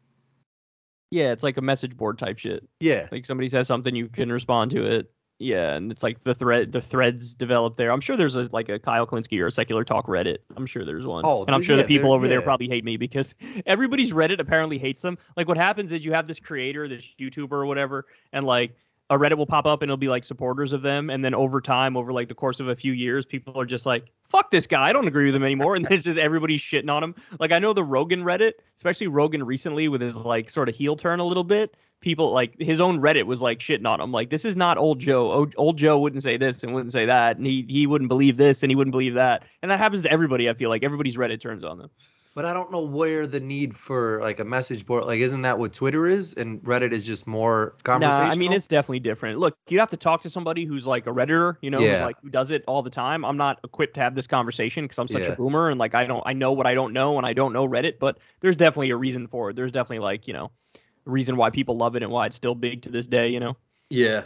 Speaker 2: Yeah, it's like a message board type shit.
Speaker 1: Yeah,
Speaker 2: like somebody says something, you can respond to it. Yeah, and it's like the threads develop there. I'm sure there's like a Kyle Kulinski or a Secular Talk Reddit. I'm sure there's one.
Speaker 1: Oh,
Speaker 2: and I'm sure the people over there probably hate me because everybody's Reddit apparently hates them. Like what happens is you have this creator, this YouTuber or whatever, and like a Reddit will pop up and it'll be like supporters of them. And then over time, over like the course of a few years, people are just like, fuck this guy. I don't agree with him anymore. And it's just everybody shitting on him. Like I know the Rogan Reddit, especially Rogan recently with his like sort of heel turn a little bit. People like his own Reddit was like shitting on him. Like, this is not old Joe. Old Joe wouldn't say this and wouldn't say that. And he wouldn't believe this and he wouldn't believe that. And that happens to everybody. I feel like everybody's Reddit turns on them.
Speaker 1: But I don't know where the need for like a message board, like, isn't that what Twitter is? And Reddit is just more conversational?
Speaker 2: Nah, I mean, it's definitely different. Look, you have to talk to somebody who's like a Redditor, you know, who's like, who does it all the time. I'm not equipped to have this conversation because I'm such a boomer and like, I know what I don't know and I don't know Reddit, but there's definitely a reason for it. There's definitely like, you know, a reason why people love it and why it's still big to this day, you know?
Speaker 1: Yeah.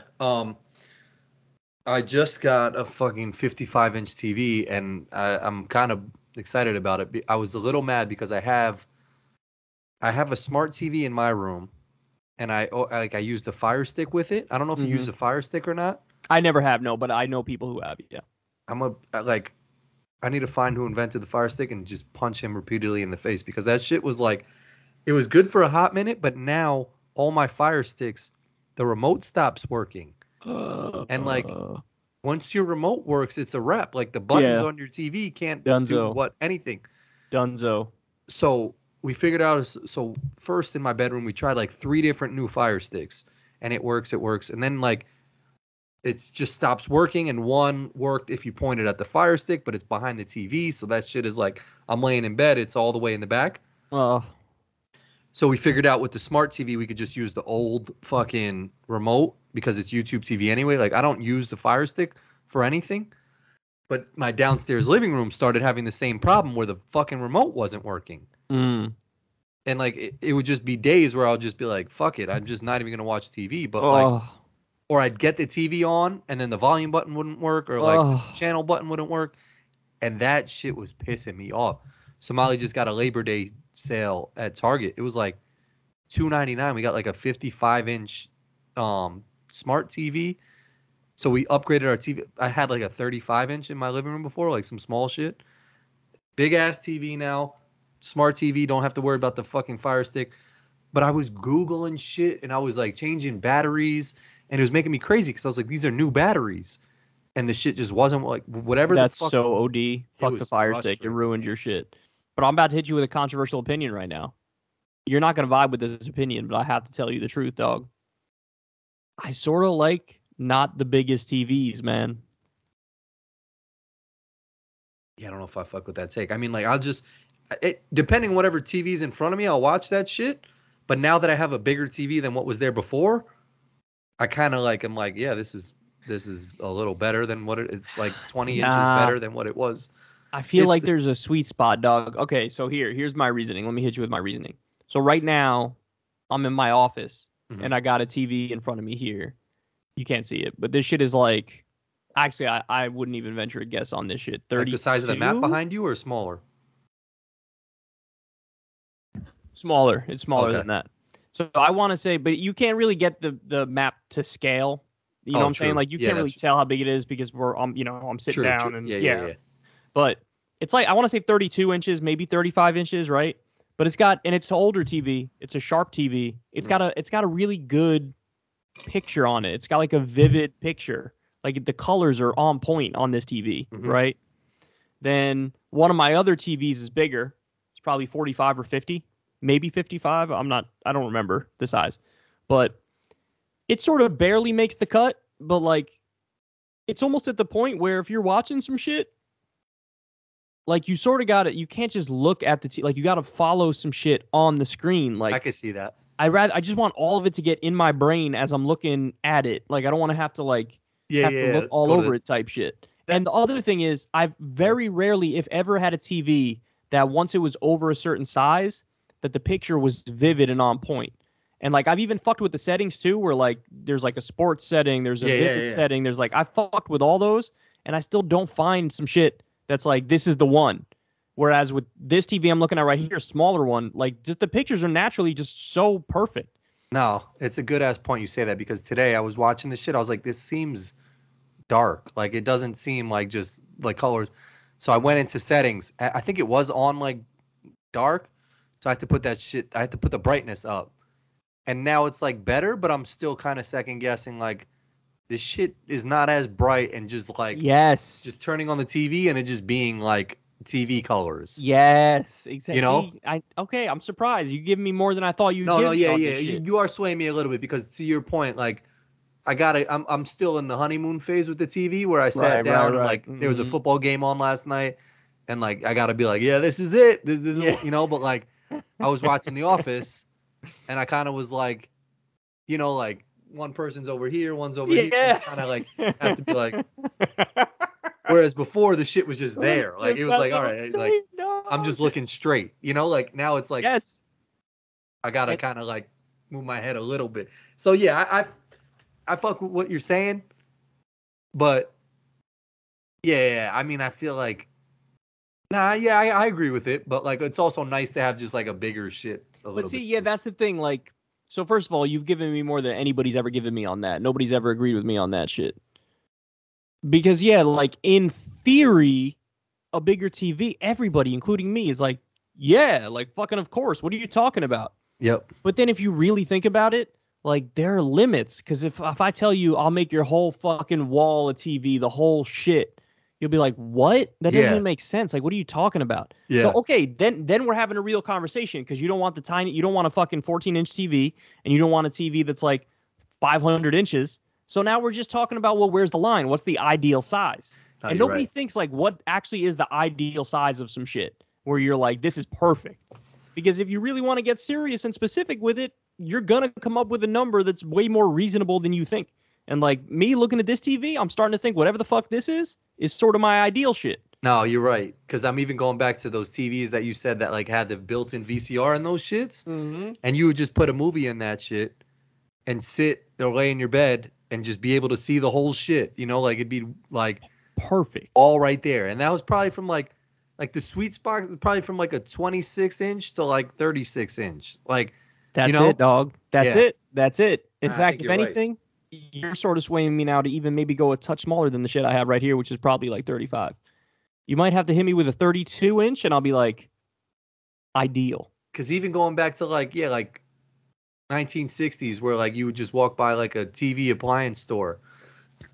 Speaker 1: I just got a fucking 55-inch TV and I'm kind of excited about it. I was a little mad because I have a smart TV in my room, and I used a Fire Stick with it. I don't know if you use a Fire Stick or not.
Speaker 2: I never have, no, but I know people who have. Yeah.
Speaker 1: I need to find who invented the Fire Stick and just punch him repeatedly in the face because that shit was like, it was good for a hot minute, but now all my Fire Sticks, the remote stops working, and like. Once your remote works, it's a wrap. Like the buttons on your TV can't do anything.
Speaker 2: Dunzo.
Speaker 1: So we figured out. So first in my bedroom, we tried like 3 different new Fire Sticks, and it works. And then like it just stops working. And one worked if you point it at the Fire Stick, but it's behind the TV. So that shit is like I'm laying in bed. It's all the way in the back.
Speaker 2: Oh.
Speaker 1: So we figured out with the smart TV, we could just use the old fucking remote because it's YouTube TV anyway. Like I don't use the Fire Stick for anything, but my downstairs living room started having the same problem where the fucking remote wasn't working. And like it would just be days where I'll just be like, fuck it, I'm just not even gonna watch TV. But like, or I'd get the TV on and then the volume button wouldn't work, or like channel button wouldn't work, and that shit was pissing me off. Somali just got a Labor Day sale at Target. It was like $2.99. We got like a 55-inch smart TV. So we upgraded our TV. I had like a 35-inch in my living room before, like some small shit. Big ass TV now. Smart TV. Don't have to worry about the fucking Fire Stick. But I was Googling shit and I was like changing batteries and it was making me crazy because I was like, these are new batteries. And the shit just wasn't like whatever.
Speaker 2: That's so OD. Fuck the Fire Stick. It ruined your shit. But I'm about to hit you with a controversial opinion right now. You're not going to vibe with this opinion, but I have to tell you the truth, dog. I sort of like not the biggest TVs, man.
Speaker 1: Yeah, I don't know if I fuck with that take. I mean, like, depending on whatever TV's in front of me, I'll watch that shit. But now that I have a bigger TV than what was there before, I kind of like, I'm like, yeah, this is a little better than what it's like 20 inches better than what it was.
Speaker 2: I feel like there's a sweet spot, dog. Okay, so here's my reasoning. Let me hit you with my reasoning. So right now, I'm in my office, and I got a TV in front of me here. You can't see it, but this shit is like... Actually, I wouldn't even venture a guess on this shit. 32? Like
Speaker 1: the size of the map behind you or smaller?
Speaker 2: Smaller. It's smaller than that. So I want to say, but you can't really get the map to scale. You know what I'm saying? Like, you can't really tell how big it is because I'm sitting down. And yeah. But It's like, I want to say 32 inches, maybe 35 inches, right? But it's got, and it's an older TV. It's a Sharp TV. It's got a really good picture on it. It's got like a vivid picture. Like the colors are on point on this TV, right? Then one of my other TVs is bigger. It's probably 45 or 50, maybe 55. I don't remember the size, but it sort of barely makes the cut. But like, it's almost at the point where if you're watching some shit, like you sort of got it. You can't just look at the like you got to follow some shit on the screen. Like
Speaker 1: I can see that.
Speaker 2: I just want all of it to get in my brain as I'm looking at it. Like I don't want to have to like to look all over it type shit. And the other thing is, I've very rarely, if ever, had a TV that once it was over a certain size, that the picture was vivid and on point. And like I've even fucked with the settings too, where like there's like a sports setting, there's a vivid setting, there's like I fucked with all those, and I still don't find some shit that's like this is the one. Whereas with this TV I'm looking at right here, smaller one, like just the pictures are naturally just so perfect.
Speaker 1: No, it's a good ass point you say that, because today I was watching this shit. I was like, this seems dark. Like it doesn't seem like just like colors. So I went into settings. I think it was on like dark. So I had to put I had to put the brightness up. And now it's like better, but I'm still kind of second guessing like this shit is not as bright, and just like just turning on the TV and it just being like TV colors.
Speaker 2: Yes, exactly.
Speaker 1: You know?
Speaker 2: Okay, I'm surprised. You give me more than I thought you'd
Speaker 1: give
Speaker 2: me.
Speaker 1: You are swaying me a little bit, because to your point, like I'm still in the honeymoon phase with the TV, where I sat down and like there was a football game on last night, and like I gotta be like, yeah, this is it. This is you know, but like I was watching The Office, and I kind of was like, you know, like one person's over here, one's over here. Kind of like have to be like. Whereas before the shit was just there. Like it was like, all right, like I'm just looking straight. You know, like now it's like I gotta kind of like move my head a little bit. So yeah, I fuck with what you're saying, but yeah, I mean I feel like I agree with it, but like it's also nice to have just like a bigger shit.
Speaker 2: But see, that's the thing. Like, so first of all, you've given me more than anybody's ever given me on that. Nobody's ever agreed with me on that shit. Because like in theory, a bigger TV, everybody, including me, is like, like fucking of course. What are you talking about?
Speaker 1: Yep.
Speaker 2: But then if you really think about it, like there are limits. Because if I tell you I'll make your whole fucking wall a TV, the whole shit, you'll be like, what? That doesn't even make sense. Like, what are you talking about?
Speaker 1: Yeah.
Speaker 2: So okay, then we're having a real conversation, because you don't want you don't want a fucking 14-inch TV, and you don't want a TV that's like 500 inches. So now we're just talking about, well, where's the line? What's the ideal size? No, and nobody thinks like what actually is the ideal size of some shit where you're like, this is perfect. Because if you really want to get serious and specific with it, you're going to come up with a number that's way more reasonable than you think. And like me looking at this TV, I'm starting to think whatever the fuck this is sort of my ideal shit.
Speaker 1: No, you're right. Because I'm even going back to those TVs that you said that like had the built-in VCR in those shits. Mm-hmm. And you would just put a movie in that shit and sit or lay in your bed and just be able to see the whole shit, you know, like it'd be like
Speaker 2: perfect,
Speaker 1: all right there. And that was probably from like the sweet spot, probably from like a 26-inch to like 36-inch. Like
Speaker 2: that's it, dog. That's it. In fact, if anything, you're sort of swaying me now to even maybe go a touch smaller than the shit I have right here, which is probably like 35. You might have to hit me with a 32-inch, and I'll be like, ideal.
Speaker 1: Because even going back to like 1960s, where like you would just walk by like a TV appliance store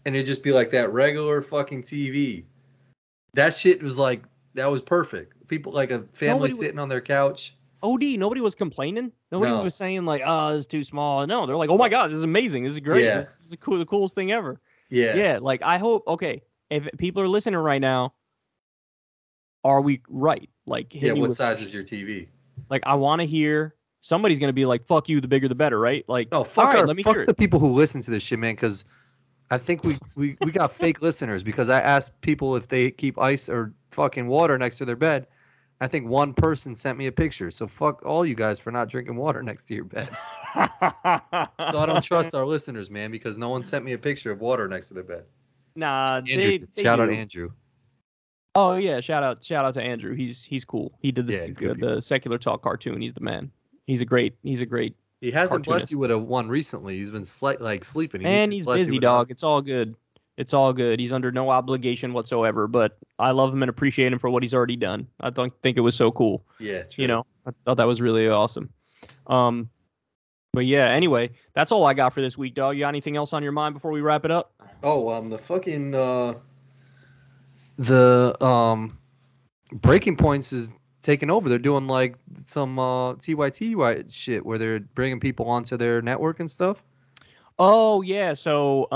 Speaker 1: and it'd just be like that regular fucking TV. That shit was like, that was perfect. People like a family sitting on their couch.
Speaker 2: Nobody was complaining. Nobody was saying like, oh, this is too small. No, they're like, oh my God, this is amazing. This is great. Yeah. This is the coolest thing ever.
Speaker 1: Yeah.
Speaker 2: Yeah. Like I hope, if people are listening right now, are we right? Like,
Speaker 1: what size is your TV?
Speaker 2: Like, I want to hear. Somebody's going to be like, fuck you, the bigger the better, right? Like,
Speaker 1: no, fuck the people who listen to this shit, man, because I think we got fake listeners, because I asked people if they keep ice or fucking water next to their bed. I think one person sent me a picture. So fuck all you guys for not drinking water next to your bed. So I don't trust our listeners, man, because no one sent me a picture of water next to their bed.
Speaker 2: Nah,
Speaker 1: Andrew, shout out Andrew.
Speaker 2: Oh yeah, shout out to Andrew. He's cool. He did the Secular Talk cartoon. He's the man. He's a great. He hasn't
Speaker 1: blessed you with a one recently. He's been sleeping.
Speaker 2: He's busy, dog. It's all good. It's all good. He's under no obligation whatsoever, but I love him and appreciate him for what he's already done. I don't think it was so cool.
Speaker 1: Yeah, true.
Speaker 2: You know, I thought that was really awesome. But yeah, anyway, that's all I got for this week, dog. You got anything else on your mind before we wrap it up?
Speaker 1: Oh, the fucking the Breaking Points is taking over. They're doing like some TYT shit where they're bringing people onto their network and stuff.
Speaker 2: Oh yeah, so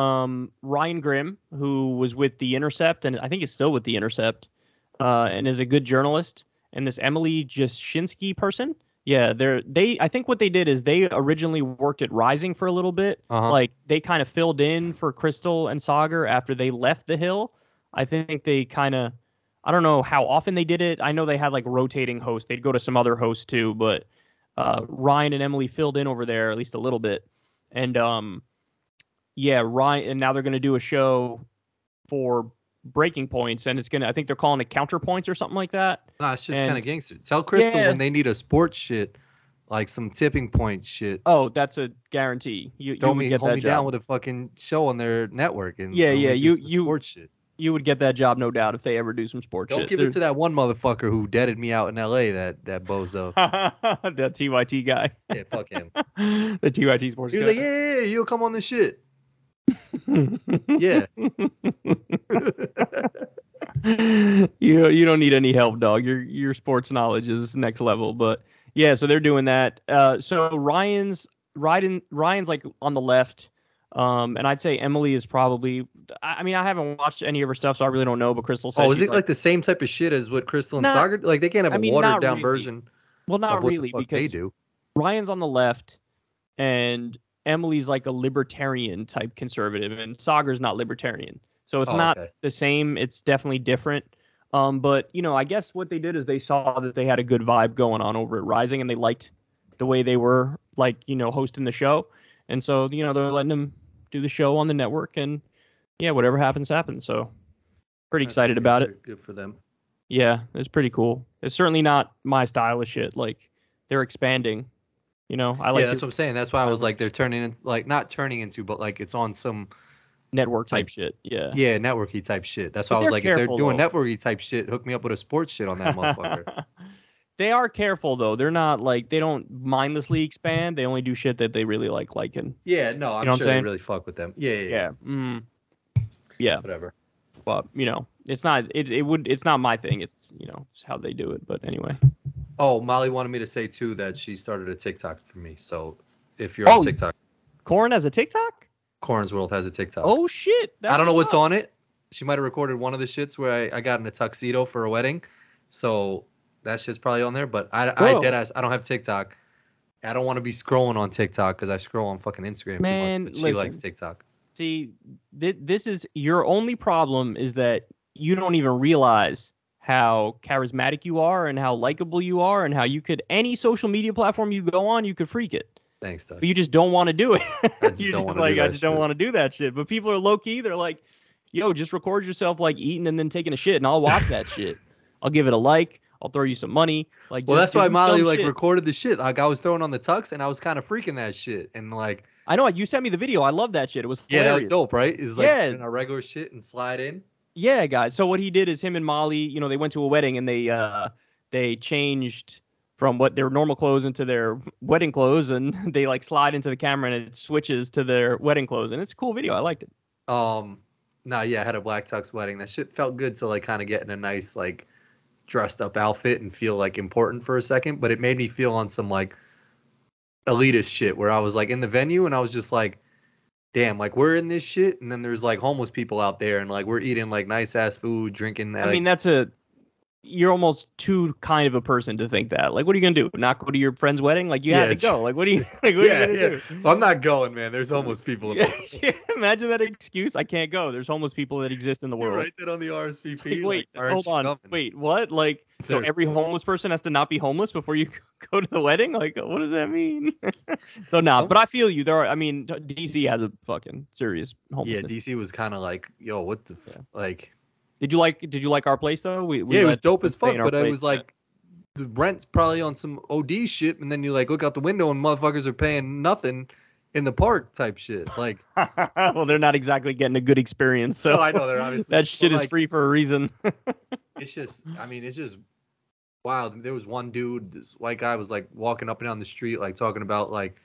Speaker 2: Ryan Grimm, who was with The Intercept, and I think is still with The Intercept, and is a good journalist, and this Emily Jashinsky person. Yeah, I think what they did is they originally worked at Rising for a little bit. Like they kind of filled in for Crystal and Sagar after they left The Hill. I think they kind of, I don't know how often they did it. I know they had like rotating hosts. They'd go to some other hosts too, but Ryan and Emily filled in over there at least a little bit. And yeah, Ryan, and now they're going to do a show for Breaking Points, and I think they're calling it Counterpoints or something like that.
Speaker 1: Nah, it's just kind of gangster. Tell Crystal when they need a sports shit, like some tipping point shit.
Speaker 2: Oh, that's a guarantee. You would get that
Speaker 1: hold me
Speaker 2: job.
Speaker 1: down with a fucking show on their network and sports shit.
Speaker 2: You would get that job, no doubt, if they ever do some sports shit.
Speaker 1: Don't give it to that one motherfucker who deaded me out in L.A., that bozo.
Speaker 2: That TYT guy.
Speaker 1: Yeah, fuck him.
Speaker 2: The TYT sports guy.
Speaker 1: He was like, yeah, you'll come on the shit. Yeah.
Speaker 2: You don't need any help, dog. Your sports knowledge is next level. But yeah, so they're doing that. So Ryan's like on the left. And I'd say Emily is probably. I mean, I haven't watched any of her stuff, so I really don't know. But Crystal said,
Speaker 1: "Oh, is it like the same type of shit as what Crystal and Sagar? Like they can't have a watered down version."
Speaker 2: Well, not really, because
Speaker 1: they do.
Speaker 2: Ryan's on the left, and Emily's like a libertarian type conservative, and Sagar's not libertarian, so it's not the same. It's definitely different. But I guess what they did is they saw that they had a good vibe going on over at Rising, and they liked the way they were hosting the show. And so, they're letting them do the show on the network, and yeah, whatever happens, happens. So pretty excited about it.
Speaker 1: Good for them.
Speaker 2: Yeah, it's pretty cool. It's certainly not my style of shit. Like they're expanding, I like.
Speaker 1: Yeah, that's what I'm saying. That's why I was like, they're turning into, like, not turning into, but like it's on some
Speaker 2: network type shit. Yeah.
Speaker 1: Yeah, networky type shit. That's why I was like, if they're doing networky type shit, hook me up with a sports shit on that motherfucker.
Speaker 2: They are careful though. They're not like, they don't mindlessly expand. They only do shit that they really liking.
Speaker 1: Yeah, no, I'm sure they really fuck with them. Yeah.
Speaker 2: Yeah.
Speaker 1: Whatever.
Speaker 2: But it's not. It's not my thing. It's it's how they do it. But anyway.
Speaker 1: Oh, Molly wanted me to say too that she started a TikTok for me. So if you're on TikTok,
Speaker 2: Corin has a TikTok.
Speaker 1: Corin's World has a TikTok.
Speaker 2: Oh shit!
Speaker 1: I don't know what's on it. She might have recorded one of the shits where I got in a tuxedo for a wedding. So that shit's probably on there. But I deadass, I don't have TikTok. I don't want to be scrolling on TikTok because I scroll on fucking Instagram too much. But she likes TikTok.
Speaker 2: See, this is your only problem, is that you don't even realize how charismatic you are and how likable you are and how you could, any social media platform you go on, you could freak it.
Speaker 1: Thanks, Doug.
Speaker 2: But you just don't want to do it.
Speaker 1: I just
Speaker 2: don't want to do that shit. But people are low key. They're like, yo, just record yourself like eating and then taking a shit, and I'll watch that shit. I'll give it a like. I'll throw you some money. Like,
Speaker 1: well, that's why Molly recorded the shit. Like I was throwing on the tux and I was kind of freaking that shit. And like,
Speaker 2: I know you sent me the video. I love that shit. It was hilarious.
Speaker 1: Yeah, that was dope, right? It's like in a regular shit and slide in.
Speaker 2: Yeah, guys. So what he did is him and Molly, they went to a wedding and they changed from what their normal clothes into their wedding clothes, and they like slide into the camera and it switches to their wedding clothes, and it's a cool video. I liked it.
Speaker 1: I had a black tux wedding. That shit felt good to like kind of get in a nice like dressed up outfit and feel like important for a second, but it made me feel on some like elitist shit where I was like in the venue and I was just like, damn, like we're in this shit and then there's like homeless people out there and like we're eating like nice ass food, drinking.
Speaker 2: I mean, you're almost too kind of a person to think that. Like, what are you gonna do? Not go to your friend's wedding? Like, you had to go. Like, what are you gonna do?
Speaker 1: Well, I'm not going, man. There's homeless people.
Speaker 2: Imagine that excuse. I can't go. There's homeless people that exist in the world.
Speaker 1: Write that on the RSVP.
Speaker 2: Wait, hold on. Wait, what? Like, so every homeless person has to not be homeless before you go to the wedding? Like, what does that mean? So but I feel you. DC has a fucking serious homelessness.
Speaker 1: Yeah, DC was kind of like, yo, what the like.
Speaker 2: Did you like our place though?
Speaker 1: It was dope as fuck, but it was like the rent's probably on some OD shit, and then you like look out the window and motherfuckers are paying nothing, in the park type shit. Like,
Speaker 2: well, they're not exactly getting a good experience. So
Speaker 1: no, I know they're obviously
Speaker 2: that shit is
Speaker 1: like,
Speaker 2: free for a reason.
Speaker 1: it's just, I mean, it's just wild. There was one dude, this white guy, was like walking up and down the street, like talking about like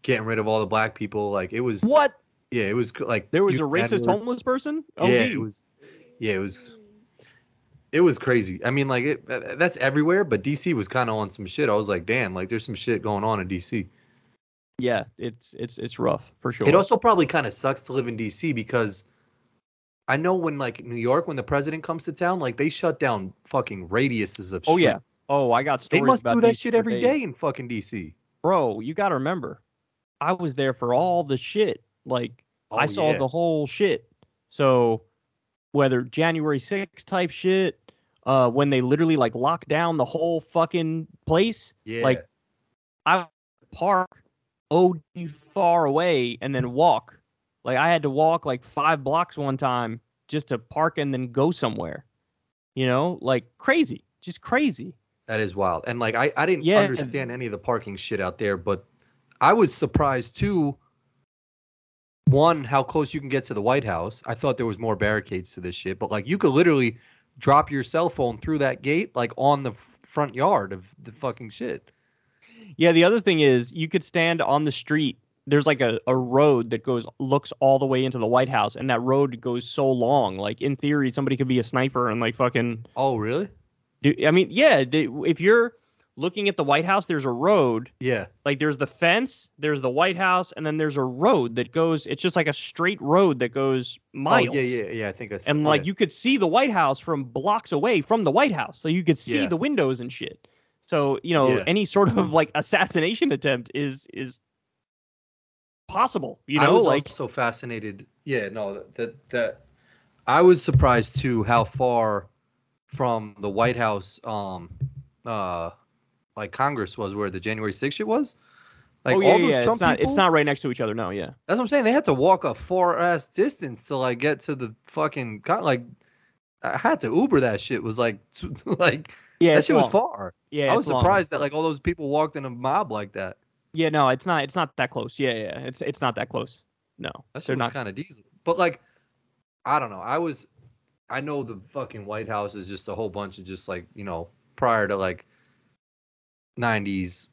Speaker 1: getting rid of all the black people. Like it was
Speaker 2: What?
Speaker 1: Yeah, it was like
Speaker 2: There was a racist homeless person?
Speaker 1: Yeah,
Speaker 2: OD.
Speaker 1: it was. Yeah, it was crazy. I mean, like that's everywhere, but DC was kind of on some shit. I was like, damn, like there's some shit going on in DC.
Speaker 2: Yeah, it's rough for sure.
Speaker 1: It also probably kind of sucks to live in DC because I know when like New York, when the president comes to town, like they shut down fucking radiuses of streets.
Speaker 2: Oh yeah. Oh, I got stories
Speaker 1: They must
Speaker 2: about
Speaker 1: do that
Speaker 2: DC
Speaker 1: shit
Speaker 2: for
Speaker 1: every
Speaker 2: days.
Speaker 1: day in fucking DC.
Speaker 2: Bro, you got to remember, I was there for all the shit. Like I saw the whole shit. So whether January 6th type shit, when they literally like locked down the whole fucking place, like I would park OD far away and then walk. Like I had to walk like 5 blocks one time just to park and then go somewhere. You know, like crazy, just crazy.
Speaker 1: That is wild. And like I didn't understand any of the parking shit out there, but I was surprised too. One, how close you can get to the White House. I thought there was more barricades to this shit, but like you could literally drop your cell phone through that gate, like on the front yard of the fucking shit.
Speaker 2: Yeah, the other thing is you could stand on the street. There's like a road that looks all the way into the White House, and that road goes so long. Like in theory, somebody could be a sniper and like fucking.
Speaker 1: Oh, really?
Speaker 2: I mean, yeah. If you're looking at the White House, there's a road.
Speaker 1: Yeah.
Speaker 2: Like there's the fence, there's the White House, and then there's a road that goes. It's just like a straight road that goes miles.
Speaker 1: Oh, yeah. I think I see.
Speaker 2: And like you could see the White House from blocks away from the White House, so you could see the windows and shit. So any sort of like assassination attempt is possible. I was
Speaker 1: like so fascinated. Yeah, no, that I was surprised too how far from the White House like Congress was where the January 6th shit was. Like all those Trump people,
Speaker 2: it's not right next to each other. No, yeah.
Speaker 1: That's what I'm saying. They had to walk a far ass distance to like get to the fucking like. I had to Uber that shit. Was like that shit was far.
Speaker 2: Yeah,
Speaker 1: I was surprised that like all those people walked in a mob like that.
Speaker 2: Yeah, no, it's not that close. Yeah, it's not that close. No,
Speaker 1: that shit was kind of diesel. But like, I don't know. I know the fucking White House is just a whole bunch of just like prior to like 90s,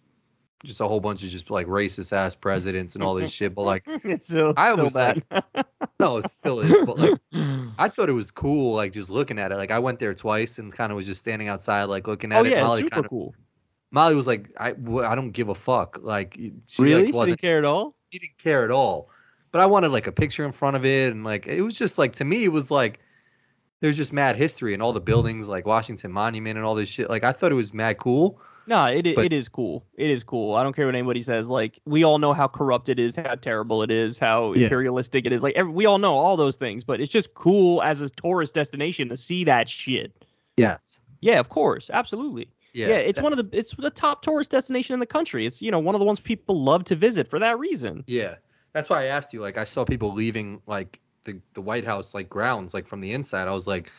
Speaker 1: just a whole bunch of just like racist ass presidents and all this shit. But like,
Speaker 2: it's still bad.
Speaker 1: Like, no, it still is. But like, I thought it was cool. Like just looking at it. Like I went there twice and kind of was just standing outside, like looking at it.
Speaker 2: Yeah, Molly super cool.
Speaker 1: Molly was like, I don't give a fuck. Like
Speaker 2: she really, she didn't care at all.
Speaker 1: She didn't care at all. But I wanted like a picture in front of it, and like it was just like to me, it was like there's just mad history and all the buildings, like Washington Monument and all this shit. Like I thought it was mad cool.
Speaker 2: No, it is cool. It is cool. I don't care what anybody says. Like we all know how corrupt it is, how terrible it is, how imperialistic it is. Like we all know all those things, but it's just cool as a tourist destination to see that shit.
Speaker 1: Yes.
Speaker 2: Yeah, of course, absolutely. Yeah, it's it's the top tourist destination in the country. It's one of the ones people love to visit for that reason.
Speaker 1: Yeah, that's why I asked you. Like I saw people leaving like the White House like grounds like from the inside. I was like,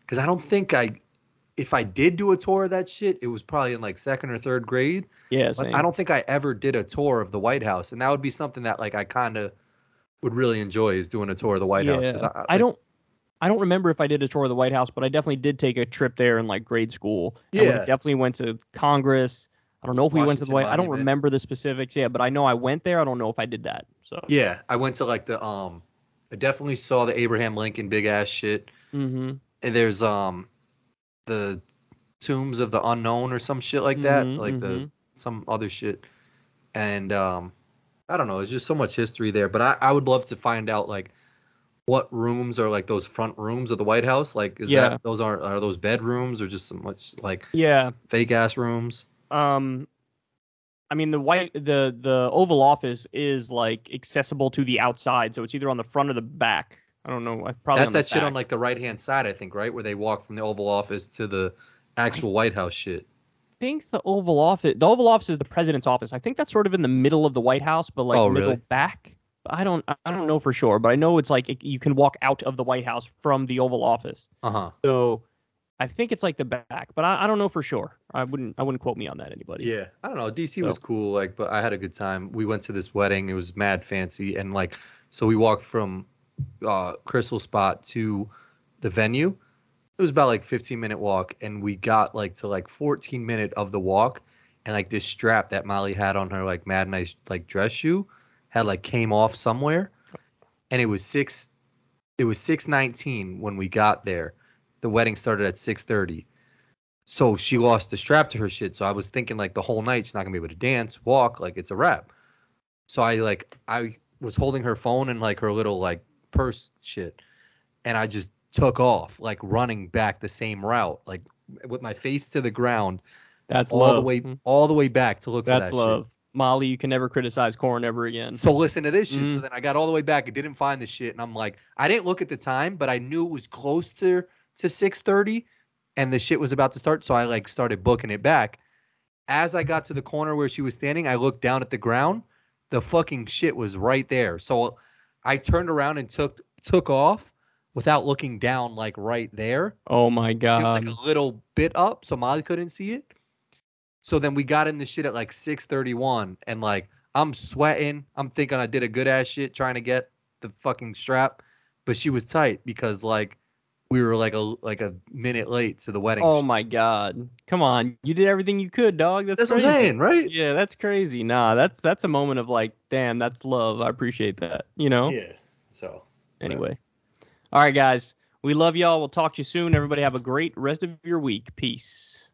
Speaker 1: because I don't think if I did do a tour of that shit, it was probably in like 2nd or 3rd grade.
Speaker 2: Yeah, same.
Speaker 1: I don't think I ever did a tour of the White House, and that would be something that like I kind of would really enjoy is doing a tour of the White House.
Speaker 2: I don't remember if I did a tour of the White House, but I definitely did take a trip there in like grade school.
Speaker 1: Yeah,
Speaker 2: we definitely went to Congress. I don't know if we went to the White. I don't remember the specifics. Yeah, but I know I went there. I don't know if I did that. So
Speaker 1: yeah, I went to like the I definitely saw the Abraham Lincoln big ass shit.
Speaker 2: Mm-hmm.
Speaker 1: And there's the tombs of the unknown or some shit like that, like some other shit. And I don't know. There's just so much history there. But I would love to find out like what rooms are like those front rooms of the White House. Like are those bedrooms or just so much like fake ass rooms?
Speaker 2: I mean the Oval Office is like accessible to the outside, so it's either on the front or the back. I don't know. Probably
Speaker 1: that's shit on like the right hand side, I think, right, where they walk from the Oval Office to the actual White House shit.
Speaker 2: I think the Oval Office is the president's office. I think that's sort of in the middle of the White House, but like middle back. I don't know for sure, but I know it's like you can walk out of the White House from the Oval Office.
Speaker 1: Uh-huh.
Speaker 2: So I think it's like the back, but I don't know for sure. I wouldn't quote me on that, anybody.
Speaker 1: Yeah, I don't know. DC
Speaker 2: So
Speaker 1: was cool, like, but I had a good time. We went to this wedding. It was mad fancy, and like, so we walked from Crystal Spot to the venue. It was about like 15-minute walk, and we got like to like 14-minute of the walk, and like this strap that Molly had on her like mad nice like dress shoe had like came off somewhere, and it was 6:19 when we got there. The wedding started at 6:30. So she lost the strap to her shit. So I was thinking like the whole night she's not gonna be able to dance, walk, like it's a wrap. So I was holding her phone and like her little like purse shit, and I just took off like running back the same route, like with my face to the ground,
Speaker 2: that's love.
Speaker 1: all the way back to look for
Speaker 2: That's
Speaker 1: that shit.
Speaker 2: love. Molly, you can never criticize Corin ever again.
Speaker 1: So listen to this shit.
Speaker 2: Mhm.
Speaker 1: So then I got all the way back and didn't find the shit, and I'm like, I didn't look at the time, but I knew it was close to 6:30, and the shit was about to start. So I like started booking it back. As I got to the corner where she was standing, I looked down at the ground. The fucking shit was right there. So I turned around and took off without looking down, like right there.
Speaker 2: Oh my
Speaker 1: It was like
Speaker 2: God.
Speaker 1: a little bit up, so Molly couldn't see it. So then we got in the shit at like 6:31, and like I'm sweating. I'm thinking I did a good ass shit trying to get the fucking strap, but she was tight because like we were like a minute late to the wedding.
Speaker 2: Oh my God. Come on. You did everything you could, dog. That's
Speaker 1: That's what
Speaker 2: crazy.
Speaker 1: I'm saying, right?
Speaker 2: Yeah, that's crazy. Nah, that's a moment of like, damn, that's love. I appreciate that. You know?
Speaker 1: Yeah. So
Speaker 2: Anyway. All right, guys. We love y'all. We'll talk to you soon. Everybody have a great rest of your week. Peace.